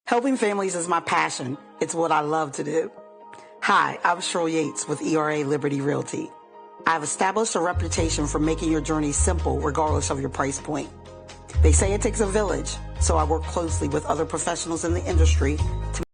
Helping families is my passion. It's what I love to do. Hi, I'm Cheryl Yates with ERA Liberty Realty. I've established a reputation for making your journey simple regardless of your price point. They say it takes a village, so I work closely with other professionals in the industry to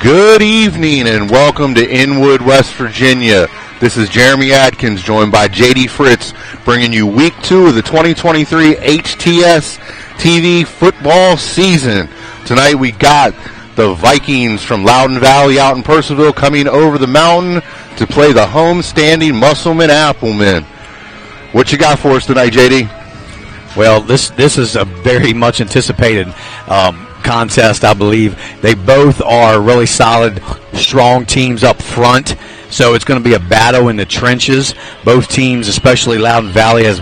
Good evening and welcome to Inwood, West Virginia. This is Jeremy Adkins, joined by JD Fritz, bringing you week 2 of the 2023 HTS TV football season. Tonight we got the Vikings from Loudoun Valley out in Purcellville coming over the mountain to play the home-standing Musselman Applemen. What you got for us tonight, JD? Well, this is a very much anticipated contest, I believe. They both are really solid, strong teams up front, so it's going to be a battle in the trenches. Both teams, especially Loudoun Valley, has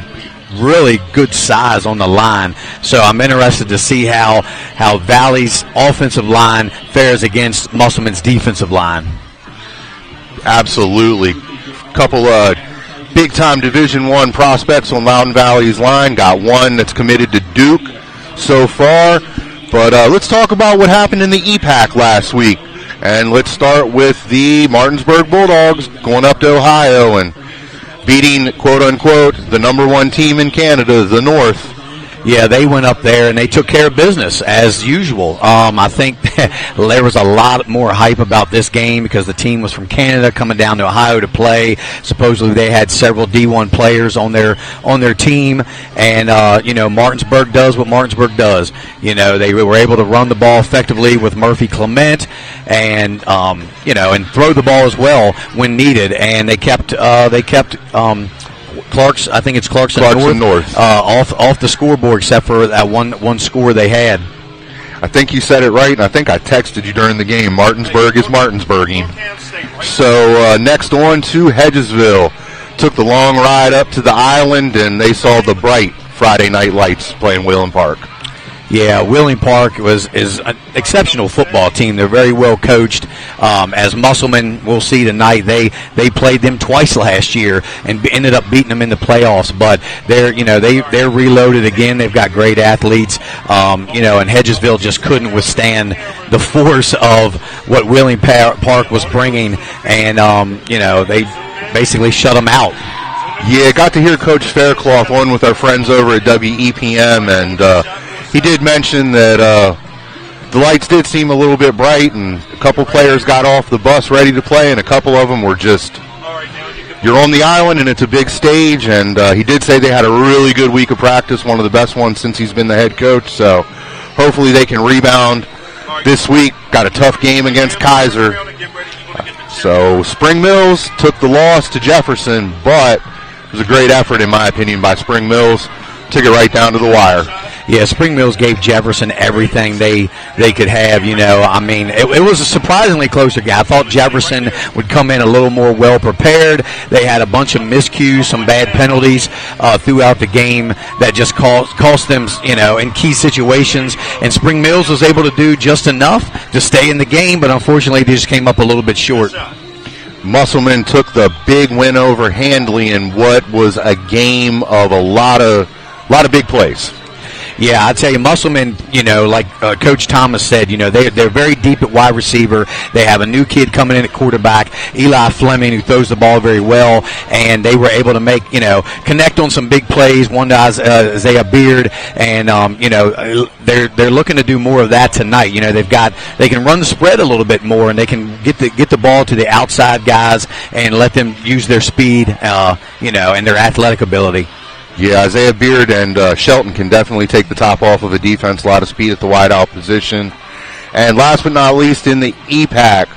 really good size on the line, so I'm interested to see how Valley's offensive line fares against Musselman's defensive line. Absolutely. Couple big-time Division I prospects on Loudoun Valley's line. Got one that's committed to Duke so far. But let's talk about what happened in the EPAC last week. And let's start with the Martinsburg Bulldogs going up to Ohio and beating, quote-unquote, the number one team in Canada, the North. Yeah, they went up there and they took care of business as usual. I think there was a lot more hype about this game because the team was from Canada coming down to Ohio to play. Supposedly they had several D1 players on their team, and Martinsburg does what Martinsburg does. They were able to run the ball effectively with Murphy Clement, and and throw the ball as well when needed. And they kept Clarkson North off the scoreboard, except for that one score they had. I think you said it right, and I think I texted you during the game. Martinsburg is Martinsburging. So next on to Hedgesville. Took the long ride up to the island, and they saw the bright Friday night lights playing Wheeling Park. Yeah, Wheeling Park is an exceptional football team. They're very well coached. As Musselman, we'll see tonight, they played them twice last year and ended up beating them in the playoffs. But they're reloaded again. They've got great athletes. And Hedgesville just couldn't withstand the force of what Wheeling Park was bringing, and they basically shut them out. Yeah, got to hear Coach Faircloth on with our friends over at WEPM, and he did mention that the lights did seem a little bit bright, and a couple players got off the bus ready to play, and a couple of them were just, you're on the island and it's a big stage, and he did say they had a really good week of practice, one of the best ones since he's been the head coach, so hopefully they can rebound this week. Got a tough game against Kaiser. So Spring Mills took the loss to Jefferson, but it was a great effort, in my opinion, by Spring Mills. Took it right down to the wire. Yeah, Spring Mills gave Jefferson everything they could have. It was a surprisingly closer game. I thought Jefferson would come in a little more well prepared. They had a bunch of miscues, some bad penalties throughout the game that just cost them, in key situations. And Spring Mills was able to do just enough to stay in the game, but unfortunately they just came up a little bit short. Musselman took the big win over Handley in what was a game of a lot of big plays. Yeah, I tell you, Musselman, like Coach Thomas said, they're very deep at wide receiver. They have a new kid coming in at quarterback, Eli Fleming, who throws the ball very well, and they were able to make, connect on some big plays. One to Isaiah Beard, and they're looking to do more of that tonight. They can run the spread a little bit more, and they can get the ball to the outside guys and let them use their speed, and their athletic ability. Yeah, Isaiah Beard and Shelton can definitely take the top off of a defense. A lot of speed at the wideout position. And last but not least, in the EPAC,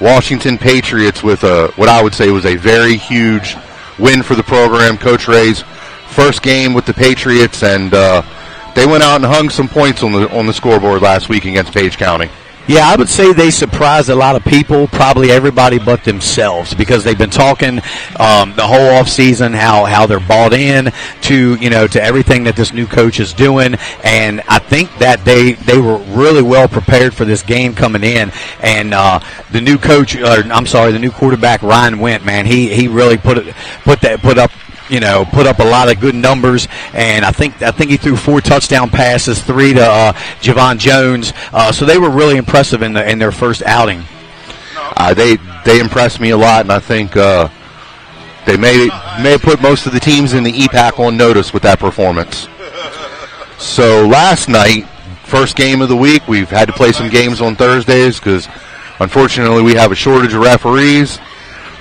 Washington Patriots with what I would say was a very huge win for the program. Coach Ray's first game with the Patriots, and they went out and hung some points on the scoreboard last week against Page County. Yeah, I would say they surprised a lot of people, probably everybody but themselves, because they've been talking the whole offseason how they're bought in to everything that this new coach is doing, and I think that they were really well prepared for this game coming in. And the new quarterback Ryan Went, man, he really put up a lot of good numbers, and I think he threw 4 touchdown passes, 3 to Javon Jones. So they were really impressive in their first outing. They impressed me a lot, and I think they may have put most of the teams in the EPAC on notice with that performance. So last night, first game of the week, we've had to play some games on Thursdays because Unfortunately, we have a shortage of referees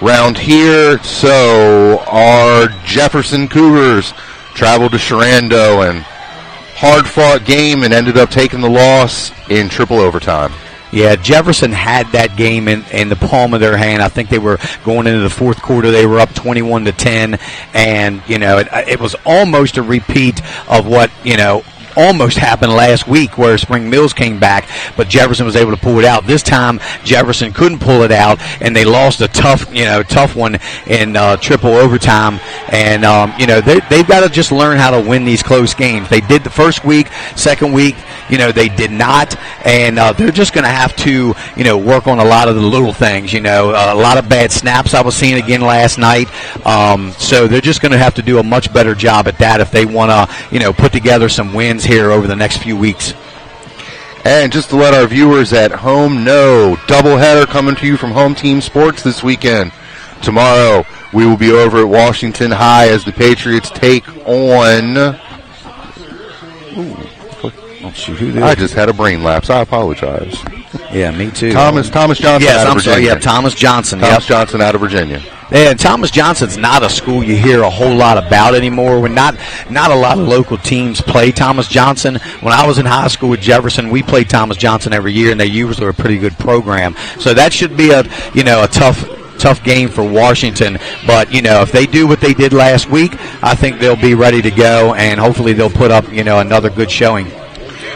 around here, so our Jefferson Cougars traveled to Sharando and hard-fought game and ended up taking the loss in triple overtime. Yeah, Jefferson had that game in the palm of their hand. I think they were going into the fourth quarter. They were up 21-10, and it was almost a repeat of what almost happened last week where Spring Mills came back, but Jefferson was able to pull it out. This time, Jefferson couldn't pull it out, and they lost a tough one in triple overtime. And, they've got to just learn how to win these close games. They did the first week, second week, they did not, and they're just going to have to, work on a lot of the little things, a lot of bad snaps I was seeing again last night. So they're just going to have to do a much better job at that if they want to, put together some wins here over the next few weeks. And just to let our viewers at home know, doubleheader coming to you from Home Team Sports this weekend. Tomorrow, we will be over at Washington High as the Patriots take on... I just had a brain lapse. I apologize. Yeah, me too. Thomas Johnson. Yes, I'm sorry. Yeah, Thomas Johnson. Thomas Johnson out of Virginia. And Thomas Johnson's not a school you hear a whole lot about anymore. When not a lot of local teams play Thomas Johnson. When I was in high school with Jefferson, we played Thomas Johnson every year, and they usually were a pretty good program. So that should be a tough game for Washington. But if they do what they did last week, I think they'll be ready to go, and hopefully they'll put up another good showing.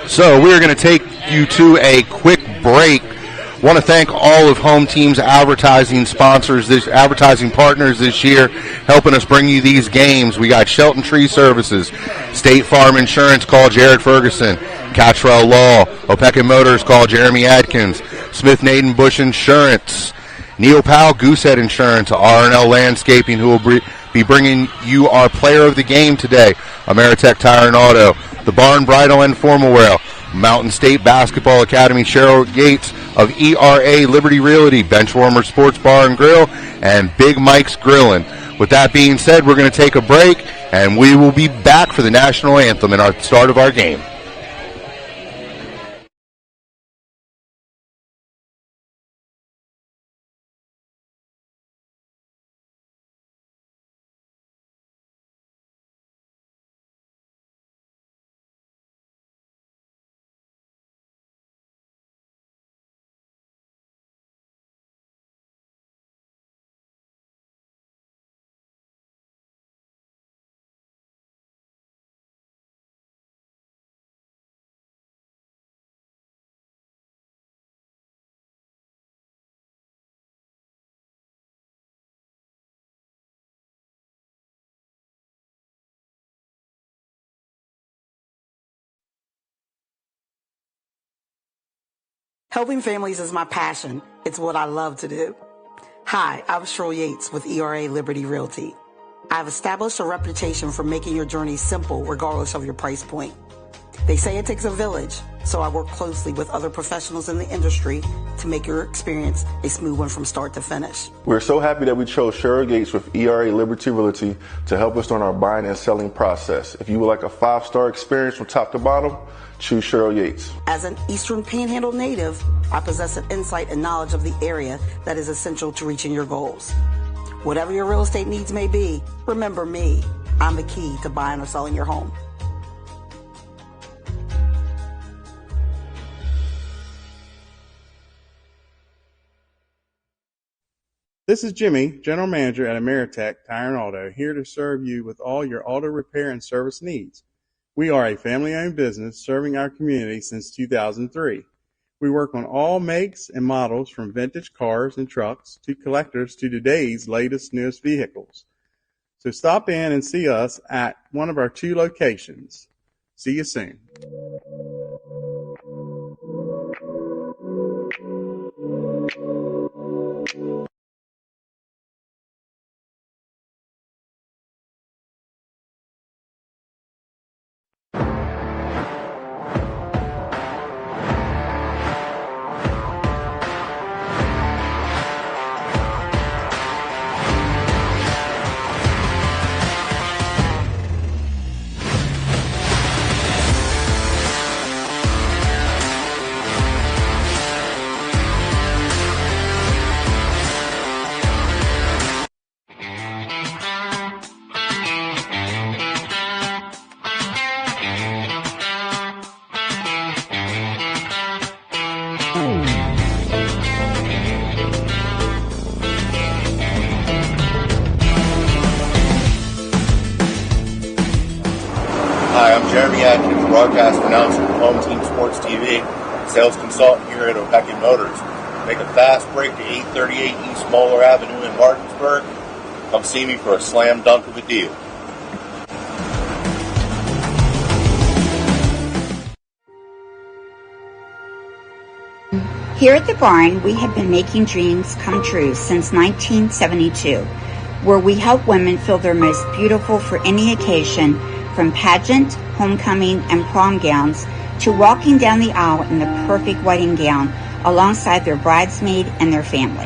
So we're going to take you to a quick break. Want to thank all of Home Team's advertising partners this year, helping us bring you these games. We got Shelton Tree Services, State Farm Insurance, call Jared Ferguson, Cattrall Law, Opeka Motors, call Jeremy Adkins, Smith Naden Bush Insurance, Neil Powell Goosehead Insurance, R&L Landscaping, who will be bringing you our player of the game today, Ameritech Tire and Auto, the Barn Bridal and Formal Wear, Mountain State Basketball Academy, Cheryl Yates of ERA Liberty Realty, Benchwarmer Sports Bar and Grill, and Big Mike's Grillin'. With that being said, we're going to take a break, and we will be back for the national anthem and our start of our game. Helping families is my passion. It's what I love to do. Hi, I'm Cheryl Yates with ERA Liberty Realty. I've established a reputation for making your journey simple regardless of your price point. They say it takes a village, so I work closely with other professionals in the industry to make your experience a smooth one from start to finish. We're so happy that we chose Cheryl Yates with ERA Liberty Realty to help us on our buying and selling process. If you would like a 5-star experience from top to bottom, choose Cheryl Yates. As an Eastern Panhandle native, I possess an insight and knowledge of the area that is essential to reaching your goals. Whatever your real estate needs may be, remember me. I'm the key to buying or selling your home. This is Jimmy, General Manager at Ameritech Tire and Auto, here to serve you with all your auto repair and service needs. We are a family-owned business serving our community since 2003. We work on all makes and models from vintage cars and trucks to collectors to today's latest, newest vehicles. So stop in and see us at one of our 2 locations. See you soon. Hi, I'm Jeremy Atkins, broadcast announcer for Home Team Sports TV, sales consultant here at Opecki Motors. Make a fast break to 838 East Moeller Avenue in Martinsburg. Come see me for a slam dunk of a deal. Here at the barn, we have been making dreams come true since 1972, where we help women feel their most beautiful for any occasion, from pageant, homecoming, and prom gowns to walking down the aisle in the perfect wedding gown alongside their bridesmaid and their family.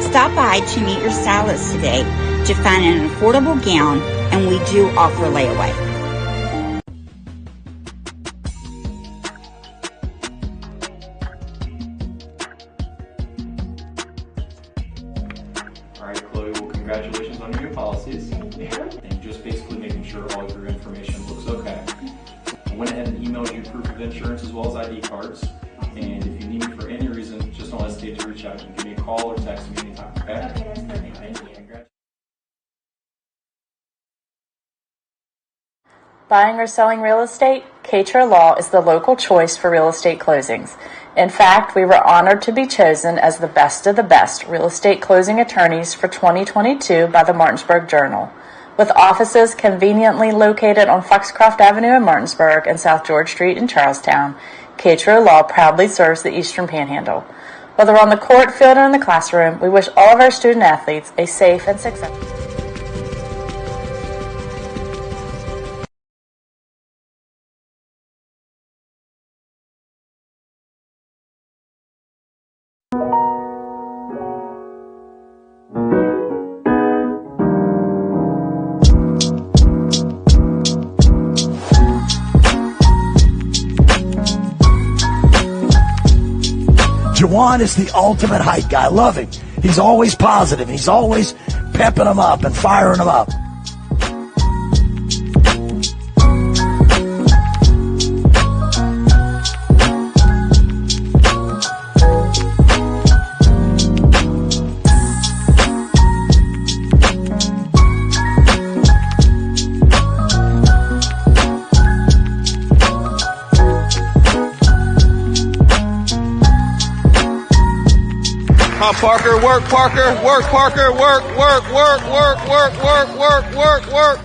Stop by to meet your stylist today to find an affordable gown, and we do offer layaway. All right, Chloe, well, congratulations on your new policies. And just basically making sure all of your information looks okay. I went ahead and emailed you proof of insurance as well as ID cards. And if you need me for any reason, just don't hesitate to reach out. You can give me a call or text me anytime, okay? Okay, that's perfect. Thank you. Buying or selling real estate? Cater Law is the local choice for real estate closings. In fact, we were honored to be chosen as the best of the best real estate closing attorneys for 2022 by the Martinsburg Journal. With offices conveniently located on Foxcroft Avenue in Martinsburg and South George Street in Charlestown, Cater Law proudly serves the Eastern Panhandle. Whether on the court, field, or in the classroom, we wish all of our student athletes a safe and successful. Jawan is the ultimate hype guy. I love him. He's always positive. He's always pepping them up and firing them up. Parker, work, Parker, work, Parker, work, work, work, work, work, work, work, work, work.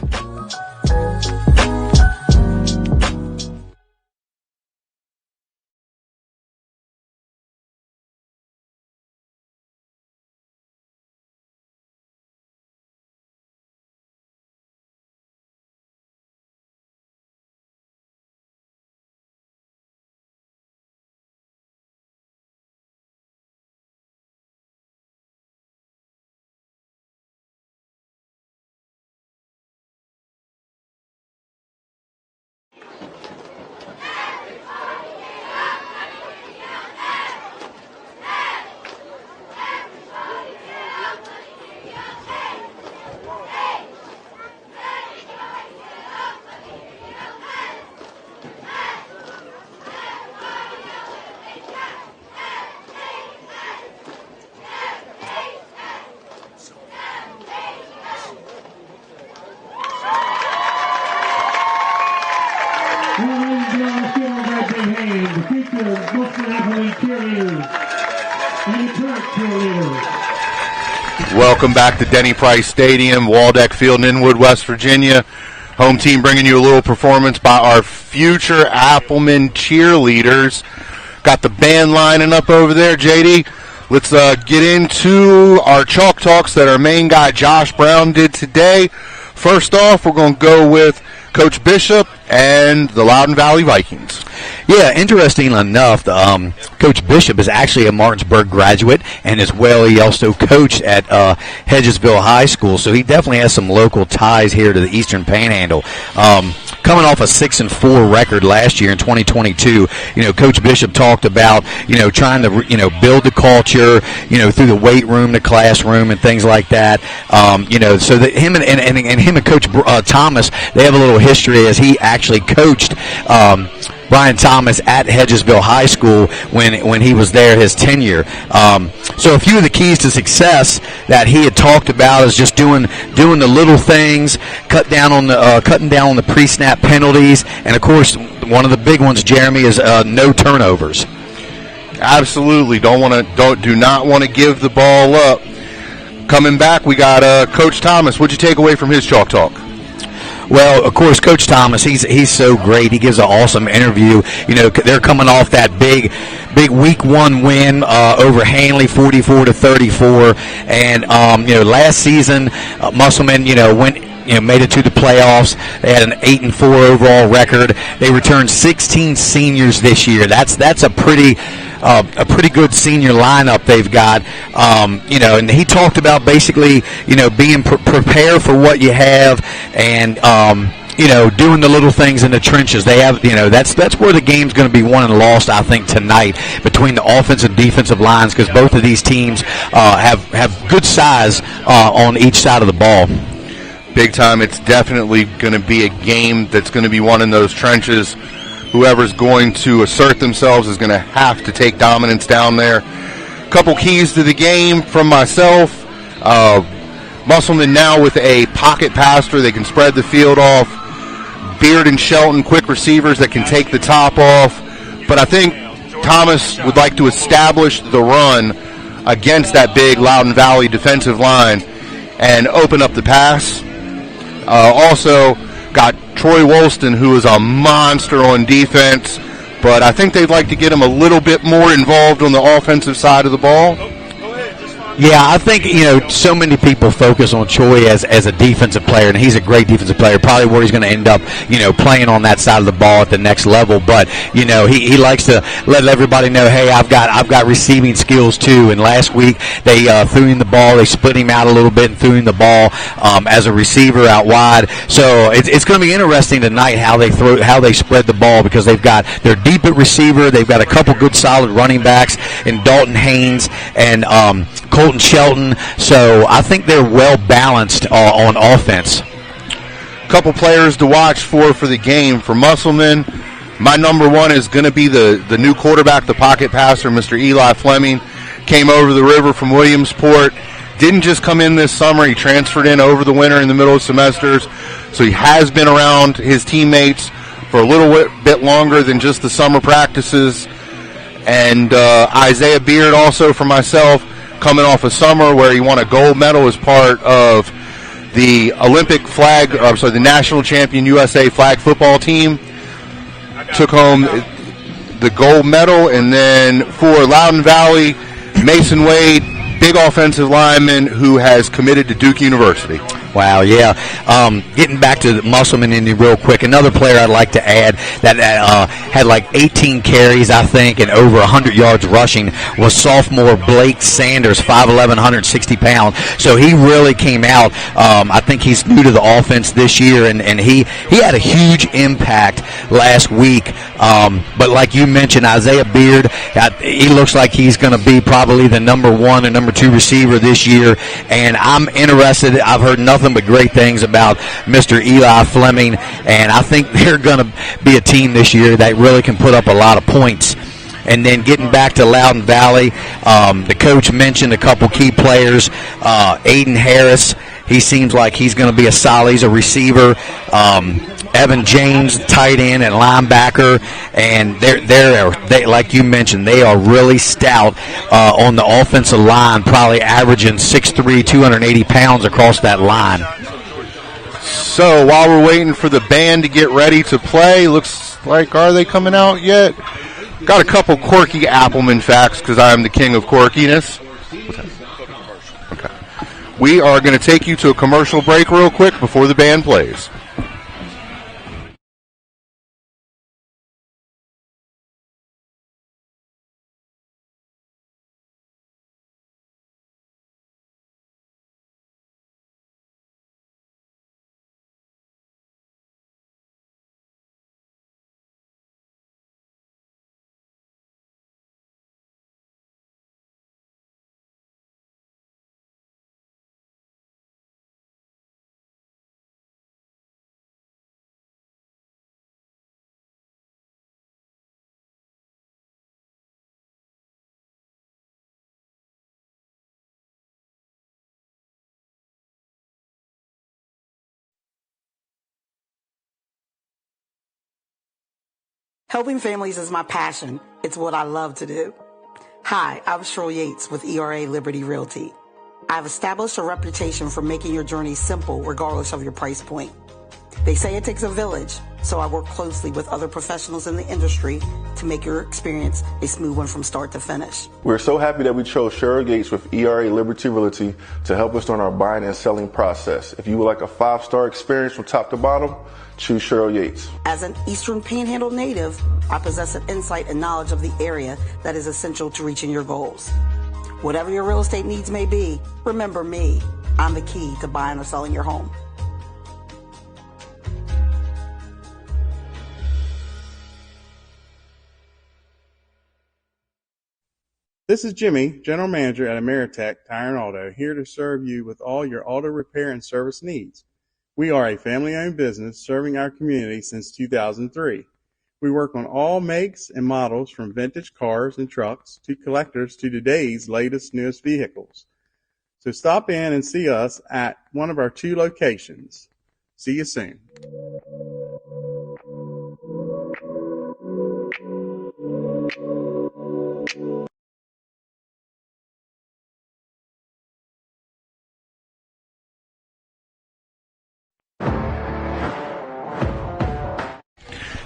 Welcome back to Denny Price Stadium, Waldeck Field in Inwood, West Virginia. Home team bringing you a little performance by our future Appleman cheerleaders. Got the band lining up over there, JD. Let's get into our chalk talks that our main guy Josh Brown did today. First off, we're going to go with Coach Bishop and the Loudoun Valley Vikings. Yeah, interesting enough, Coach Bishop is actually a Martinsburg graduate, and as well he also coached at Hedgesville High School, so he definitely has some local ties here to the Eastern Panhandle. Coming off a 6-4 record last year in 2022, Coach Bishop talked about, trying to, build the culture, through the weight room, the classroom, and things like that. So that him and Coach Thomas, they have a little history as he actually coached Brian Thomas at Hedgesville High School when he was there his tenure. So a few of the keys to success that he had talked about is just doing the little things, cutting down on the pre-snap penalties, and of course one of the big ones, Jeremy, is no turnovers. Absolutely, do not want to give the ball up. Coming back, we got Coach Thomas. What'd you take away from his chalk talk? Well, of course, Coach Thomas, he's so great. He gives an awesome interview. You know, they're coming off that big Week 1 win over Hanley, 44-34, and last season, Musselman, made it to the playoffs. They had an 8-4 overall record. They returned 16 seniors this year. That's a pretty good senior lineup they've got. And he talked about basically, being prepared for what you have and, doing the little things in the trenches. They have, that's where the game's going to be won and lost, I think, tonight between the offensive and defensive lines, because both of these teams have good size on each side of the ball. Big time. It's definitely going to be a game that's going to be won in those trenches. Whoever's going to assert themselves is going to have to take dominance down there. Couple keys to the game from myself. Musselman now with a pocket passer. They can spread the field off. Beard and Shelton, quick receivers that can take the top off. But I think Thomas would like to establish the run against that big Loudoun Valley defensive line and open up the pass. Also got Troy Woolston, who is a monster on defense, but I think they'd like to get him a little bit more involved on the offensive side of the ball. Yeah, I think, so many people focus on Choi as a defensive player, and he's a great defensive player, probably where he's going to end up, playing on that side of the ball at the next level. But, he likes to let everybody know, hey, I've got receiving skills too. And last week they threw him the ball, they split him out a little bit and threw him the ball as a receiver out wide. So it's going to be interesting tonight how they spread the ball, because they're deep at receiver, they've got a couple good solid running backs in Dalton Haynes and Colton Shelton, so I think they're well balanced on offense. Couple players to watch for the game. For Musselman, my number one is going to be the new quarterback, the pocket passer, Mr. Eli Fleming. Came over the river from Williamsport. Didn't just come in this summer. He transferred in over the winter in the middle of semesters, so he has been around his teammates for a little bit longer than just the summer practices. And Isaiah Beard also for myself, coming off a summer where he won a gold medal as part of the the national champion USA flag football team. Took home the gold medal. And then for Loudoun Valley, Mason Wade, big offensive lineman who has committed to Duke University. Wow, yeah. Getting back to Musselman Indy real quick, another player I'd like to add that had like 18 carries, I think, and over 100 yards rushing was sophomore Blake Sanders, 5'11", 160 pounds. So he really came out. I think he's new to the offense this year, and he had a huge impact last week. But like you mentioned, Isaiah Beard, he looks like he's going to be probably the number 1 and number 2 receiver this year, and I'm interested. I've heard nothing but great things about Mr. Eli Fleming, and I think they're going to be a team this year that really can put up a lot of points. And then getting back to Loudoun Valley, the coach mentioned a couple key players. Aiden Harris, he seems like he's going to be a solid. He's a receiver. Evan James, tight end and linebacker, and they like you mentioned, they are really stout on the offensive line, probably averaging 6'3", 280 pounds across that line. So while we're waiting for the band to get ready to play, looks like, are they coming out yet? Got a couple quirky Appleman facts because I am the king of quirkiness. Okay. We are going to take you to a commercial break real quick before the band plays. Helping families is my passion. It's what I love to do. Hi, I'm Cheryl Yates with ERA Liberty Realty. I've established a reputation for making your journey simple regardless of your price point. They say it takes a village, so I work closely with other professionals in the industry to make your experience a smooth one from start to finish. We're so happy that we chose Cheryl Gates with ERA Liberty Realty to help us during our buying and selling process. If you would like a 5-star experience from top to bottom, choose Cheryl Yates. As an Eastern Panhandle native, I possess an insight and knowledge of the area that is essential to reaching your goals. Whatever your real estate needs may be, remember me. I'm the key to buying or selling your home. This is Jimmy, General Manager at Ameritech Tire and Auto, here to serve you with all your auto repair and service needs. We are a family-owned business serving our community since 2003. We work on all makes and models from vintage cars and trucks to collectors to today's latest, newest vehicles. So stop in and see us at one of our 2 locations. See you soon.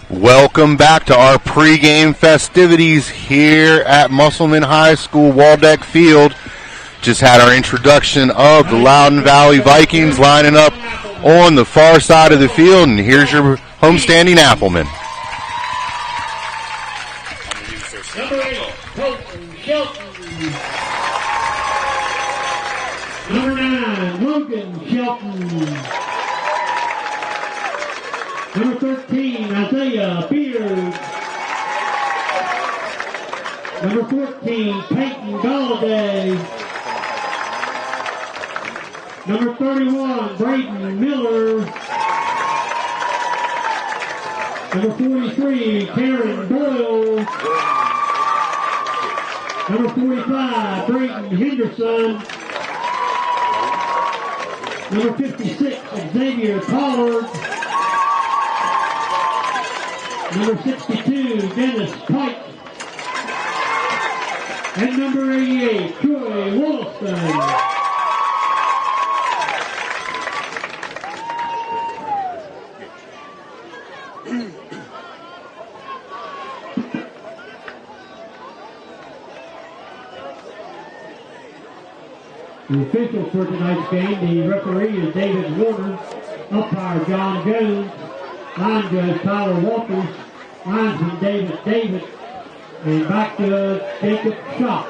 Welcome back to our pregame festivities here at Musselman High School, Waldeck Field. Just had our introduction of the Loudoun Valley Vikings lining up on the far side of the field, and here's your homestanding Appleman. Number 8, Colton Shelton. Number 9, Logan Shelton. Number 13, Isaiah Beard. Number 14, Peyton Galladay. Number 31, Braden Miller. Number 43, Karen Boyle. Number 45, Brayton Henderson. Number 56, Xavier Pollard. Number 62, Dennis Pike. And number 88, Troy Wilson. The official for tonight's game, the referee is David Warner, umpire John Jones, line judge Tyler Walters, linesman David David, and back to Jacob Schott.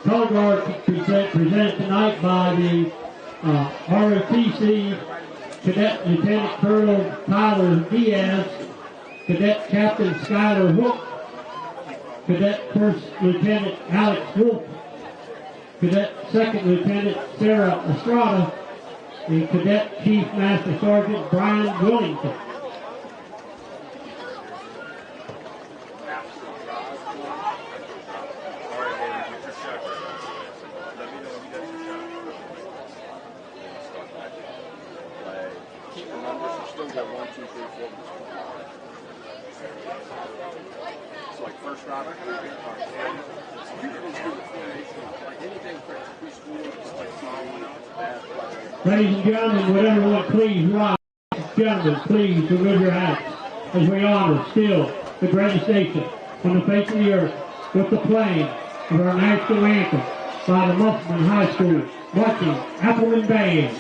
Color guard presented tonight by the ROTC Cadet Lieutenant Colonel Tyler Diaz, Cadet Captain Skylar Hook, Cadet First Lieutenant Alex Wolf, Cadet Second Lieutenant Sarah Estrada, and Cadet Chief Master Sergeant Brian Willington. Ladies and gentlemen, would everyone please rise? Gentlemen, please remove your hats as we honor still the greatest nation on the face of the earth with the playing of our national anthem by the Musselman High School Marching Appleman Band.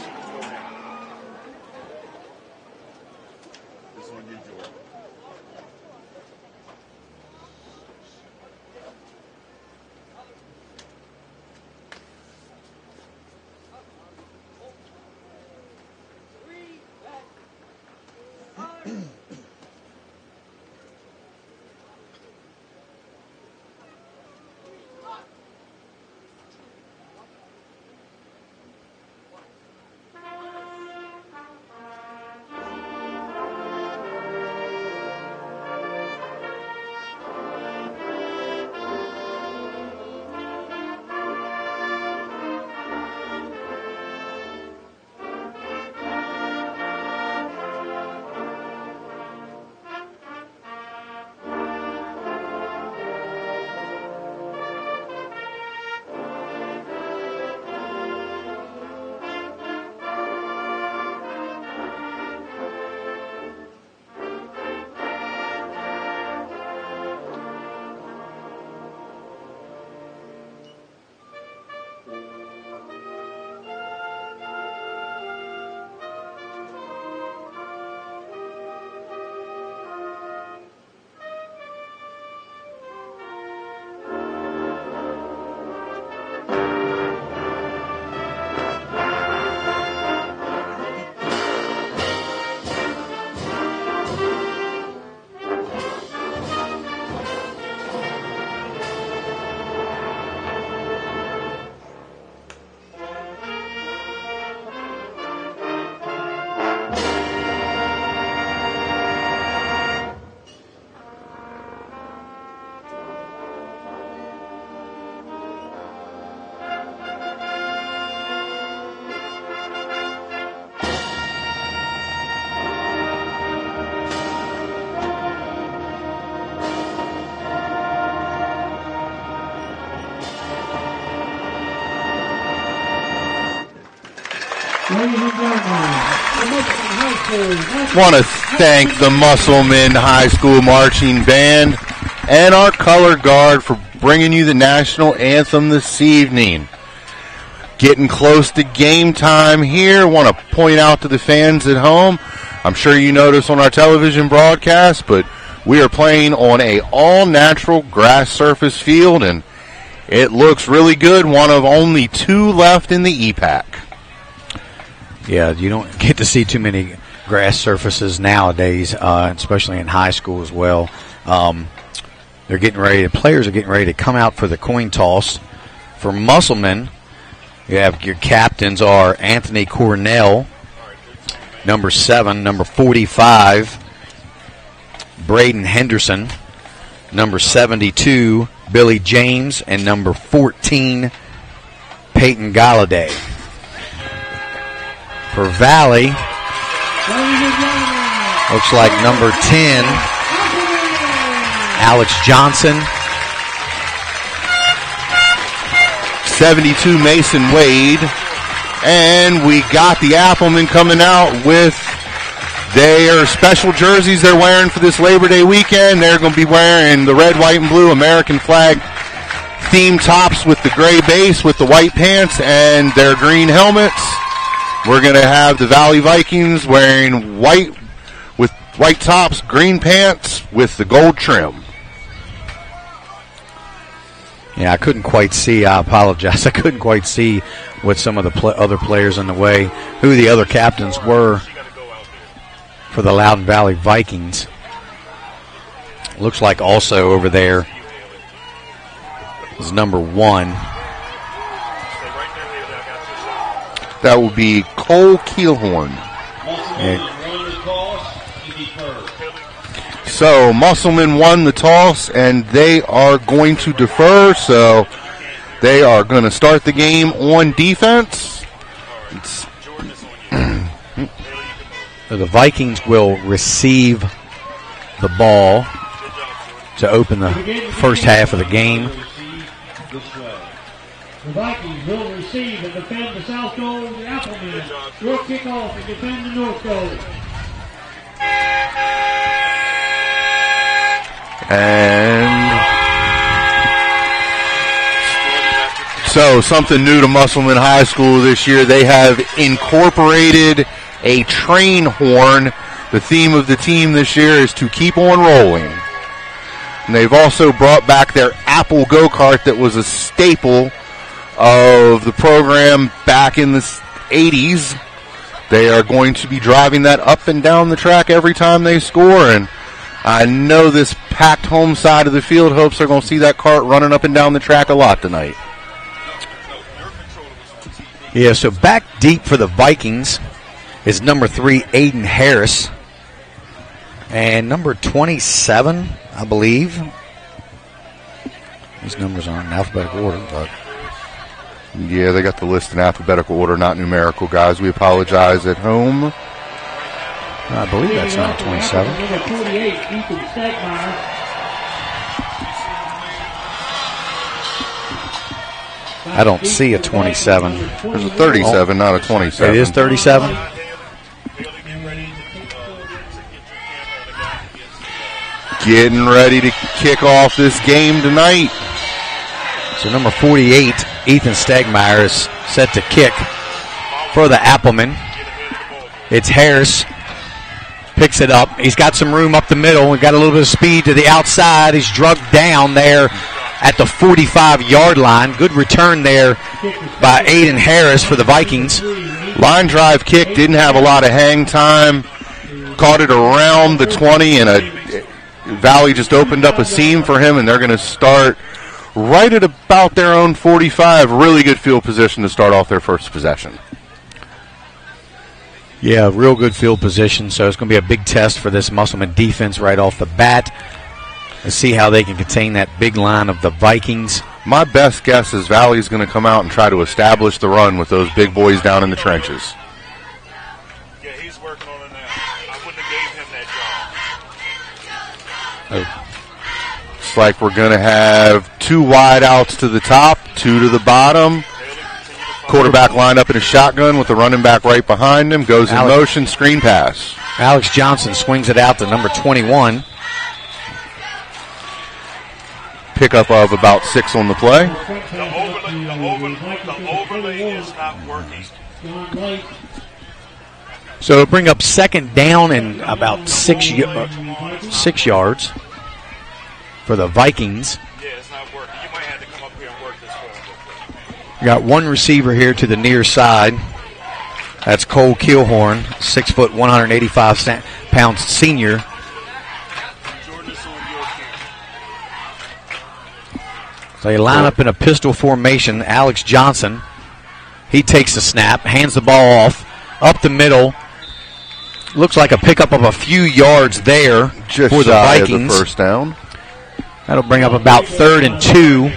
Want to thank the Musselman High School Marching Band and our color guard for bringing you the national anthem this evening. Getting close to game time here. Want to point out to the fans at home, I'm sure you noticed on our television broadcast, but we are playing on a all-natural grass surface field, and it looks really good. One of only 2 left in the EPAC. Yeah, you don't get to see too many grass surfaces nowadays, especially in high school as well. They're getting ready. The players are getting ready to come out for the coin toss. For Musselman, you have your captains are Anthony Cornell, number 7, number 45, Braden Henderson, number 72, Billy James, and number 14, Peyton Galladay. For Valley, looks like number 10, Alex Johnson. 72, Mason Wade. And we got the Applemen coming out with their special jerseys they're wearing for this Labor Day weekend. They're going to be wearing the red, white, and blue American flag theme tops with the gray base with the white pants and their green helmets. We're going to have the Valley Vikings wearing white with white tops, green pants with the gold trim. Yeah, I couldn't quite see. I apologize. I couldn't quite see what some of the other players in the way, who the other captains were for the Loudoun Valley Vikings. Looks like also over there is number 1. That will be Cole Keelhorn. So Musselman won the toss, and they are going to defer. So they are going to start the game on defense. So the Vikings will receive the ball to open the first half of the game. The Vikings will receive and defend the south goal. The Applemen will kick off and defend the north goal. And so something new to Musselman High School this year. They have incorporated a train horn. The theme of the team this year is to keep on rolling. And they've also brought back their Apple go-kart that was a staple of the program back in the 80s. They are going to be driving that up and down the track every time they score, and I know this packed home side of the field hopes they're going to see that cart running up and down the track a lot tonight. Yeah, so back deep for the Vikings is number 3, Aiden Harris, and number 27, I believe. These numbers aren't in alphabetical order, but yeah, they got the list in alphabetical order, not numerical, guys. We apologize at home. I believe that's number 27. Number 48, Ethan Stegmeyer. I don't see a 27. There's a 37, not a 27. It is 37? Getting ready to kick off this game tonight. So number 48, Ethan Stegmeyer, is set to kick for the Applemen. It's Harris. Picks it up. He's got some room up the middle. We've got a little bit of speed to the outside. He's drugged down there at the 45-yard line. Good return there by Aiden Harris for the Vikings. Line drive kick, didn't have a lot of hang time. Caught it around the 20, and Valley just opened up a seam for him, and they're going to start right at about their own 45. Really good field position to start off their first possession. Yeah, real good field position, so it's going to be a big test for this Musselman defense right off the bat. Let's see how they can contain that big line of the Vikings. My best guess is Valley's going to come out and try to establish the run with those big boys down in the trenches. Yeah, he's working on it now. I wouldn't have gave him that job. It's like we're going to have 2 wide outs to the top, 2 to the bottom. Quarterback lined up in a shotgun with the running back right behind him. Goes in motion, screen pass. Alex Johnson swings it out to number 21. Pickup of about 6 on the play. The overlay is not working. So it'll bring up second down and about 6 yards for the Vikings. Yeah, it's not working. You might have to come up here and work this one. We got one receiver here to the near side. That's Cole Keelhorn, 6 foot, 185 pounds senior. So they line up in a pistol formation. Alex Johnson, he takes the snap, hands the ball off, up the middle. Looks like a pickup of a few yards there just for the Vikings. Of the first down. That'll bring up about 3rd and 2.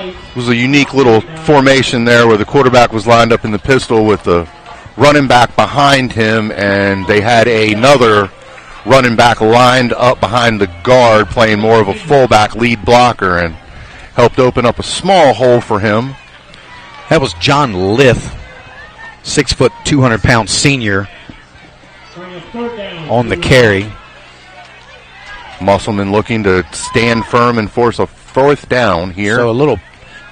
It was a unique little formation there where the quarterback was lined up in the pistol with the running back behind him, and they had another running back lined up behind the guard playing more of a fullback lead blocker, and helped open up a small hole for him. That was John Lith, 6 foot, 200 pound senior on the carry. Musselman looking to stand firm and force a 4th down here. So a little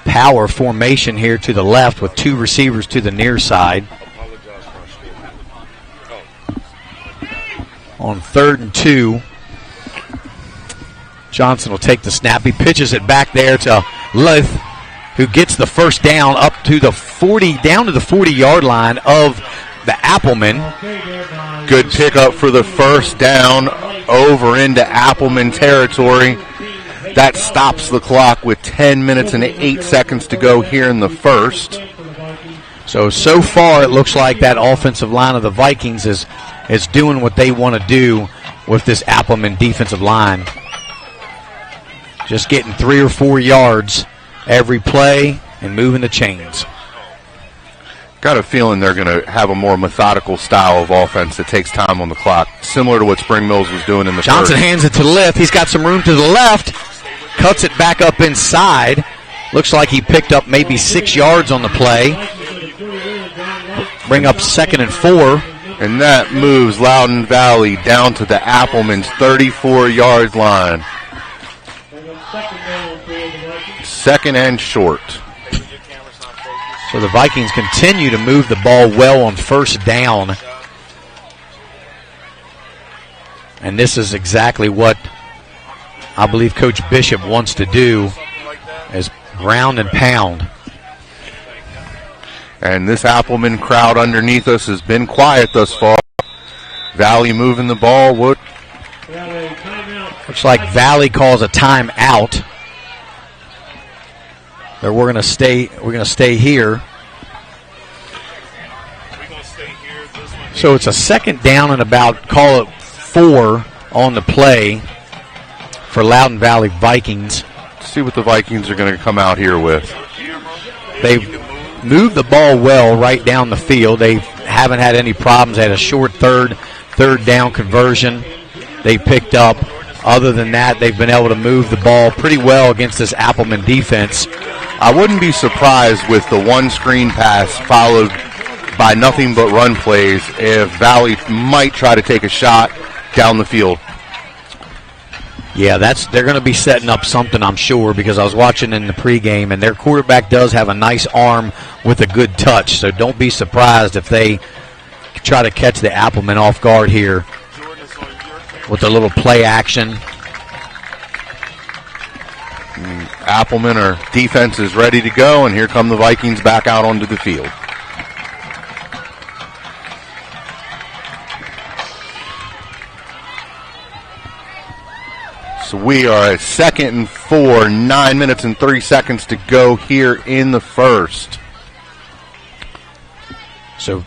power formation here to the left with 2 receivers to the near side. On 3rd and 2, Johnson will take the snap. He pitches it back there to Lith, who gets the first down up to the 40, down to the 40-yard line of the Appleman. Good pickup for the first down over into Appleman territory. That stops the clock with 10 minutes and 8 seconds to go here in the first. So far it looks like that offensive line of the Vikings is doing what they want to do with this Appleman defensive line. Just getting 3 or 4 yards every play and moving the chains. Got a feeling they're going to have a more methodical style of offense that takes time on the clock, similar to what Spring Mills was doing in the Johnson first. hands it to Lith. He's got some room to the left. Cuts it back up inside. Looks like he picked up maybe 6 yards on the play. Bring up 2nd and 4. And that moves Loudoun Valley down to the Appleman's 34-yard line. 2nd and short. So the Vikings continue to move the ball well on first down. And this is exactly what I believe Coach Bishop wants to do, is ground and pound. And this Appleman crowd underneath us has been quiet thus far. Valley moving the ball. What? Looks like Valley calls a timeout. We're going to stay here. So it's a 2nd down and about, call it 4 on the play for Loudoun Valley Vikings. Let's see what the Vikings are going to come out here with. They've moved the ball well right down the field. They haven't had any problems. They had a short third down conversion they picked up. Other than that, they've been able to move the ball pretty well against this Appleman defense. I wouldn't be surprised with the one screen pass followed by nothing but run plays if Valley might try to take a shot down the field. Yeah, they're going to be setting up something, I'm sure, because I was watching in the pregame, and their quarterback does have a nice arm with a good touch. So don't be surprised if they try to catch the Appleman off guard here with a little play action. Appleman, our defense is ready to go, and here come the Vikings back out onto the field. So we are at 2nd and 4, 9 minutes and 3 seconds to go here in the first. So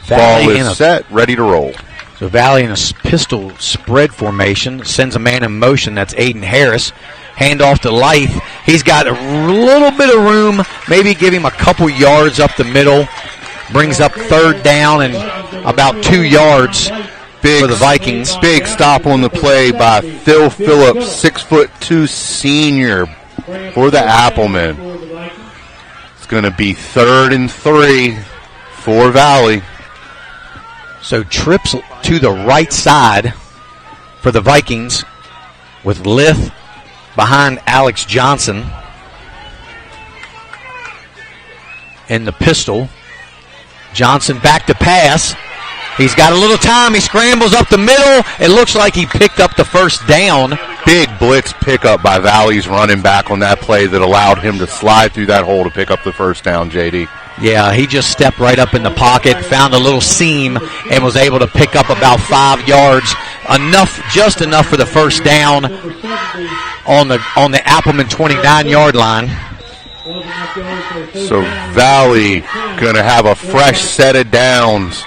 Valley ball is set, ready to roll. So Valley in a pistol spread formation, sends a man in motion. That's Aiden Harris. Hand off to Leith. He's got a little bit of room, maybe give him a couple yards up the middle. Brings up 3rd down and about 2 yards for the Vikings. Big stop on the play by Phil Phillips, 6'2" senior for the Appleman. going to be 3rd and 3 for Valley. So trips to the right side for the Vikings with Lith behind Alex Johnson in the pistol. Johnson back to pass. He's got a little time. He scrambles up the middle. It looks like he picked up the first down. Big blitz pickup by Valley's running back on that play that allowed him to slide through that hole to pick up the first down, JD. Yeah, he just stepped right up in the pocket, found a little seam, and was able to pick up about 5 yards. Just enough for the first down on the Appleman 29-yard line. So Valley going to have a fresh set of downs.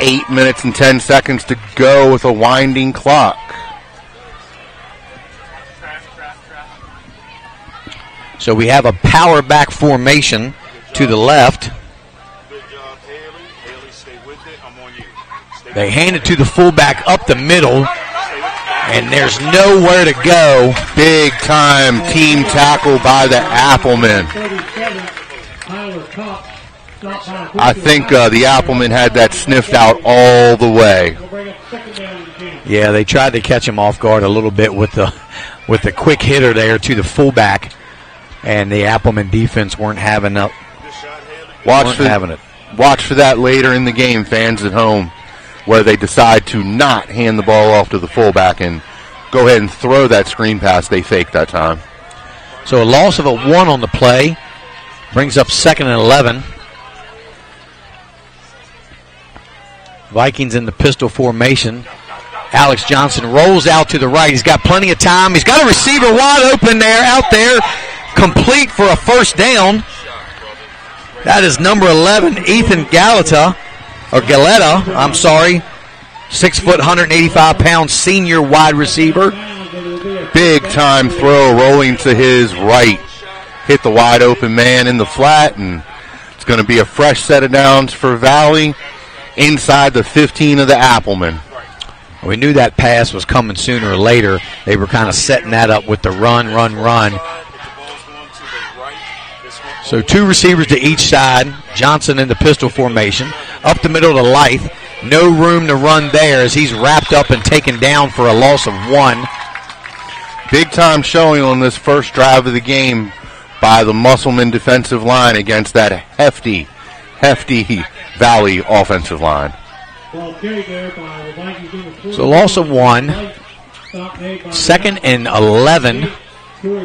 8 minutes and 10 seconds to go with a winding clock. So we have a power back formation to the left. They hand it to the fullback up the middle, and there's nowhere to go. Big time team tackle by the Appleman. I think the Appleman had that sniffed out all the way. Yeah, they tried to catch him off guard a little bit with the quick hitter there to the fullback, and the Appleman defense weren't having it. Watch for that later in the game, fans at home, where they decide to not hand the ball off to the fullback and go ahead and throw that screen pass they faked that time. So a loss of a 1 on the play brings up 2nd and 11. Vikings in the pistol formation. Alex Johnson rolls out to the right. He's got plenty of time. He's got a receiver wide open there, out there, complete for a first down. That is number 11, Ethan Galetta. 6 foot, 185 pound senior wide receiver. Big time throw rolling to his right. Hit the wide open man in the flat, and it's going to be a fresh set of downs for Valley inside the 15 of the Appleman. We knew that pass was coming sooner or later. They were kind of setting that up with the run. So 2 receivers to each side. Johnson in the pistol formation. Up the middle to Lythe. No room to run there as he's wrapped up and taken down for a loss of 1. Big time showing on this first drive of the game by the Musselman defensive line against that hefty Valley offensive line. So loss of 1. 2nd and 11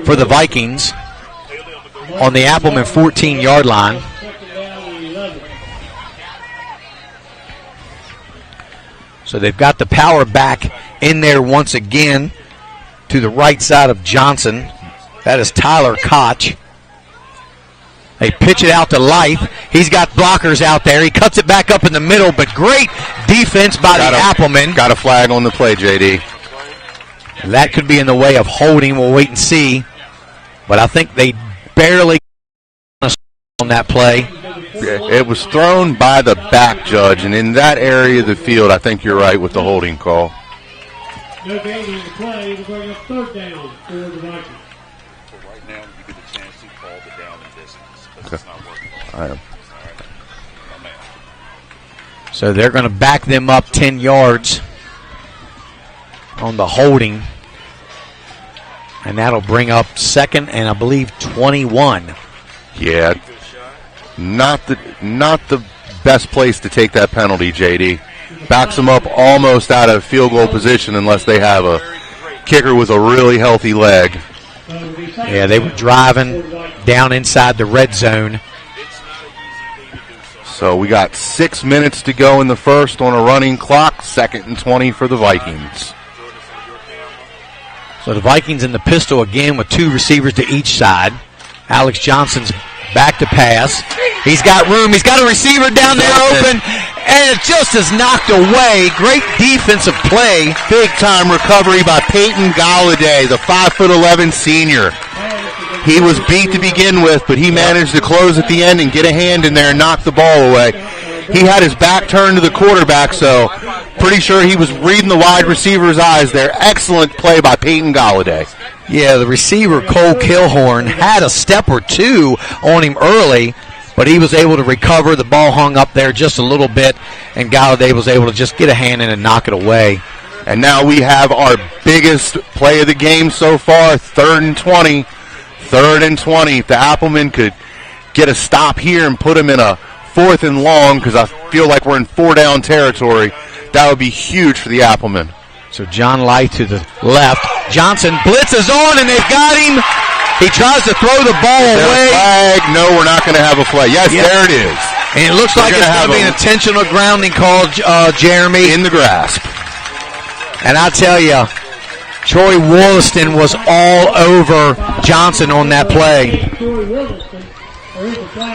for the Vikings on the Appleman 14-yard line. So they've got the power back in there once again to the right side of Johnson. That is Tyler Koch. They pitch it out to Lythe. He's got blockers out there. He cuts it back up in the middle, but great defense by the Appleman. Got a flag on the play, JD. That could be in the way of holding. We'll wait and see. But I think they barely on that play. It was thrown by the back judge, and in that area of the field, I think you're right with the holding call. No gain on the play to bring up 3rd down for the Vikings. So right now, you get a chance to call the down and distance because it's not working. I am. So they're going to back them up 10 yards on the holding. And that'll bring up 2nd and I believe 21. Yeah, not the best place to take that penalty, JD. Backs them up almost out of field goal position unless they have a kicker with a really healthy leg. Yeah, they were driving down inside the red zone. So we got 6 minutes to go in the first on a running clock. 2nd and 20 for the Vikings. So the Vikings in the pistol again with 2 receivers to each side. Alex Johnson's back to pass. He's got room. He's got a receiver down there open, and it just is knocked away. Great defensive play. Big time recovery by Peyton Galladay, the 5'11" senior. He was beat to begin with, but he managed to close at the end and get a hand in there and knock the ball away. He had his back turned to the quarterback, so pretty sure he was reading the wide receiver's eyes there. Excellent play by Peyton Galladay. Yeah, the receiver, Cole Kilhorn, had a step or two on him early, but he was able to recover. The ball hung up there just a little bit, and Galladay was able to just get a hand in and knock it away. And now we have our biggest play of the game so far, 3rd and 20. 3rd and 20. If the Applemen could get a stop here and put him in a 4th and long, because I feel like we're in 4-down territory, that would be huge for the Applemen. So John Light to the left. Johnson blitzes on, and they've got him. He tries to throw the ball away. Flag? No, we're not going to have a flag. Yes, there it is. And it looks like it's going to be an intentional grounding call, Jeremy. In the grasp. And I tell you, Troy Wollaston was all over Johnson on that play.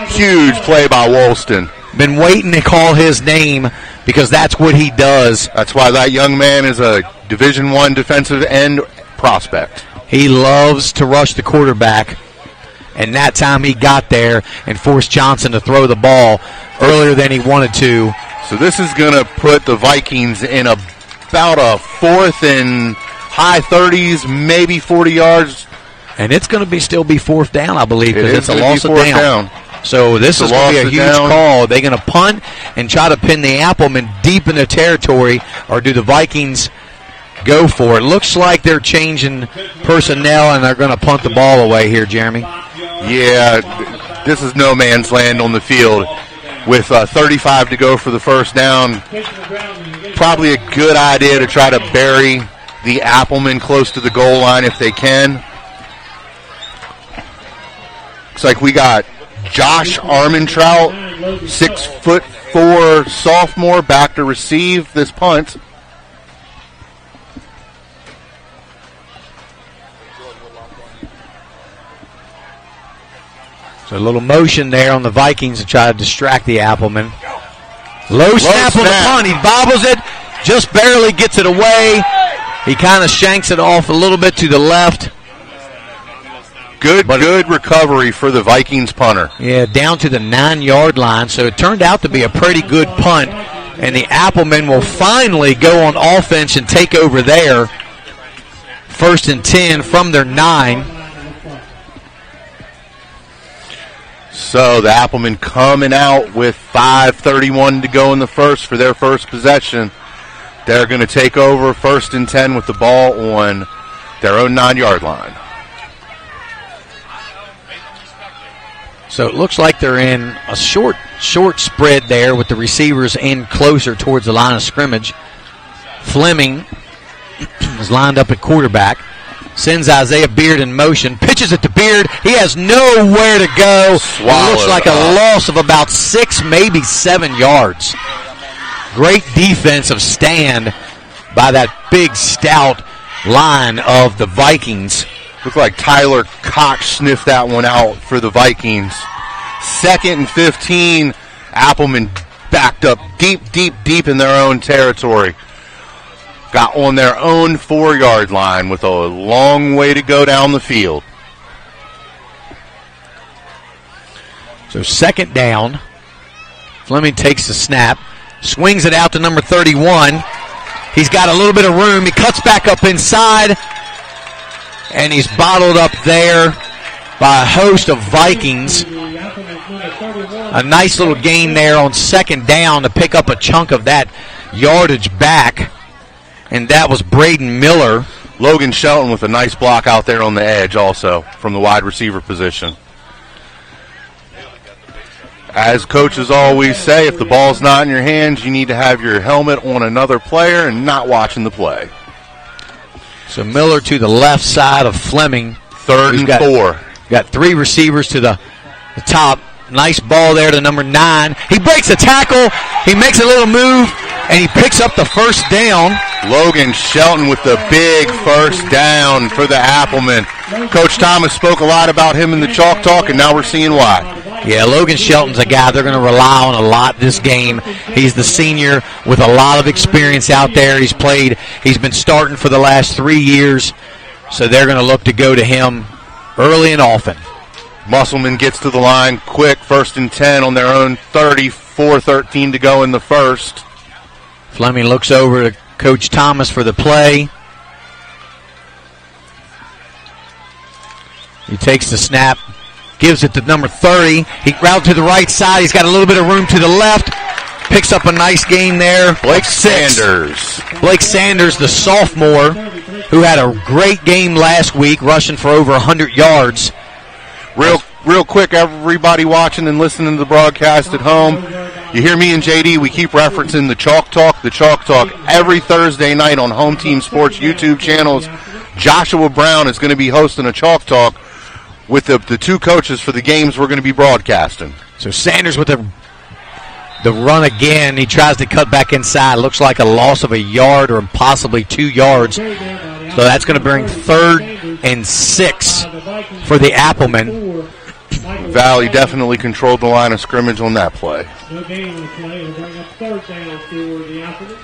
Huge play by Wollaston. Been waiting to call his name because that's what he does. That's why that young man is a Division I defensive end prospect. He loves to rush the quarterback, and that time he got there and forced Johnson to throw the ball earlier than he wanted to. So this is going to put the Vikings in about a 4th and high 30s, maybe 40 yards. And it's going to still be 4th down, I believe, because it's a loss of down. So this is going to be a huge call. Are they going to punt and try to pin the Applemen deep in the territory, or do the Vikings go for it? Looks like they're changing personnel, and they're going to punt the ball away here, Jeremy. Yeah, this is no man's land on the field. With 35 to go for the first down, probably a good idea to try to bury the Applemen close to the goal line if they can. Looks like we got Josh Armentrout, 6'4" sophomore, back to receive this punt. So a little motion there on the Vikings to try to distract the Applemen. Low snap on the punt. He bobbles it, just barely gets it away. He kind of shanks it off a little bit to the left. Good recovery for the Vikings punter. Yeah, down to the 9-yard line. So it turned out to be a pretty good punt. And the Applemen will finally go on offense and take over there. 1st and 10 from their 9. So the Applemen coming out with 5:31 to go in the first for their first possession. They're going to take over 1st and 10 with the ball on their own 9-yard line. So it looks like they're in a short spread there with the receivers in closer towards the line of scrimmage. Fleming is lined up at quarterback. Sends Isaiah Beard in motion. Pitches it to Beard. He has nowhere to go. It looks like a loss of about 6, maybe 7 yards. Great defensive stand by that big, stout line of the Vikings. Looked like Tyler Cox sniffed that one out for the Vikings. 2nd and 15. Applemen backed up deep in their own territory. Got on their own 4-yard line with a long way to go down the field. So 2nd down. Fleming takes the snap. Swings it out to number 31. He's got a little bit of room. He cuts back up inside. And he's bottled up there by a host of Vikings. A nice little gain there on 2nd down to pick up a chunk of that yardage back. And that was Braden Miller. Logan Shelton with a nice block out there on the edge also from the wide receiver position. As coaches always say, if the ball's not in your hands, you need to have your helmet on another player and not watching the play. So Miller to the left side of Fleming. 3rd and 4. Got 3 receivers to the top. Nice ball there to number 9. He breaks a tackle. He makes a little move, and he picks up the first down. Logan Shelton with the big first down for the Applemen. Coach Thomas spoke a lot about him in the Chalk Talk, and now we're seeing why. Yeah, Logan Shelton's a guy they're going to rely on a lot this game. He's the senior with a lot of experience out there. He's been starting for the last 3 years, so they're going to look to go to him early and often. Musselman gets to the line quick, 1st and 10 on their own 30, 4:13 to go in the first. Fleming looks over to Coach Thomas for the play. He takes the snap, gives it to number 30. He routes to the right side. He's got a little bit of room to the left. Picks up a nice gain there. Blake Sanders. Blake Sanders, the sophomore, who had a great game last week, rushing for over 100 yards. Real quick, everybody watching and listening to the broadcast at home, you hear me and JD, we keep referencing the Chalk Talk. The Chalk Talk every Thursday night on Home Team Sports YouTube channels. Joshua Brown is going to be hosting a Chalk Talk with the two coaches for the games we're going to be broadcasting. So Sanders with the run again. He tries to cut back inside. Looks like a loss of a yard or possibly 2 yards. So that's going to bring 3rd and 6 for the Applemen. Valley definitely controlled the line of scrimmage on that play. No gain on the play. It'll bring up 3rd down for the Applemen.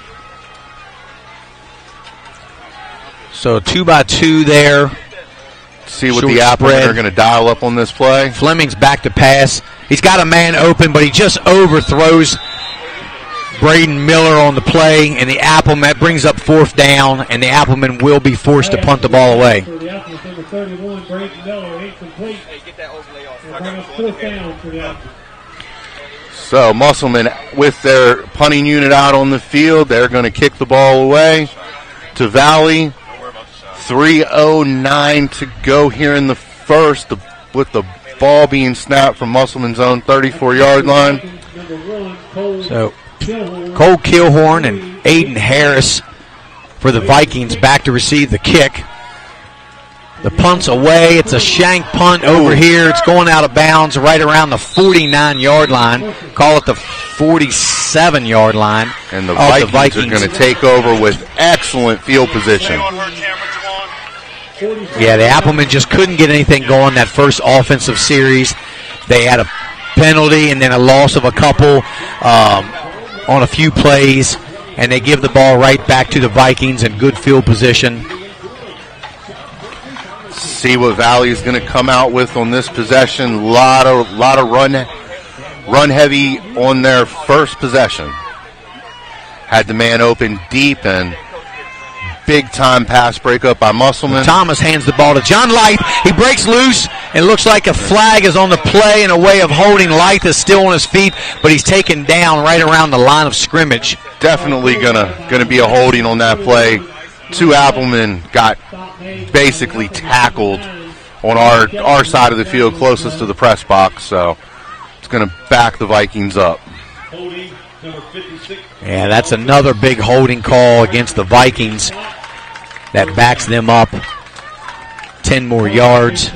So 2-by-2 there. See what the Applemen are going to dial up on this play. Fleming's back to pass. He's got a man open, but he just overthrows Braden Miller on the play, and the Applemen brings up 4th down, and the Applemen will be forced to punt the ball away. For the Applemen, number 31, Braden Miller, incomplete. Get that overlay off. It'll bring up 4th down for the Applemen. So Musselman with their punting unit out on the field, they're going to kick the ball away to Valley. 3:09 to go here in the first, with the ball being snapped from Musselman's own 34-yard line. So Cole Kilhorn and Aiden Harris for the Vikings back to receive the kick. The punt's away. It's a shank punt over here. It's going out of bounds right around the 49-yard line. Call it the 47-yard line. And the Vikings are going to take over with excellent field position. Yeah, the Applemen just couldn't get anything going that first offensive series. They had a penalty and then a loss of a couple on a few plays, and they give the ball right back to the Vikings in good field position. See what Valley is going to come out with on this possession. Lot of run heavy on their first possession. Had the man open deep and big time pass breakup by Musselman. Thomas hands the ball to John Leith. He breaks loose, and looks like a flag is on the play in a way of holding. Leith is still on his feet, but he's taken down right around the line of scrimmage. Definitely gonna be a holding on that play. 2 Applemen got basically tackled on our side of the field closest to the press box, so it's going to back the Vikings up. Yeah, that's another big holding call against the Vikings that backs them up 10 more yards,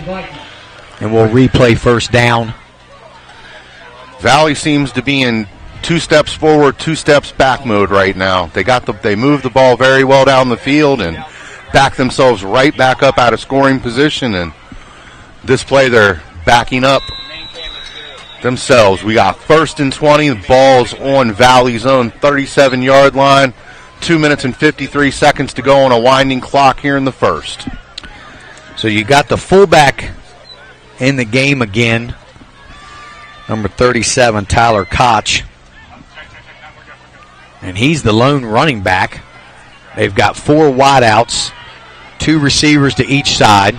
and we'll replay first down. Valley seems to be in 2 steps forward, 2 steps back mode right now. They moved the ball very well down the field and back themselves right back up out of scoring position, and this play they're backing up themselves. We got 1st and 20. The ball's on Valley's own 37-yard line. 2 minutes and 53 seconds to go on a winding clock here in the first. So you got the fullback in the game again, number 37, Tyler Koch. And he's the lone running back. They've got 4 wideouts, 2 receivers to each side.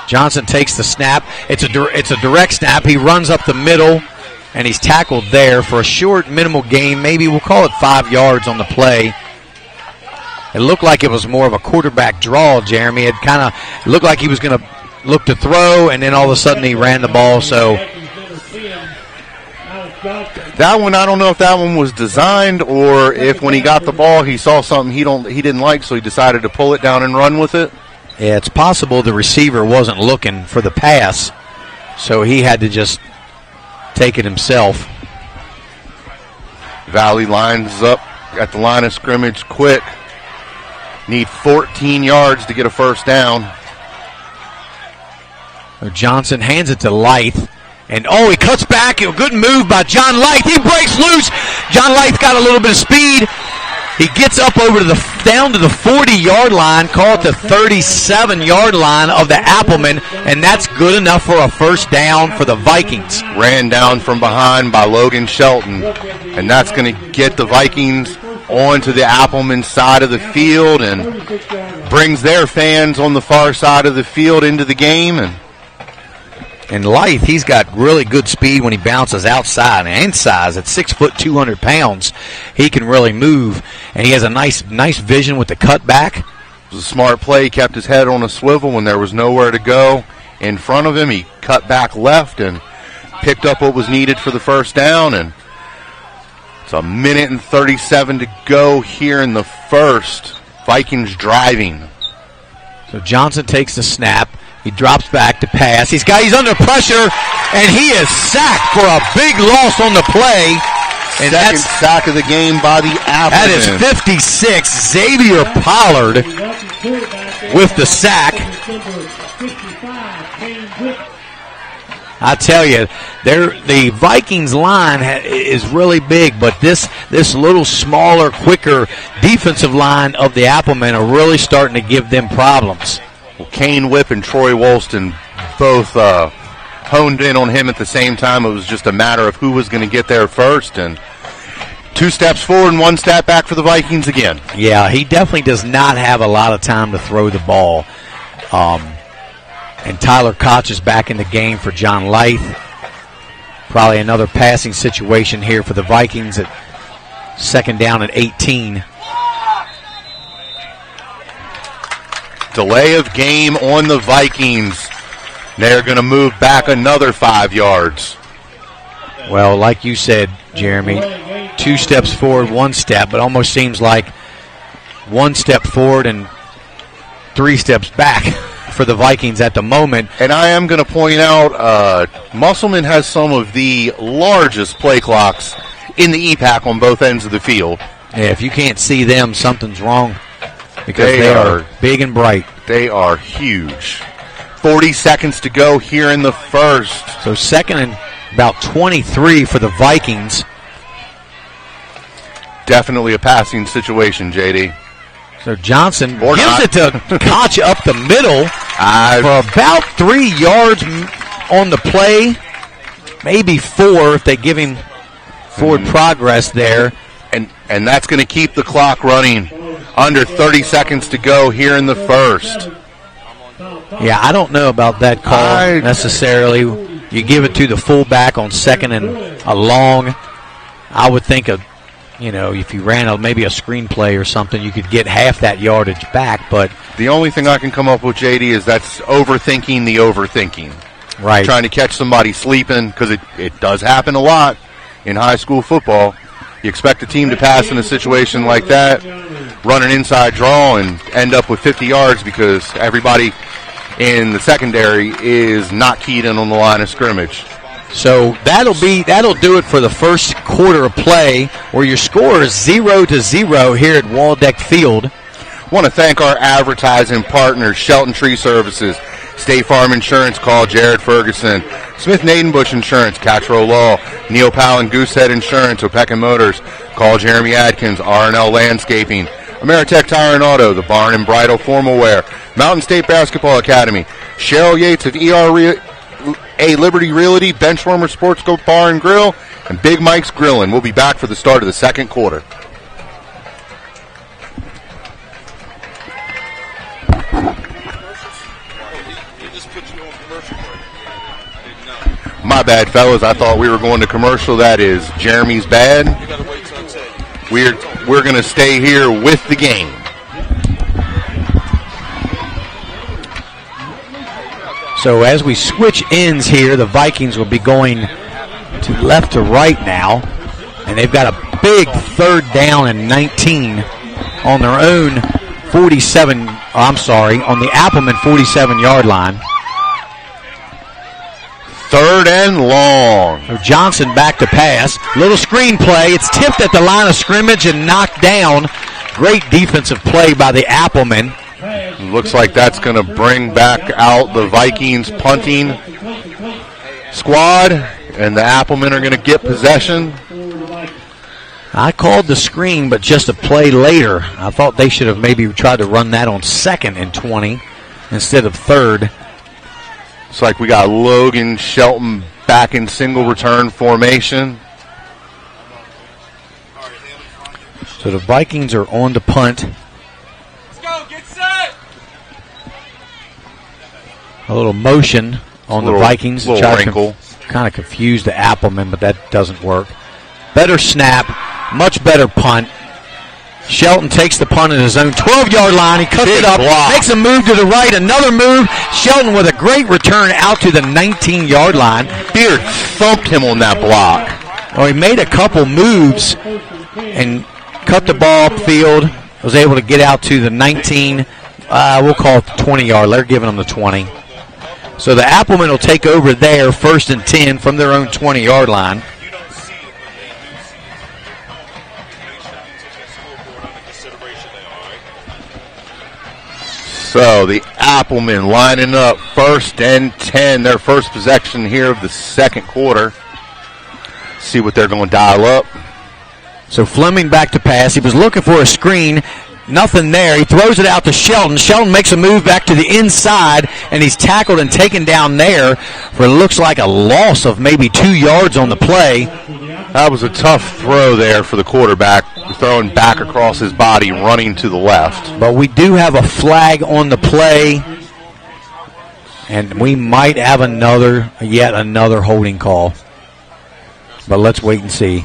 Johnson takes the snap. It's a direct snap. He runs up the middle, and he's tackled there for a short minimal gain. Maybe we'll call it 5 yards on the play. It looked like it was more of a quarterback draw, Jeremy. It kind of looked like he was going to look to throw, and then all of a sudden he ran the ball. So that one, I don't know if that one was designed or if when he got the ball he saw something he didn't like, so he decided to pull it down and run with it. Yeah, it's possible the receiver wasn't looking for the pass, so he had to just take it himself. Valley lines up at the line of scrimmage quick. Need 14 yards to get a first down. Johnson hands it to Leith. And, he cuts back. A good move by John Leith. He breaks loose. John Leith got a little bit of speed. He gets up down to the 40-yard line, call it the 37-yard line of the Applemen, and that's good enough for a first down for the Vikings. Ran down from behind by Logan Shelton, and that's going to get the Vikings onto the Appleman side of the field and brings their fans on the far side of the field into the game. And And Leith, he's got really good speed when he bounces outside and size. At 6 foot, 200 pounds, he can really move. And he has a nice vision with the cutback. It was a smart play. He kept his head on a swivel when there was nowhere to go in front of him. He cut back left and picked up what was needed for the first down. And it's a minute and 37 to go here in the first. Vikings driving. So Johnson takes the snap. He drops back to pass. He's under pressure, and he is sacked for a big loss on the play. And Second sack of the game by the Appleton. That is 56. Xavier Pollard with the sack. I tell you, the Vikings line is really big, but this little smaller, quicker defensive line of the Applemen are really starting to give them problems. Well, Kane Whipp and Troy Wolston both honed in on him at the same time. It was just a matter of who was going to get there first, and 2 steps forward and 1 step back for the Vikings again. Yeah, he definitely does not have a lot of time to throw the ball. And Tyler Koch is back in the game for John Leith. Probably another passing situation here for the Vikings at 2nd down and 18. Delay of game on the Vikings. They're going to move back another 5 yards. Well, like you said, Jeremy, 2 steps forward, 1 step. It almost seems like 1 step forward and 3 steps back for the Vikings at the moment. And I am going to point out Musselman has some of the largest play clocks in the EPAC on both ends of the field. Yeah, if you can't see them, something's wrong because they are big and bright. They are huge. 40 seconds to go here in the first. So 2nd and about 23 for the Vikings. Definitely a passing situation, JD. So Johnson gives it to Koch up the middle for about 3 yards on the play, maybe 4 if they give him forward progress there. And that's going to keep the clock running. Under 30 seconds to go here in the first. Yeah, I don't know about that call necessarily. You give it to the fullback on 2nd and a long. I would think if you ran maybe a screenplay or something, you could get half that yardage back. But the only thing I can come up with, JD, is that's overthinking the overthinking. Right. Trying to catch somebody sleeping, because it does happen a lot in high school football. You expect a team to pass in a situation like that, run an inside draw, and end up with 50 yards because everybody in the secondary is not keyed in on the line of scrimmage. So that'll do it for the first quarter of play, where your score is 0-0 here at Waldeck Field. Want to thank our advertising partners, Shelton Tree Services, State Farm Insurance, call Jared Ferguson, Smith Nadenbush Insurance, Catro Law, Neil Powell and Goosehead Insurance, Opeka Motors, call Jeremy Adkins, R&L Landscaping, Ameritech Tire and Auto, the Barn and Bridal Formal Wear, Mountain State Basketball Academy, Cheryl Yates of ERA Liberty Realty, Benchwarmer Sports Bar and Grill, and Big Mike's Grillin'. We'll be back for the start of the second quarter. My bad, fellas. I thought we were going to commercial. That is Jeremy's bad. We're going to stay here with the game. So as we switch ends here, the Vikings will be going to left to right now, and they've got a big 3rd down and 19 on their own on the Appleman 47-yard line. 3rd and long. So Johnson back to pass. Little screen play. It's tipped at the line of scrimmage and knocked down. Great defensive play by the Applemen. Looks like that's going to bring back out the Vikings punting squad, and the Applemen are going to get possession. I called the screen, but just a play later. I thought they should have maybe tried to run that on 2nd and 20 instead of 3rd. It's like we got Logan Shelton back in single return formation. So the Vikings are on to punt. Let's go, get set. A little motion on the Vikings. Little wrinkle. Kind of confused the Appleman, but that doesn't work. Better snap, much better punt. Shelton takes the punt at his own 12-yard line. He cuts it up, makes a move to the right, another move. Shelton with a great return out to the 19-yard line. Beard thumped him on that block. Well, he made a couple moves and cut the ball upfield. Was able to get out to the 19, we'll call it the 20-yard. They're giving him the 20. So the Appleman will take over there, 1st and 10 from their own 20-yard line. So the Appleman lining up 1st and 10, their first possession here of the second quarter. See what they're going to dial up. So Fleming back to pass. He was looking for a screen. Nothing there. He throws it out to Shelton. Shelton makes a move back to the inside, and he's tackled and taken down there for it looks like a loss of maybe 2 yards on the play. That was a tough throw there for the quarterback, throwing back across his body, running to the left. But we do have a flag on the play, and we might have yet another holding call. But let's wait and see.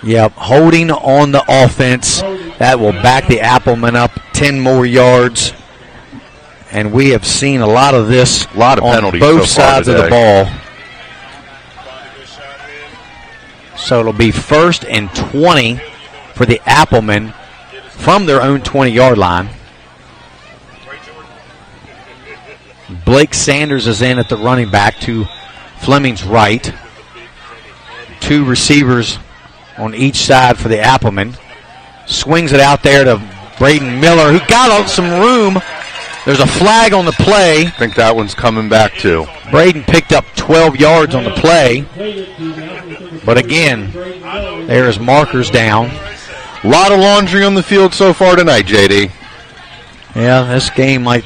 Yep, holding on the offense. That will back the Appleman up 10 more yards. And we have seen a lot of this on both sides of the ball. So it'll be 1st and 20 for the Appleman from their own 20-yard line. Blake Sanders is in at the running back to Fleming's right. 2 receivers on each side for the Appleman. Swings it out there to Braden Miller, who got some room. There's a flag on the play. I think that one's coming back too. Braden picked up 12 yards on the play. But again, there's markers down. A lot of laundry on the field so far tonight, JD. Yeah, this game might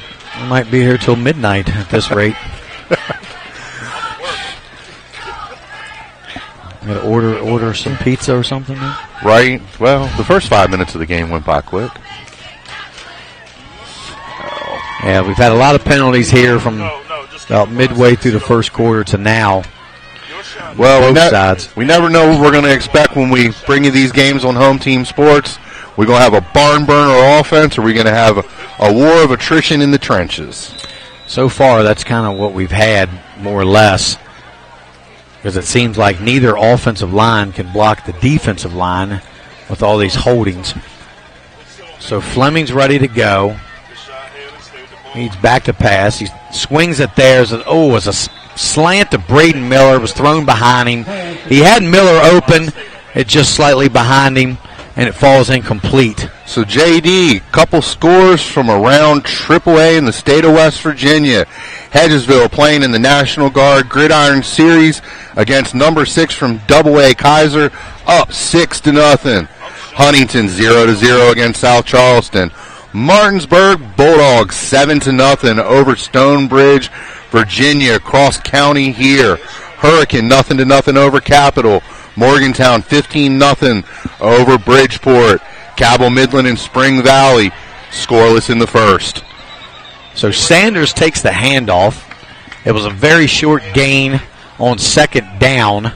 be here till midnight at this rate. I'm going to order some pizza or something then? Right. Well, the first 5 minutes of the game went by quick. Yeah, we've had a lot of penalties here from about midway through the first quarter to now. Well, both sides. We never know what we're going to expect when we bring you these games on Home Team Sports. We're going to have a barn burner offense, or we're going to have a war of attrition in the trenches. So far, that's kind of what we've had, more or less, because it seems like neither offensive line can block the defensive line with all these holdings. So Fleming's ready to go. He's back to pass. He swings it there. It's a slant to Braden Miller. Was thrown behind him. He had Miller open. It's just slightly behind him, and it falls incomplete. So, JD, couple scores from around AAA in the state of West Virginia. Hedgesville playing in the National Guard Gridiron Series against number 6 from AA Kaiser, up 6-0. Huntington 0-0 against South Charleston. Martinsburg Bulldogs 7-0 over Stonebridge, Virginia. Cross County here. Hurricane 0-0 over Capital. Morgantown 15-0 over Bridgeport. Cabell Midland and Spring Valley scoreless in the first. So Sanders takes the handoff. It was a very short gain on second down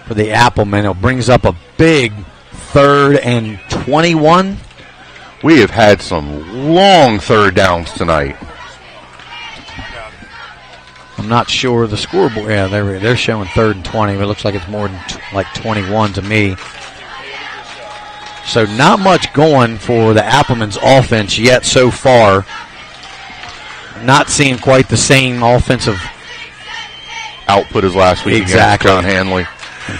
for the Appleman. It brings up a big 3rd and 21. We have had some long third downs tonight. I'm not sure the scoreboard. Yeah, they're showing 3rd and 20. It looks like it's more than like 21 to me. So not much going for the Appleman's offense yet so far. Not seeing quite the same offensive output as last week against John Hanley.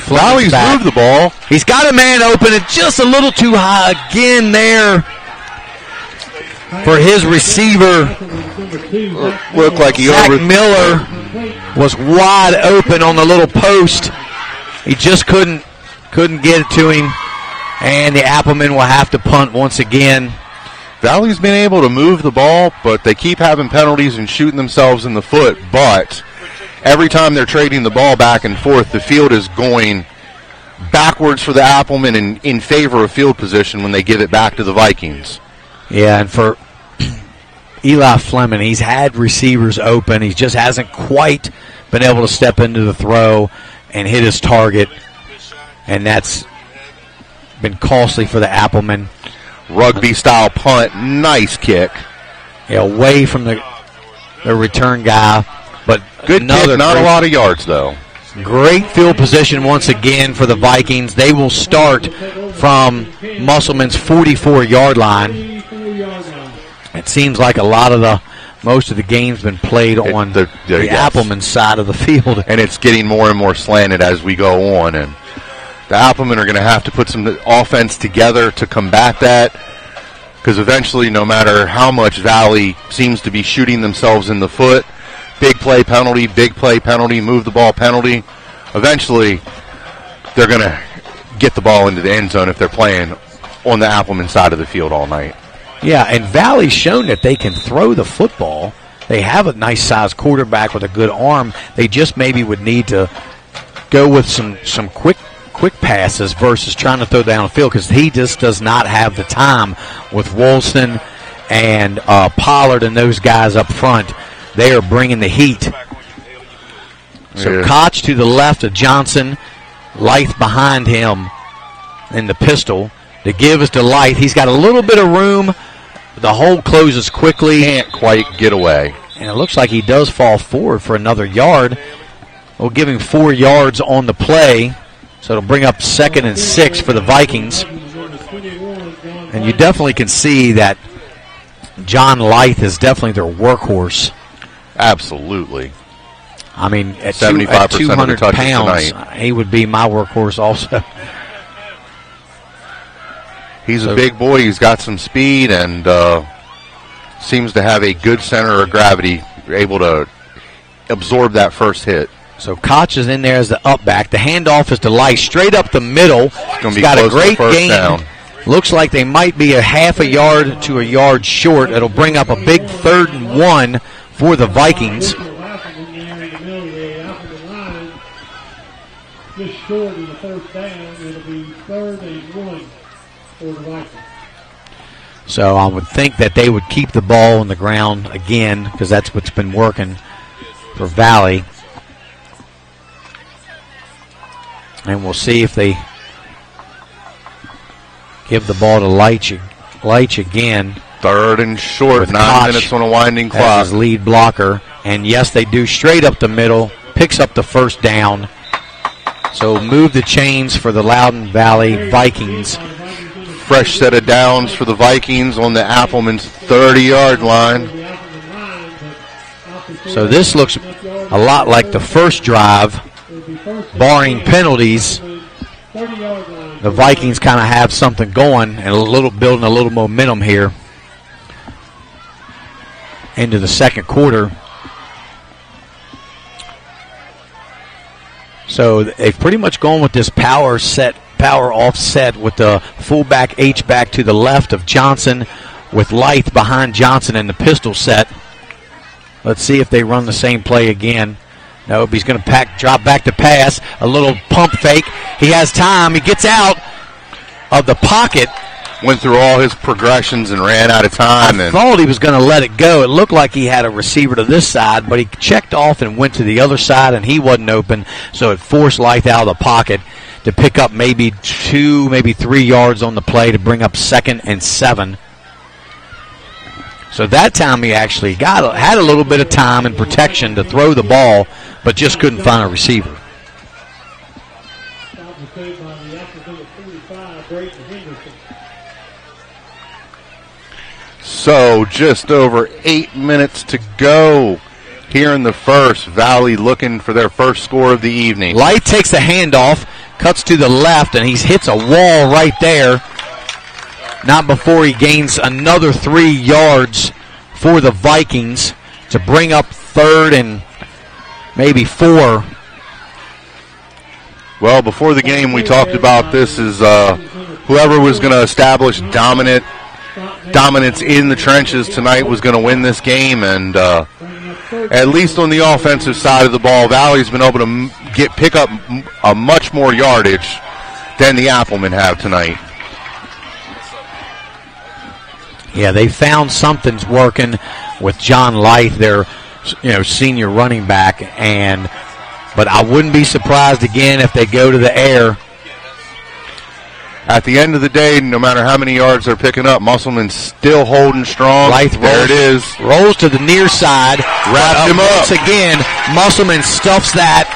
Now he's moved the ball. He's got a man open. It's just a little too high again there for his receiver. Looked like Zach Miller was wide open on the little post. He just couldn't get it to him, and the Appleman will have to punt once again. Valley's been able to move the ball, but they keep having penalties and shooting themselves in the foot. But every time they're trading the ball back and forth, the field is going backwards for the Appleman in favor of field position when they give it back to the Vikings. Yeah, and for Eli Fleming, he's had receivers open. He just hasn't quite been able to step into the throw and hit his target, and that's been costly for the Applemen. Rugby-style punt, nice kick. Yeah, away from the return guy, but good kick, not a lot of yards, though. Great field position once again for the Vikings. They will start from Musselman's 44-yard line. It seems like most of the game's been played on the Appleman side of the field. And it's getting more and more slanted as we go on. And the Applemen are going to have to put some offense together to combat that, because eventually, no matter how much Valley seems to be shooting themselves in the foot, big play penalty, move the ball penalty, eventually they're going to get the ball into the end zone if they're playing on the Appleman side of the field all night. Yeah, and Valley's shown that they can throw the football. They have a nice-sized quarterback with a good arm. They just maybe would need to go with some quick passes versus trying to throw downfield, because he just does not have the time with Woolston and Pollard and those guys up front. They are bringing the heat. So Koch to the left of Johnson, Lythe behind him in the pistol. The give is to Lythe. He's got a little bit of room. The hole closes quickly. Can't quite get away. And it looks like he does fall forward for another yard. We'll give him 4 yards on the play. So it'll bring up 2nd and 6 for the Vikings. And you definitely can see that John Lythe is definitely their workhorse. Absolutely. I mean, at 75% 200 of the pounds, tonight. He would be my workhorse also. He's a big boy. He's got some speed and seems to have a good center of gravity, able to absorb that first hit. So Koch is in there as the up back. The handoff is to Lythe straight up the middle. He's got a great gain. Down. Looks like they might be a half a yard to a yard short. It'll bring up a big 3rd and 1 for the Vikings. Just short of the first down, it'll be 3rd and 1 for the Vikings. So I would think that they would keep the ball on the ground again, because that's what's been working for Valley. And we'll see if they give the ball to Leitch again. 3rd and short, 9 minutes on a winding clock. As his lead blocker. And yes, they do straight up the middle, picks up the first down. So move the chains for the Loudoun Valley Vikings. Fresh set of downs for the Vikings on the Appleman's 30-yard line. So this looks a lot like the first drive. Barring penalties, the Vikings kind of have something going and building a little momentum here into the second quarter. So they've pretty much gone with this power offset with the fullback H-back to the left of Johnson, with Lythe behind Johnson in the pistol set. Let's see if they run the same play again. Nope, he's going to drop back to pass. A little pump fake. He has time. He gets out of the pocket. Went through all his progressions and ran out of time. I thought he was going to let it go. It looked like he had a receiver to this side, but he checked off and went to the other side, and he wasn't open, so it forced Lythe out of the pocket to pick up maybe 2, maybe 3 yards on the play to bring up 2nd and 7. So that time he actually had a little bit of time and protection to throw the ball, but just couldn't find a receiver. So just over 8 minutes to go here in the first. Valley looking for their first score of the evening. Lythe takes the handoff, cuts to the left, and he hits a wall right there. Not before he gains another 3 yards for the Vikings to bring up 3rd and maybe 4. Well, before the game, we talked about this as whoever was going to establish dominance in the trenches tonight was going to win this game, and at least on the offensive side of the ball, Valley's been able to pick up a much more yardage than the Applemen have tonight. Yeah, they found something's working with John Lythe, their senior running back, but I wouldn't be surprised again if they go to the air. At the end of the day, no matter how many yards they're picking up, Musselman's still holding strong. Lythe there it is. Rolls to the near side. Wrapped him up. Once again, Musselman stuffs that,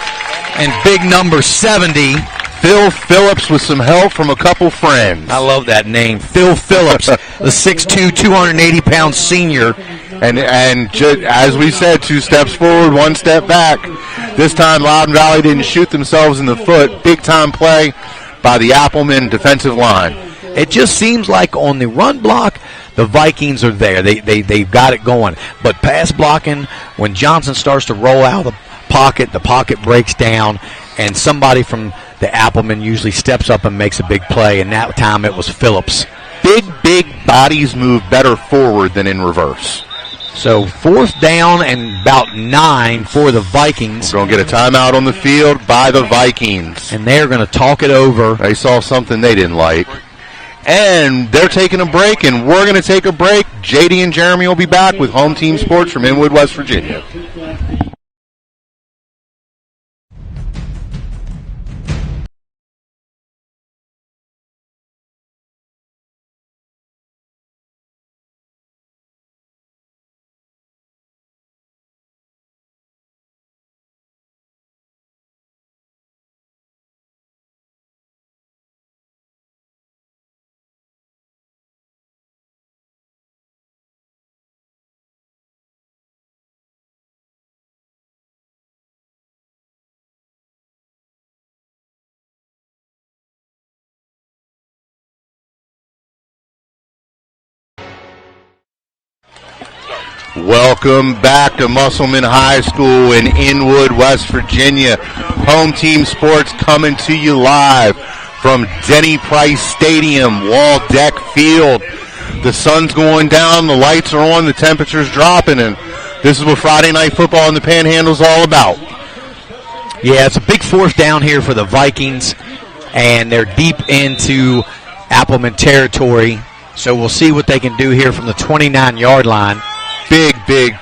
and big number 70. Phil Phillips with some help from a couple friends. I love that name. Phil Phillips, the 6'2", 280-pound senior. And as we said, 2 steps forward, 1 step back. This time, Loudoun Valley didn't shoot themselves in the foot. Big-time play by the Appleman defensive line. It just seems like on the run block, the Vikings are there. They've got it going. But pass blocking, when Johnson starts to roll out the pocket breaks down, and somebody from the Appleman usually steps up and makes a big play, and that time it was Phillips. Big bodies move better forward than in reverse. So 4th down and about 9 for the Vikings. We're going to get a timeout on the field by the Vikings. And they're going to talk it over. They saw something they didn't like. And they're taking a break, and we're going to take a break. JD and Jeremy will be back with Home Team Sports from Inwood, West Virginia. Welcome back to Musselman High School in Inwood, West Virginia. Home Team Sports coming to you live from Denny Price Stadium, Wall Deck Field. The sun's going down, the lights are on, the temperature's dropping, and this is what Friday Night Football in the Panhandle's all about. Yeah, it's a big 4th down here for the Vikings, and they're deep into Appleman territory, so we'll see what they can do here from the 29-yard line. Big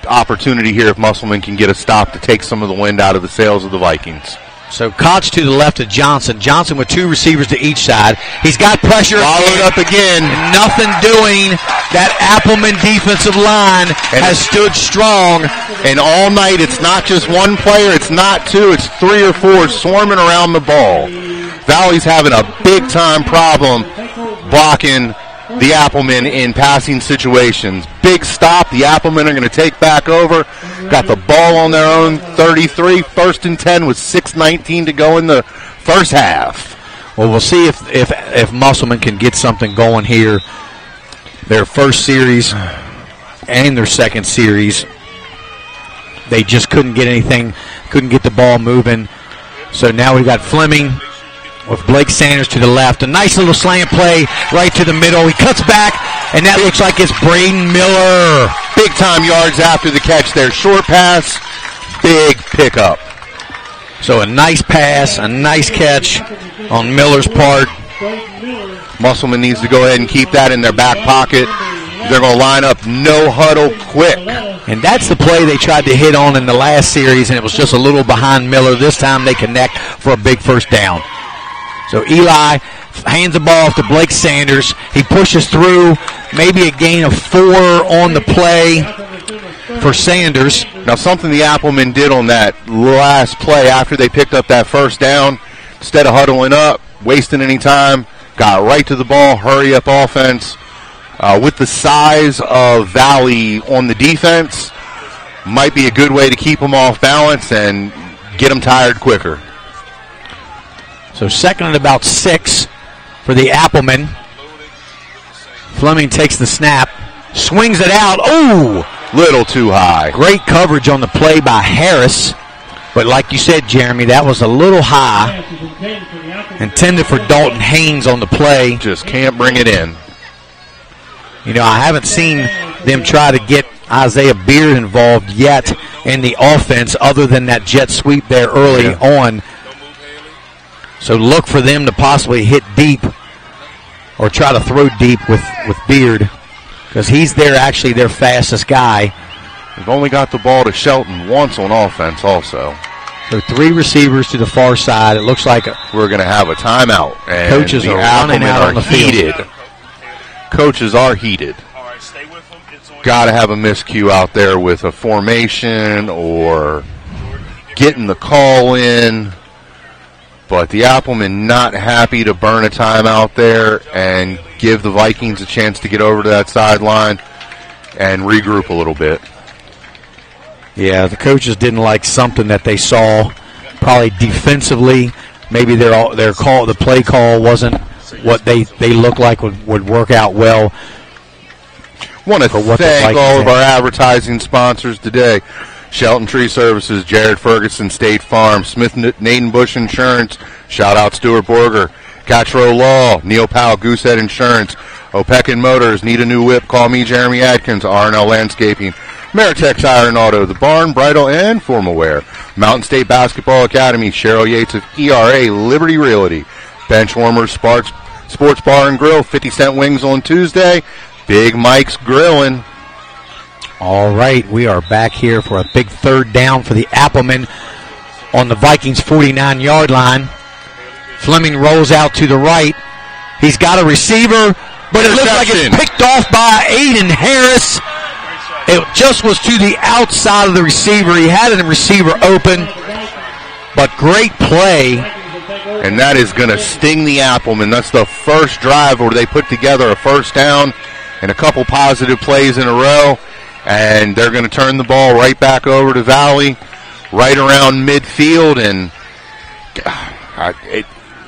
opportunity here if Musselman can get a stop to take some of the wind out of the sails of the Vikings. So Koch to the left of Johnson. Johnson with 2 receivers to each side. He's got pressure. Followed up again. Nothing doing. That Appleman defensive line has stood strong. And all night, it's not just one player. It's not 2. It's 3 or 4 swarming around the ball. Valley's having a big-time problem blocking the Appleman in passing situations. Big stop. The Appleman are going to take back over. Got the ball on their own 33. 1st and 10 with 6:19 to go in the first half. Well, we'll see if Musselman can get something going here. Their first series and their second series, they just couldn't get anything, couldn't get the ball moving. So now we've got Fleming with Blake Sanders to the left. A nice little slant play right to the middle. He cuts back, and that looks like it's Braden Miller. Big-time yards after the catch there. Short pass, big pickup. So a nice pass, a nice catch on Miller's part. Musselman needs to go ahead and keep that in their back pocket. They're going to line up no huddle quick. And that's the play they tried to hit on in the last series, and it was just a little behind Miller. This time they connect for a big 1st down. So Eli hands the ball off to Blake Sanders. He pushes through, maybe a gain of 4 on the play for Sanders. Now, something the Appleman did on that last play after they picked up that 1st down, instead of huddling up, wasting any time, got right to the ball, hurry up offense. With the size of Valley on the defense, might be a good way to keep them off balance and get them tired quicker. So 2nd and about 6 for the Appleman. Fleming takes the snap, swings it out. Oh! Little too high. Great coverage on the play by Harris. But like you said, Jeremy, that was a little high. Intended for Dalton Haynes on the play. Just can't bring it in. You know, I haven't seen them try to get Isaiah Beard involved yet in the offense other than that jet sweep there early on. So look for them to possibly hit deep or try to throw deep with Beard. because he's actually their fastest guy. They've only got the ball to Shelton once on offense also. So 3 receivers to the far side. It looks like we're going to have a timeout. And coaches are running out on the field. Coaches are heated. Got to have a miscue out there with a formation or getting the call in. But the Applemen not happy to burn a timeout there and give the Vikings a chance to get over to that sideline and regroup a little bit. Yeah, the coaches didn't like something that they saw, probably defensively. Maybe their call, the play call, wasn't what they looked like would work out well. Want to thank all of our advertising sponsors today: Shelton Tree Services, Jared Ferguson State Farm, Smith Naden Bush Insurance. Shout out Stuart Borger, Catro Law, Neil Powell Goosehead Insurance, Opekin Motors. Need a new whip? Call me, Jeremy Adkins. R&L Landscaping. Meritex Iron Auto, The Barn, Bridal, and Formal Wear. Mountain State Basketball Academy, Cheryl Yates of ERA Liberty Realty. Benchwarmers Sports Bar and Grill, 50-cent wings on Tuesday. Big Mike's Grillin'. All right, we are back here for a big third down for the Applemen on the Vikings 49-yard line. Fleming rolls out to the right. He's got a receiver, but it looks like it's picked off by Aiden Harris. It just was to the outside of the receiver. He had a receiver open, but great play. And that is going to sting the Applemen. That's the first drive where they put together a first down and a couple positive plays in a row. And they're going to turn the ball right back over to Valley, right around midfield. And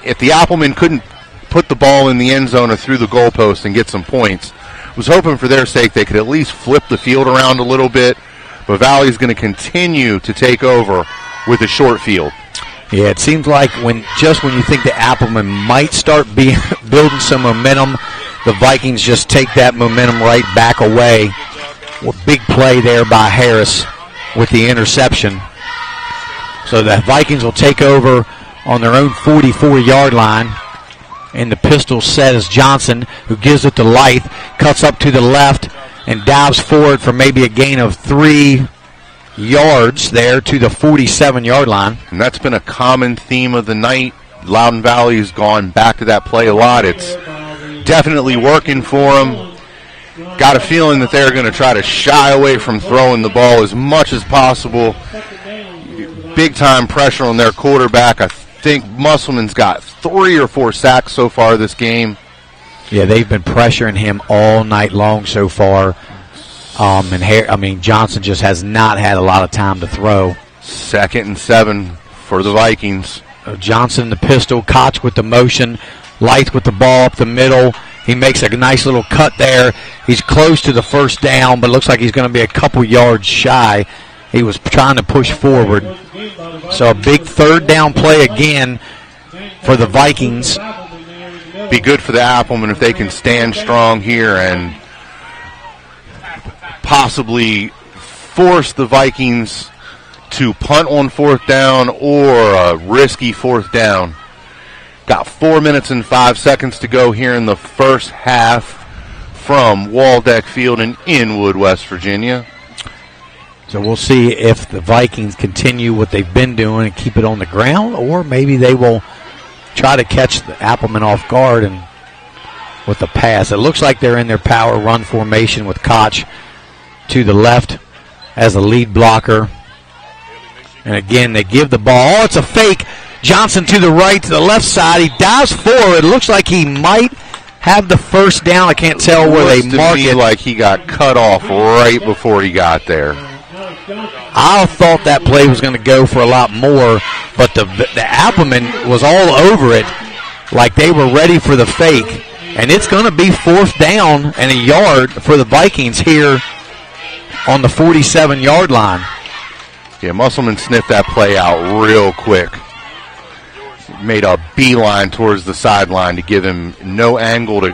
if the Applemen couldn't put the ball in the end zone or through the goalpost and get some points, was hoping for their sake they could at least flip the field around a little bit, but Valley's going to continue to take over with a short field. Yeah, it seems like when you think the Applemen might start building some momentum, the Vikings just take that momentum right back away. Big play there by Harris with the interception. So the Vikings will take over on their own 44-yard line. And the pistol set is Johnson, who gives it to Lythe, cuts up to the left, and dives forward for maybe a gain of 3 yards there to the 47-yard line. And that's been a common theme of the night. Loudoun Valley has gone back to that play a lot. It's definitely working for them. Got a feeling that they're going to try to shy away from throwing the ball as much as possible. Big-time pressure on their quarterback. I think Musselman's got 3 or 4 sacks so far this game. Yeah, they've been pressuring him all night long so far. Johnson just has not had a lot of time to throw. 2nd and 7 for the Vikings. Johnson the pistol, Koch with the motion, Lythe with the ball up the middle. He makes a nice little cut there. He's close to the first down, but it looks like he's going to be a couple yards shy. He was trying to push forward. So a big third down play again for the Vikings. Be good for the Applemen if they can stand strong here and possibly force the Vikings to punt on 4th down or a risky 4th down. Got 4 minutes and 5 seconds to go here in the first half from Waldeck Field in Inwood, West Virginia. So we'll see if the Vikings continue what they've been doing and keep it on the ground, or maybe they will try to catch the Applemen off guard and with the pass. It looks like they're in their power run formation with Koch to the left as a lead blocker. And again, they give the ball. Oh, it's a fake. Johnson to the right, to the left side. He dives forward. It looks like he might have the first down. I can't tell where they mark it. Like he got cut off right before he got there. I thought that play was going to go for a lot more, but the Appleman was all over it like they were ready for the fake. And it's going to be 4th down and a yard for the Vikings here on the 47-yard line. Yeah, Musselman sniffed that play out real quick. Made a beeline towards the sideline to give him no angle to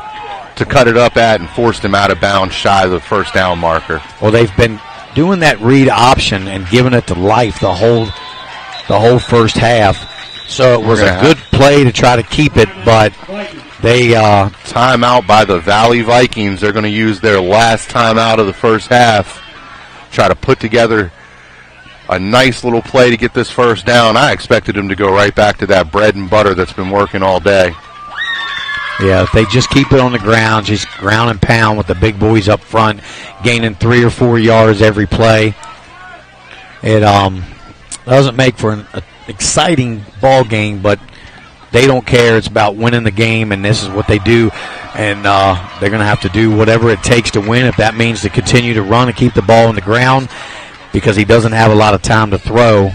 cut it up at and forced him out of bounds shy of the first down marker. Well, they've been doing that read option and giving it to Life the whole first half. So it was a good play to try to keep it, but They timeout by the Valley Vikings. They're going to use their last timeout of the first half. Try to put together a nice little play to get this first down. I expected them to go right back to that bread and butter that's been working all day. Yeah, if they just keep it on the ground, just ground and pound with the big boys up front, gaining 3 or 4 yards every play, it doesn't make for an exciting ball game, but they don't care. It's about winning the game, and this is what they do. And they're going to have to do whatever it takes to win, if that means to continue to run and keep the ball on the ground, because he doesn't have a lot of time to throw.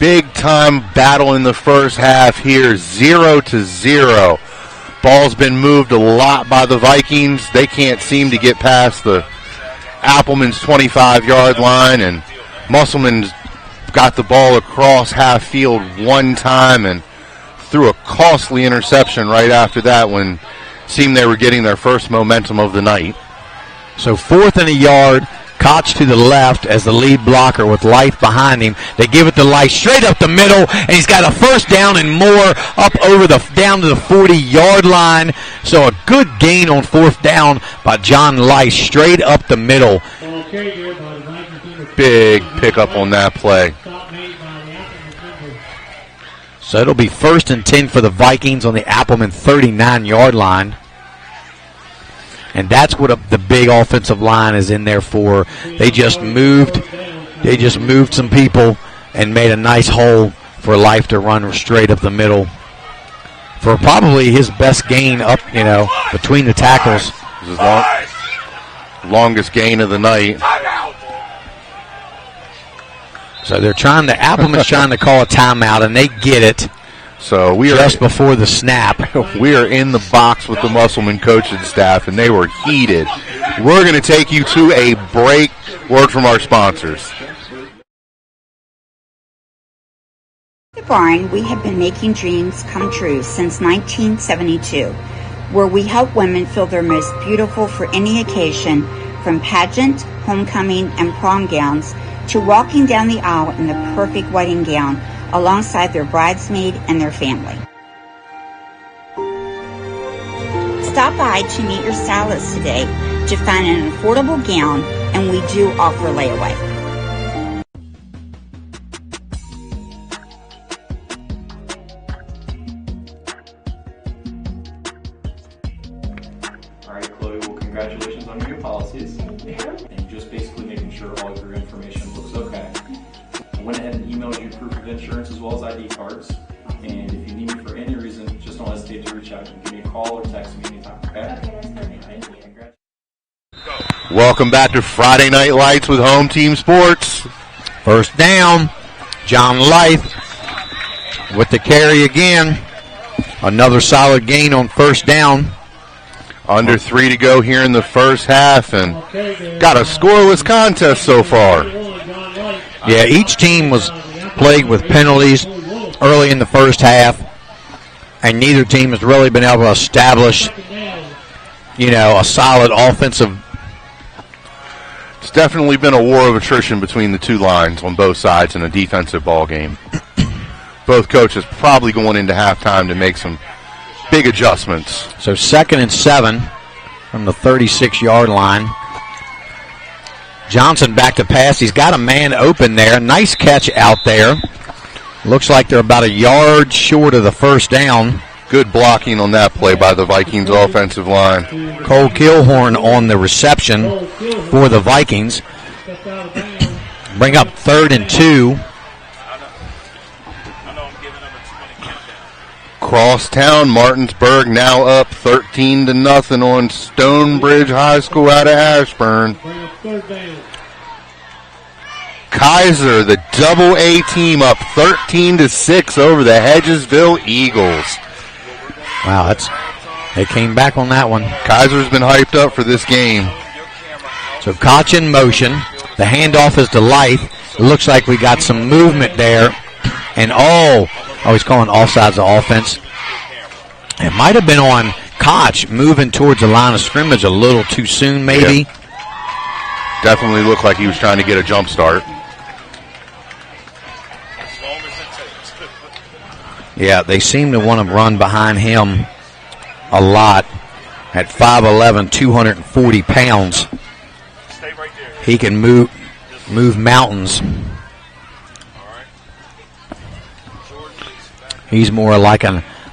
Big-time battle in the first half here, 0-0. Ball's been moved a lot by the Vikings. They can't seem to get past the Appleman's 25-yard line, and Musselman's got the ball across half field one time and threw a costly interception right after that when it seemed they were getting their first momentum of the night. So 4th and a yard, Koch to the left as the lead blocker with Life behind him. They give it to Life straight up the middle, and he's got a first down and more up over down to the 40-yard line. So a good gain on 4th down by John Life straight up the middle. Big pickup on that play. So it'll be 1st and 10 for the Vikings on the Appleman 39-yard line. And that's what the big offensive line is in there for. They just moved some people and made a nice hole for Life to run straight up the middle for probably his best gain up, between the tackles. This is longest gain of the night. So Appleman's trying to call a timeout, and they get it. So we are just before the snap. We are in the box with the Musselman coaching staff, and they were heated. We're going to take you to a break. Word from our sponsors. At the barn, we have been making dreams come true since 1972, where we help women feel their most beautiful for any occasion, from pageant, homecoming, and prom gowns to walking down the aisle in the perfect wedding gown alongside their bridesmaid and their family. Stop by to meet your stylist today to find an affordable gown, and we do offer layaway. All right, Chloe, well, congratulations on your new policies. And just basically making sure all of your information looks okay. I went ahead and emailed you proof of insurance as well as ID cards. And if you need me for any reason, just don't hesitate to reach out. You can give me a call or text me anytime, okay? Okay, that's perfect. Thank you. Welcome back to Friday Night Lights with Home Team Sports. First down, John Life with the carry again. Another solid gain on first down. Under 3 to go here in the first half, and got a scoreless contest so far. Yeah, each team was plagued with penalties early in the first half, and neither team has really been able to establish, a solid offensive. It's definitely been a war of attrition between the two lines on both sides in a defensive ball game. Both coaches probably going into halftime to make some big adjustments. So 2nd and 7 from the 36-yard line. Johnson back to pass. He's got a man open there. Nice catch out there. Looks like they're about a yard short of the first down. Good blocking on that play by the Vikings offensive line. Cole Kilhorn on the reception for the Vikings. Bring up 3rd and 2. Crosstown, Martinsburg now up 13-0 on Stonebridge High School out of Ashburn. Kaiser, the double A team, up 13-6 over the Hedgesville Eagles. Wow, they came back on that one. Kaiser's been hyped up for this game. So Koch in motion. The handoff is to Life. It looks like we got some movement there. And he's calling offsides of offense. It might have been on Koch moving towards the line of scrimmage a little too soon, maybe. Yep. Definitely looked like he was trying to get a jump start. Yeah, they seem to want to run behind him a lot. At 5'11", 240 pounds, he can move mountains. He's more like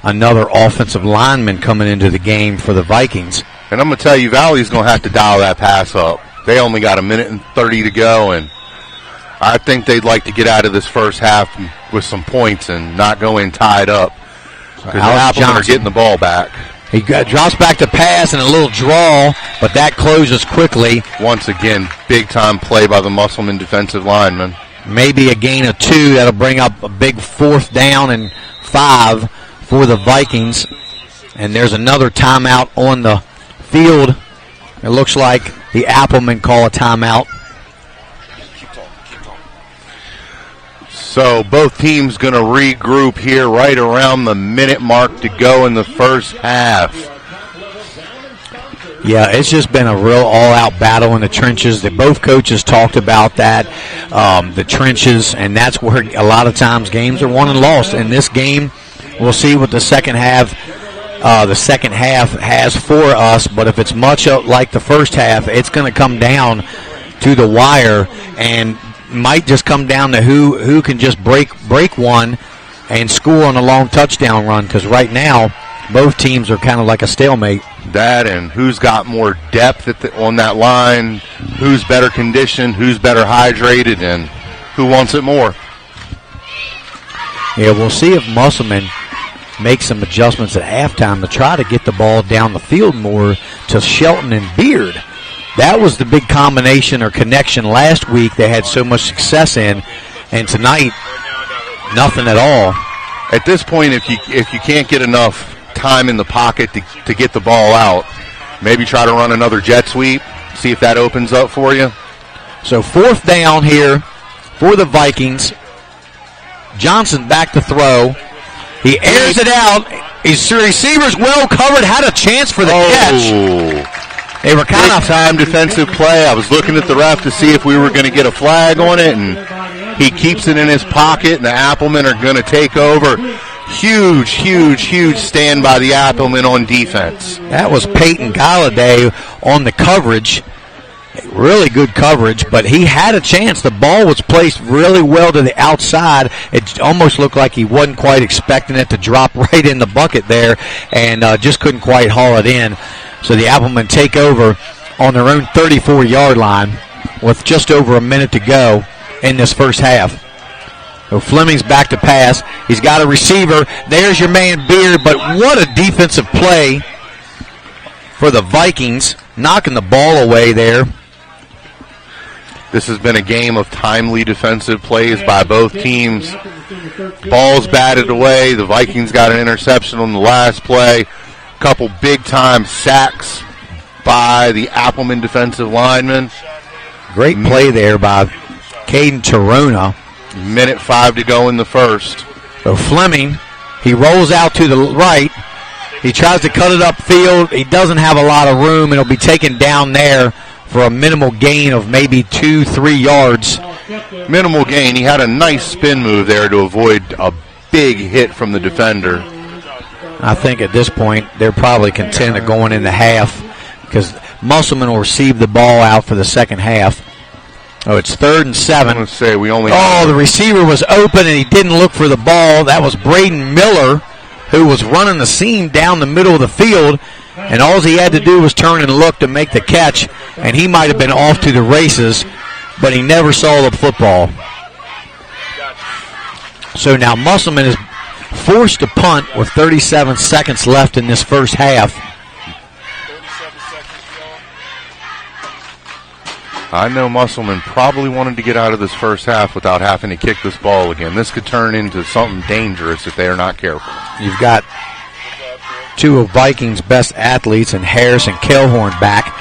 another offensive lineman coming into the game for the Vikings. And I'm going to tell you, Valley's going to have to dial that pass up. They only got 1:30 to go, and I think they'd like to get out of this first half with some points and not go in tied up. Because Appleton are getting the ball back. He drops back to pass and a little draw, but that closes quickly. Once again, big-time play by the Musselman defensive lineman. Maybe a gain of 2. That'll bring up a big 4th down and 5 for the Vikings. And there's another timeout on the field. It looks like the Applemen call a timeout. So both teams going to regroup here right around the minute mark to go in the first half. Yeah, it's just been a real all-out battle in the trenches. Both coaches talked about that, the trenches, and that's where a lot of times games are won and lost. In this game, we'll see what the second half has for us, but if it's much like the first half, it's going to come down to the wire and might just come down to who can just break one and score on a long touchdown run, because right now both teams are kind of like a stalemate. That and who's got more depth on that line, who's better conditioned, who's better hydrated, and who wants it more. Yeah, we'll see if Musselman makes some adjustments at halftime to try to get the ball down the field more to Shelton and Beard. That was the big combination or connection last week they had so much success in, and tonight, nothing at all. At this point, if you can't get enough time in the pocket to get the ball out, maybe try to run another jet sweep, see if that opens up for you. So 4th down here for the Vikings. Johnson back to throw. He airs it out. His receiver's well covered, had a chance for the catch. They were kind of time defensive play. I was looking at the ref to see if we were going to get a flag on it, and he keeps it in his pocket, and the Applemen are going to take over. Huge stand by the Applemen on defense. That was Peyton Galladay on the coverage. Really good coverage, but he had a chance. The ball was placed really well to the outside. It almost looked like he wasn't quite expecting it to drop right in the bucket there, and just couldn't quite haul it in. So the Applemen take over on their own 34-yard line with just over a minute to go in this first half. So Fleming's back to pass. He's got a receiver. There's your man Beard, but what a defensive play for the Vikings, knocking the ball away there. This has been a game of timely defensive plays by both teams. Ball's batted away. The Vikings got an interception on the last play. Couple big-time sacks by the Appleman defensive lineman. Great play there by Caden Torona. 1:05 to go in the first. So Fleming, he rolls out to the right. He tries to cut it upfield. He doesn't have a lot of room, and it'll be taken down there for a minimal gain of maybe 2-3 yards. Minimal gain. He had a nice spin move there to avoid a big hit from the defender. I think at this point they're probably content of going into half because Musselman will receive the ball out for the second half. Oh, it's 3rd and 7. I'm going to say we only. Oh, the receiver was open and he didn't look for the ball. That was Braden Miller, who was running the seam down the middle of the field, and all he had to do was turn and look to make the catch, and he might have been off to the races, but he never saw the football. So now Musselman is forced to punt with 37 seconds left in this first half. I know Musselman probably wanted to get out of this first half without having to kick this ball again. This could turn into something dangerous if they are not careful. You've got two of Vikings' best athletes in Harris and Kelhorn back.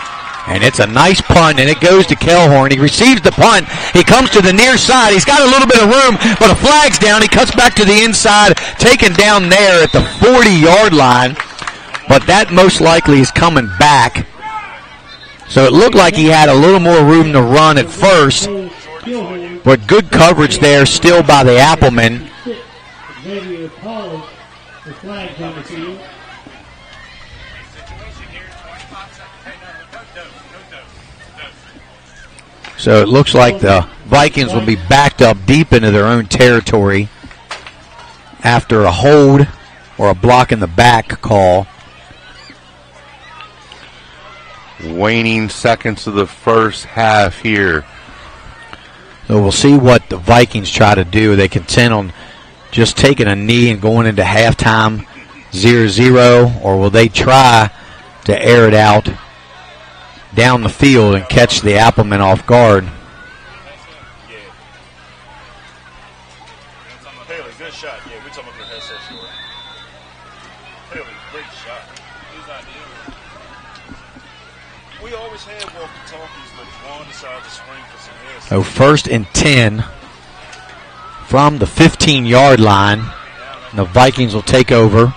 And it's a nice punt, and it goes to Kelhorn. He receives the punt. He comes to the near side. He's got a little bit of room, but a flag's down. He cuts back to the inside, taken down there at the 40-yard line. But that most likely is coming back. So it looked like he had a little more room to run at first. But good coverage there still by the Applemen. Flags on the field. So it looks like the Vikings will be backed up deep into their own territory after a hold or a block in the back call. Waning seconds of the first half here. So we'll see what the Vikings try to do. They contend on just taking a knee and going into halftime 0-0, or will they try to air it out down the field and catch the Applemen off guard? Haley, good shot. Yeah, we're talking about the headset short. Haley, great shot. His idea. We always had walkie-talkies, but Juan decided to spring for some air. So 1st and 10 from the 15-yard line. The Vikings will take over.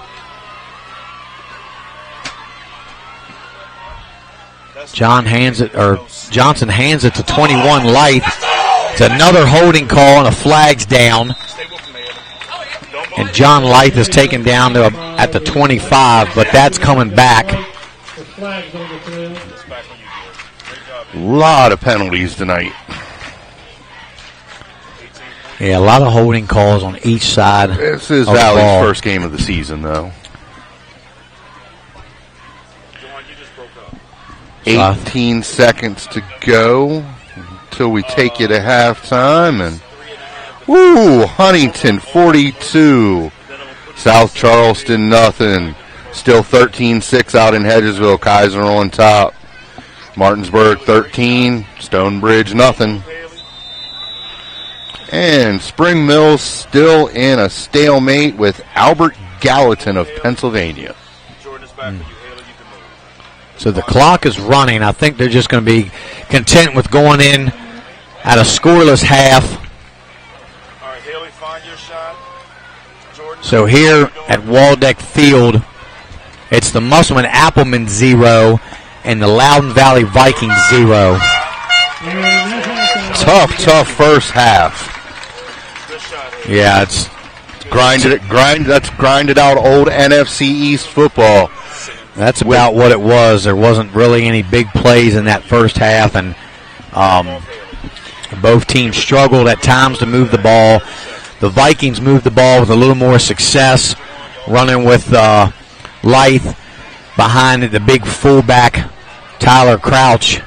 Johnson hands it to 21 Lythe. It's another holding call and a flag's down. And John Lythe is taken down to at the 25, but that's coming back. A lot of penalties tonight. Yeah, a lot of holding calls on each side. This is Valley's first game of the season, though. 18 seconds to go until we take you to halftime. And Huntington 42, South Charleston nothing. Still 13-6 out in Hedgesville. Kaiser on top. Martinsburg 13, Stonebridge nothing. And Spring Mills still in a stalemate with Albert Gallatin of Pennsylvania. So the clock is running. I think they're just going to be content with going in at a scoreless half. All right, Haley, find your shot. So here at Waldeck Field, it's the Musselman Applemen 0 and the Loudoun Valley Vikings 0. Tough first half. Yeah, it's grinded out old NFC East football. That's about what it was. There wasn't really any big plays in that first half, and both teams struggled at times to move the ball. The Vikings moved the ball with a little more success, running with Lythe behind the big fullback, Tyler Crouch.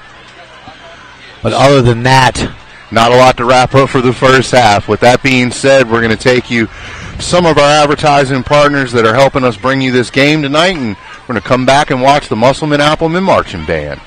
But other than that, not a lot to wrap up for the first half. With that being said, we're going to take you to some of our advertising partners that are helping us bring you this game tonight, and we're going to come back and watch the Musselman Applemen Marching Band.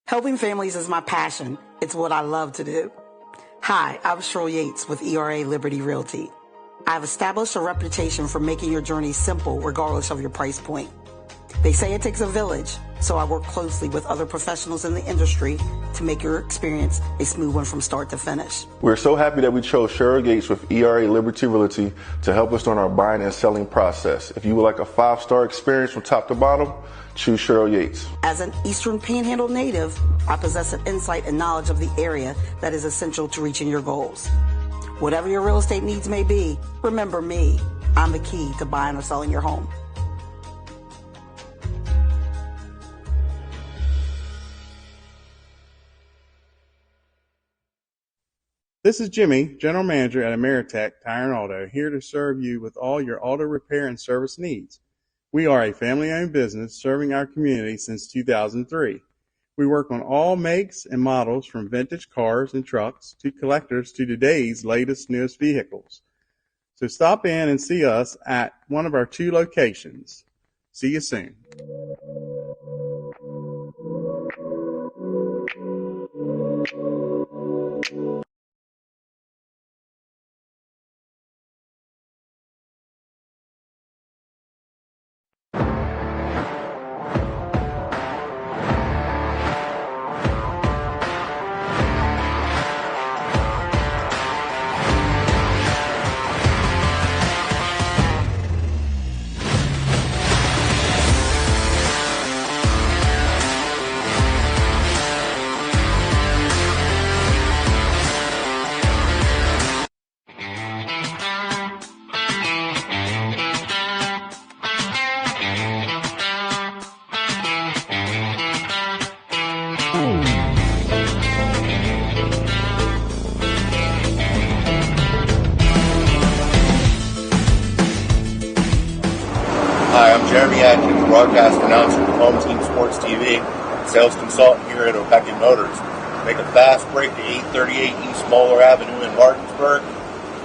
Helping families is my passion. It's what I love to do. Hi, I'm Cheryl Yates with ERA Liberty Realty. I've established a reputation for making your journey simple regardless of your price point. They say it takes a village, so I work closely with other professionals in the industry to make your experience a smooth one from start to finish. We're so happy that we chose Cheryl Yates with ERA Liberty Realty to help us on our buying and selling process. If you would like a 5-star experience from top to bottom, choose Cheryl Yates. As an Eastern Panhandle native, I possess an insight and knowledge of the area that is essential to reaching your goals. Whatever your real estate needs may be, remember me. I'm the key to buying or selling your home. This is Jimmy, General Manager at Ameritech Tire and Auto, here to serve you with all your auto repair and service needs. We are a family-owned business serving our community since 2003. We work on all makes and models from vintage cars and trucks to collectors to today's latest, newest vehicles. So stop in and see us at one of our 2 locations. See you soon. Hi, I'm Jeremy Atkins, broadcast announcer with Home Team Sports TV, sales consultant here at O'Beckett Motors. Make a fast break to 838 East Moeller Avenue in Martinsburg.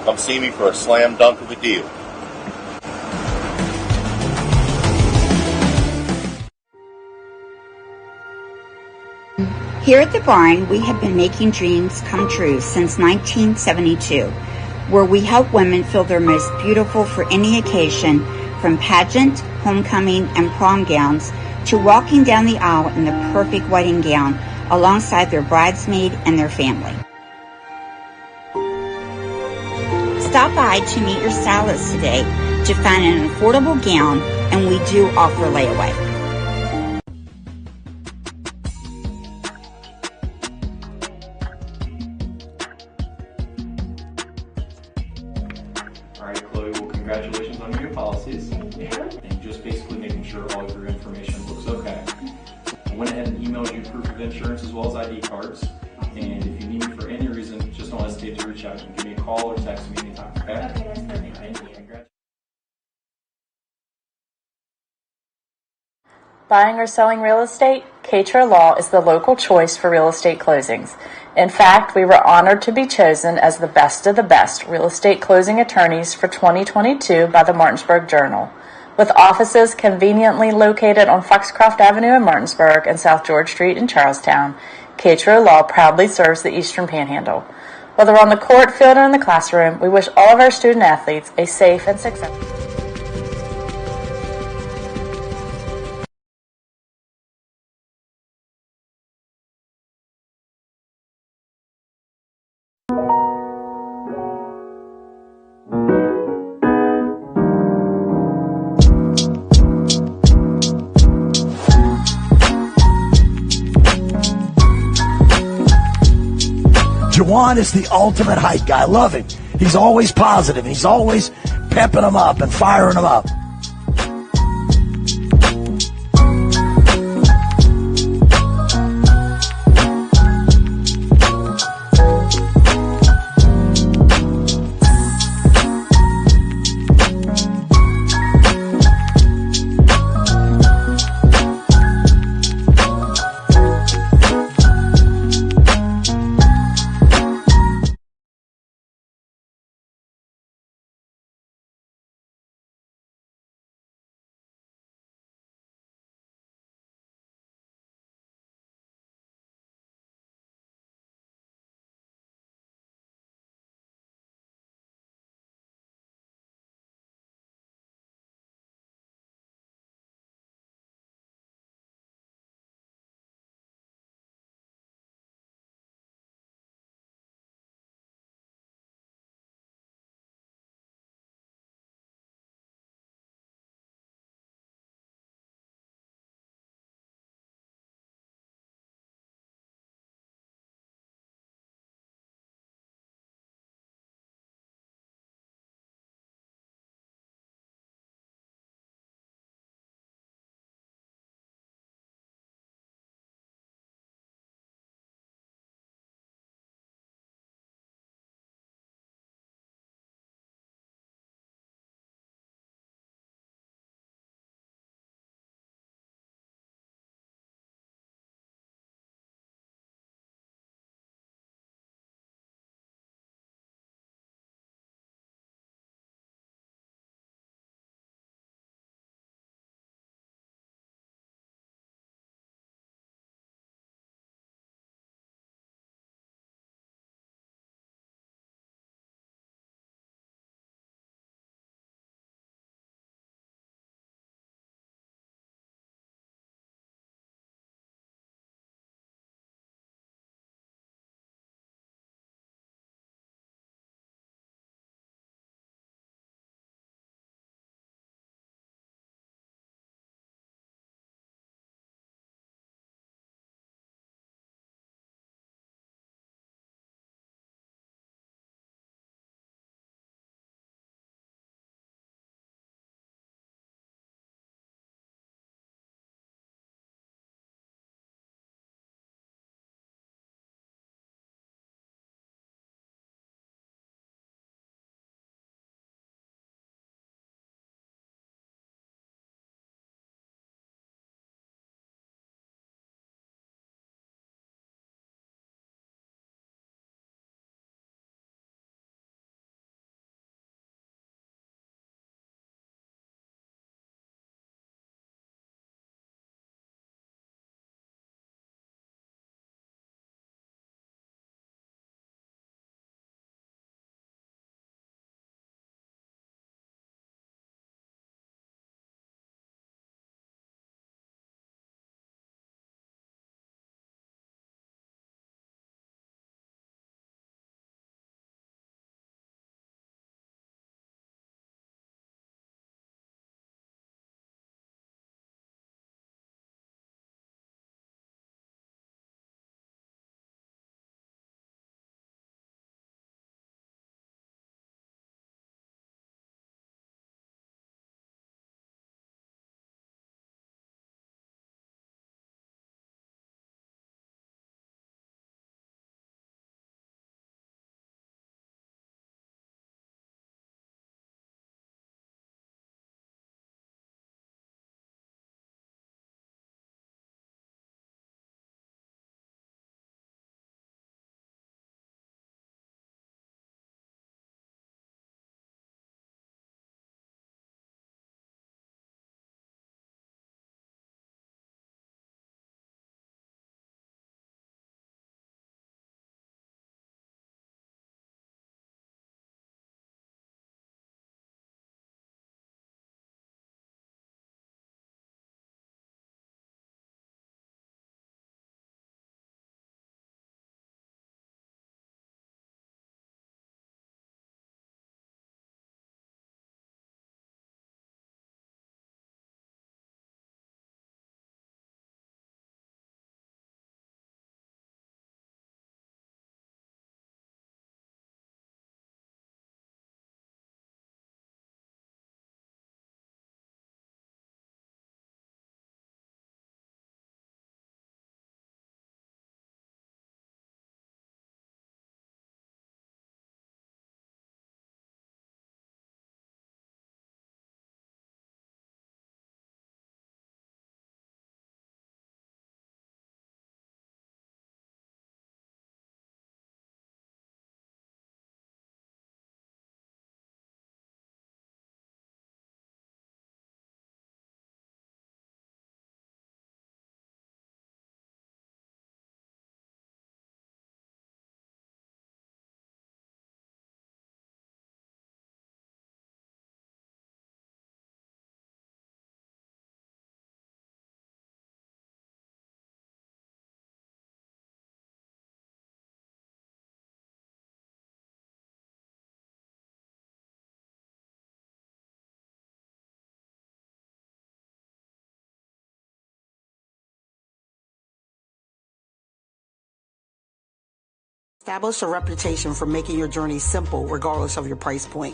Come see me for a slam dunk of a deal. Here at the barn, we have been making dreams come true since 1972, where we help women feel their most beautiful for any occasion, from pageant, homecoming, and prom gowns to walking down the aisle in the perfect wedding gown alongside their bridesmaid and their family. Stop by to meet your stylist today to find an affordable gown, and we do offer layaway. All right, Chloe, well, congratulations on your new policies. And just basically making sure all of your information looks okay. I went ahead and emailed you proof of insurance as well as ID cards. And if you need me for any reason, just don't hesitate to reach out. You can give me a call or text me anytime, okay? Okay, that's perfect. Thank you. Congratulations. Buying or selling real estate? Katra Law is the local choice for real estate closings. In fact, we were honored to be chosen as the best of the best real estate closing attorneys for 2022 by the Martinsburg Journal. With offices conveniently located on Foxcroft Avenue in Martinsburg and South George Street in Charlestown, Katra Law proudly serves the Eastern Panhandle. Whether on the court, field, or in the classroom, we wish all of our student athletes a safe and successful Juwan is the ultimate hype guy. I love him. He's always positive. He's always pepping them up and firing them up. Establish a reputation for making your journey simple regardless of your price point.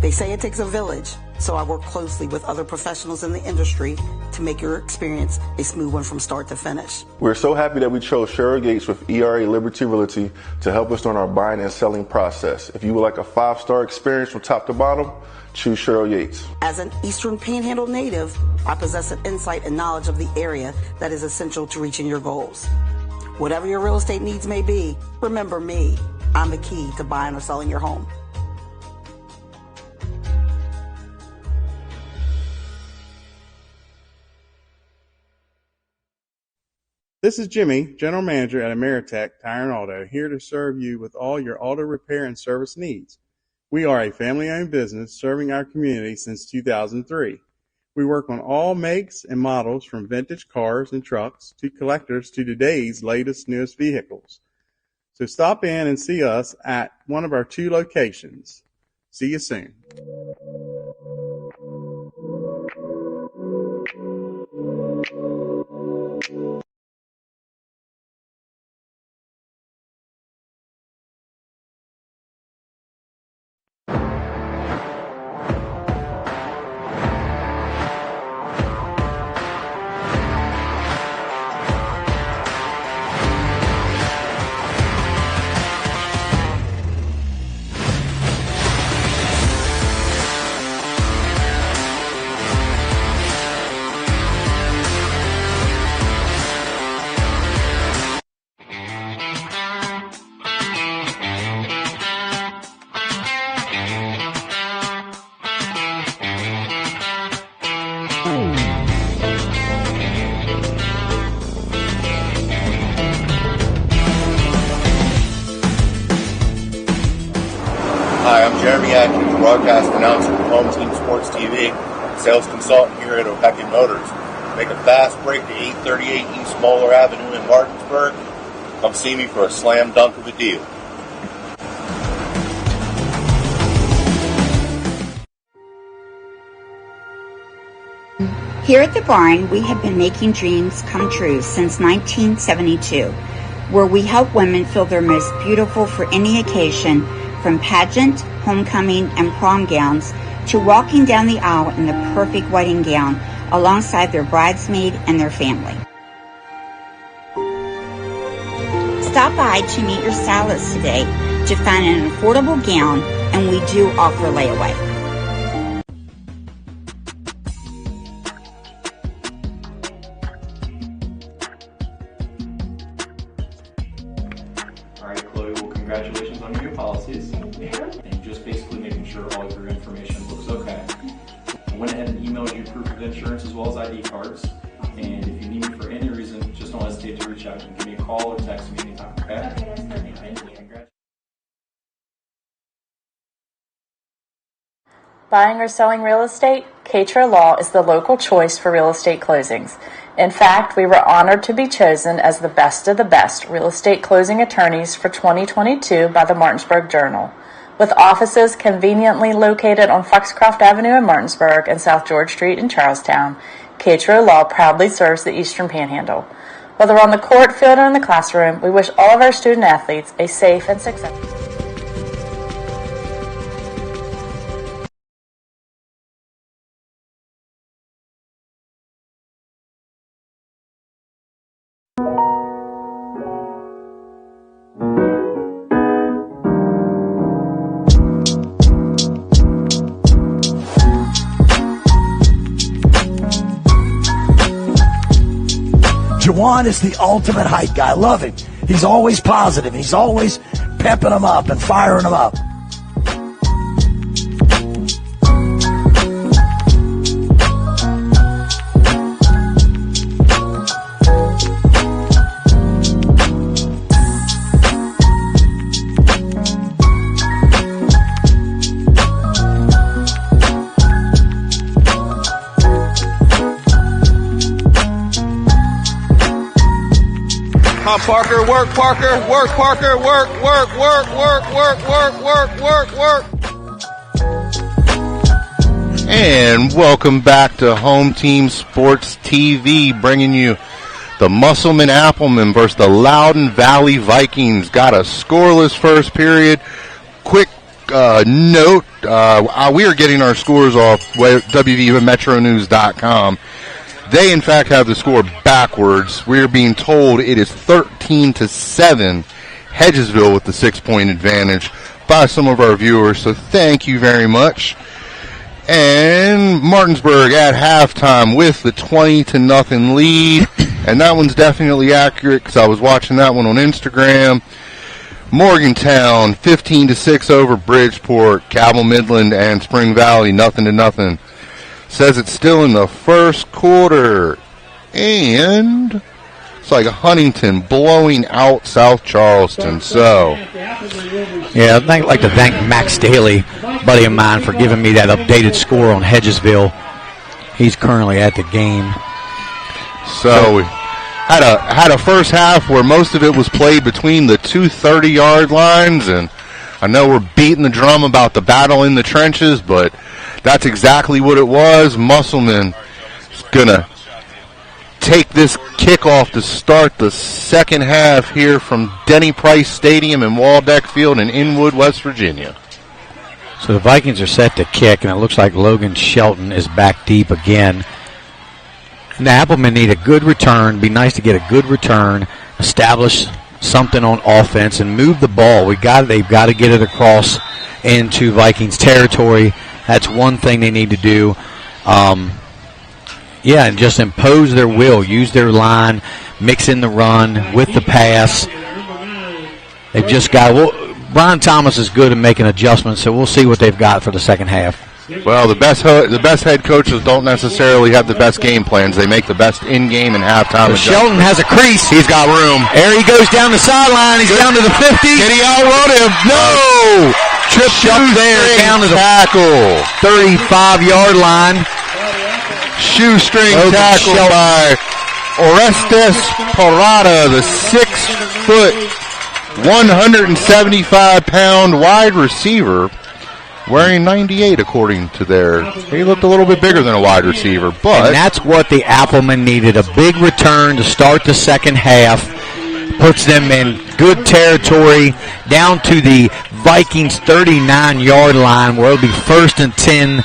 They say it takes a village, so I work closely with other professionals in the industry to make your experience a smooth one from start to finish. We're so happy that we chose Cheryl Gates with ERA Liberty Realty to help us during our buying and selling process. If you would like a 5-star experience from top to bottom, choose Cheryl Yates. As an Eastern Panhandle native, I possess an insight and knowledge of the area that is essential to reaching your goals. Whatever your real estate needs may be, remember me. I'm the key to buying or selling your home. This is Jimmy, General Manager at Ameritech Tire and Auto, here to serve you with all your auto repair and service needs. We are a family-owned business serving our community since 2003. We work on all makes and models from vintage cars and trucks to collectors to today's latest, newest vehicles. So stop in and see us at one of our 2 locations. See you soon. Hi, I'm Jeremy Atkins, broadcast announcer with Home Team Sports TV, sales consultant here at O'Pekin Motors. Make a fast break to 838 East Moeller Avenue in Martinsburg. Come see me for a slam dunk of a deal. Here at the barn, we have been making dreams come true since 1972, where we help women feel their most beautiful for any occasion, from pageant, homecoming, and prom gowns to walking down the aisle in the perfect wedding gown alongside their bridesmaid and their family. Stop by to meet your stylist today to find an affordable gown, and we do offer layaway. Congratulations on your new policies. And just basically making sure all of your information looks okay. I went ahead and emailed you proof of insurance as well as ID cards. And if you need me for any reason, just don't hesitate to reach out. You can give me a call or text me anytime, okay? Okay, that's perfect. Thank you. Buying or selling real estate? Katra Law is the local choice for real estate closings. In fact, we were honored to be chosen as the best of the best real estate closing attorneys for 2022 by the Martinsburg Journal. With offices conveniently located on Foxcroft Avenue in Martinsburg and South George Street in Charlestown, Katra Law proudly serves the Eastern Panhandle. Whether on the court, field, or in the classroom, we wish all of our student athletes a safe and successful. Juwan is the ultimate hype guy. I love him. He's always positive. He's always pepping them up and firing them up. Come Parker, work Parker, work Parker, work, work, work, work, work, work, work, work, work. And welcome back to Home Team Sports TV, bringing you The Musselman Applemen versus the Loudoun Valley Vikings. Got a scoreless first period. Quick note, we are getting our scores off WVMetronews.com. They, in fact, have the score backwards. We are being told it is 13-7, Hedgesville with the 6-point advantage by some of our viewers, so thank you very much. And Martinsburg at halftime with the 20-0 lead, and that one's definitely accurate because I was watching that one on Instagram. Morgantown 15-6 over Bridgeport. Cabell Midland and Spring Valley 0-0. Says it's still in the first quarter, and it's like Huntington blowing out South Charleston. So, yeah, I'd like to thank Max Daly, buddy of mine, for giving me that updated score on Hedgesville. He's currently at the game. So we had a first half where most of it was played between the two 30-yard lines, and I know we're beating the drum about the battle in the trenches, but that's exactly what it was. Musselman is going to take this kickoff to start the second half here from Denny Price Stadium in Waldeck Field in Inwood, West Virginia. So the Vikings are set to kick, and it looks like Logan Shelton is back deep again. And the Applemen need a good return. Be nice to get a good return, establish something on offense, and move the ball. They've got to get it across into Vikings territory. That's one thing they need to do. And just impose their will, use their line, mix in the run with the pass. They've just got. Brian Thomas is good at making adjustments, so we'll see what they've got for the second half. Well, the best head coaches don't necessarily have the best game plans. They make the best in-game and halftime adjustments. Sheldon has a crease. He's got room. There he goes down the sideline. He's down to the 50. Did he outrun him? No! Tripped up there down to the tackle. 35-yard line. Shoestring tackle by Orestes Parada, the 6-foot, 175-pound wide receiver, wearing 98 according to he looked a little bit bigger than a wide receiver, but... And that's what the Applemen needed, a big return to start the second half. Puts them in good territory down to the Vikings 39-yard line where it'll be 1st and 10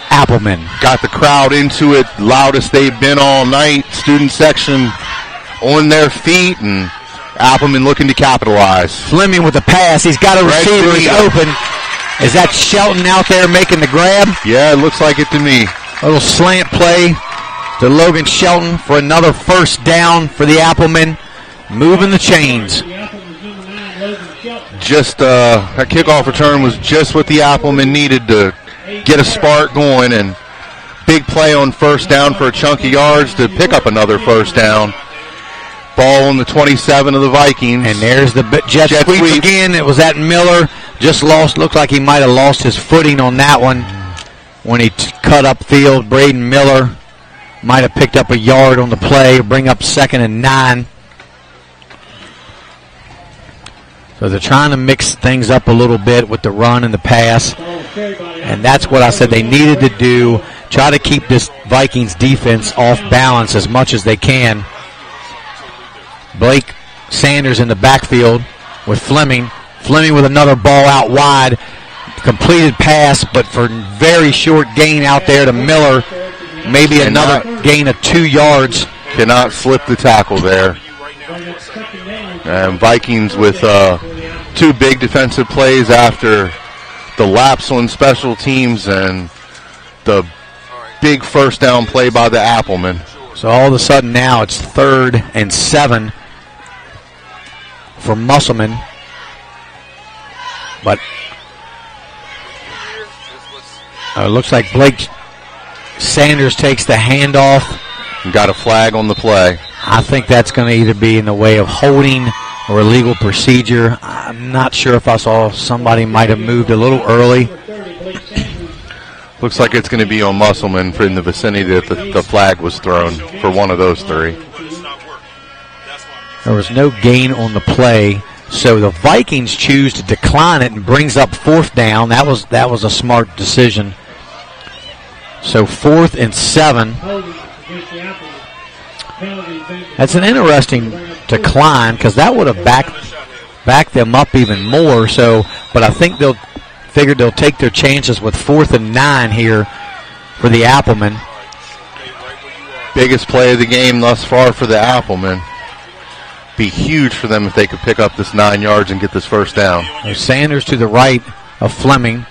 Applemen. Got the crowd into it, loudest they've been all night. Student section on their feet, and Applemen looking to capitalize. Fleming with the pass. He's got a receiver. He's open. Is that Shelton out there making the grab? Yeah, it looks like it to me. A little slant play to Logan Shelton for another first down for the Applemen. Moving the chains. Just that kickoff return was just what the Applemen needed to get a spark going, and big play on first down for a chunk of yards to pick up another first down. Ball on the 27 of the Vikings. And there's the jet sweep again. It was at Miller. Just lost. Looked like he might have lost his footing on that one when he cut upfield. Braden Miller might have picked up a yard on the play. Bring up 2nd and 9. So they're trying to mix things up a little bit with the run and the pass. And that's what I said they needed to do. Try to keep this Vikings defense off balance as much as they can. Blake Sanders in the backfield with Fleming. Fleming with another ball out wide. Completed pass, but for very short gain out there to Miller. Maybe another gain of 2 yards. Cannot slip the tackle there. And Vikings with 2 big defensive plays after the lapse on special teams and the big first down play by the Applemen. So all of a sudden now it's 3rd and 7 for Musselman. But it looks like Blake Sanders takes the handoff. And got a flag on the play. I think that's going to either be in the way of holding or illegal procedure. I'm not sure if I saw somebody might have moved a little early. Looks like it's going to be on Musselman in the vicinity that the flag was thrown for one of those 3. There was no gain on the play, so the Vikings choose to decline it and brings up 4th down. That was a smart decision. So 4th and 7. That's an interesting decline because that would have backed them up even more. So, but I think they'll take their chances with 4th and 9 here for the Applemen. Biggest play of the game thus far for the Applemen. Be huge for them if they could pick up this 9 yards and get this first down. Sanders to the right of Fleming.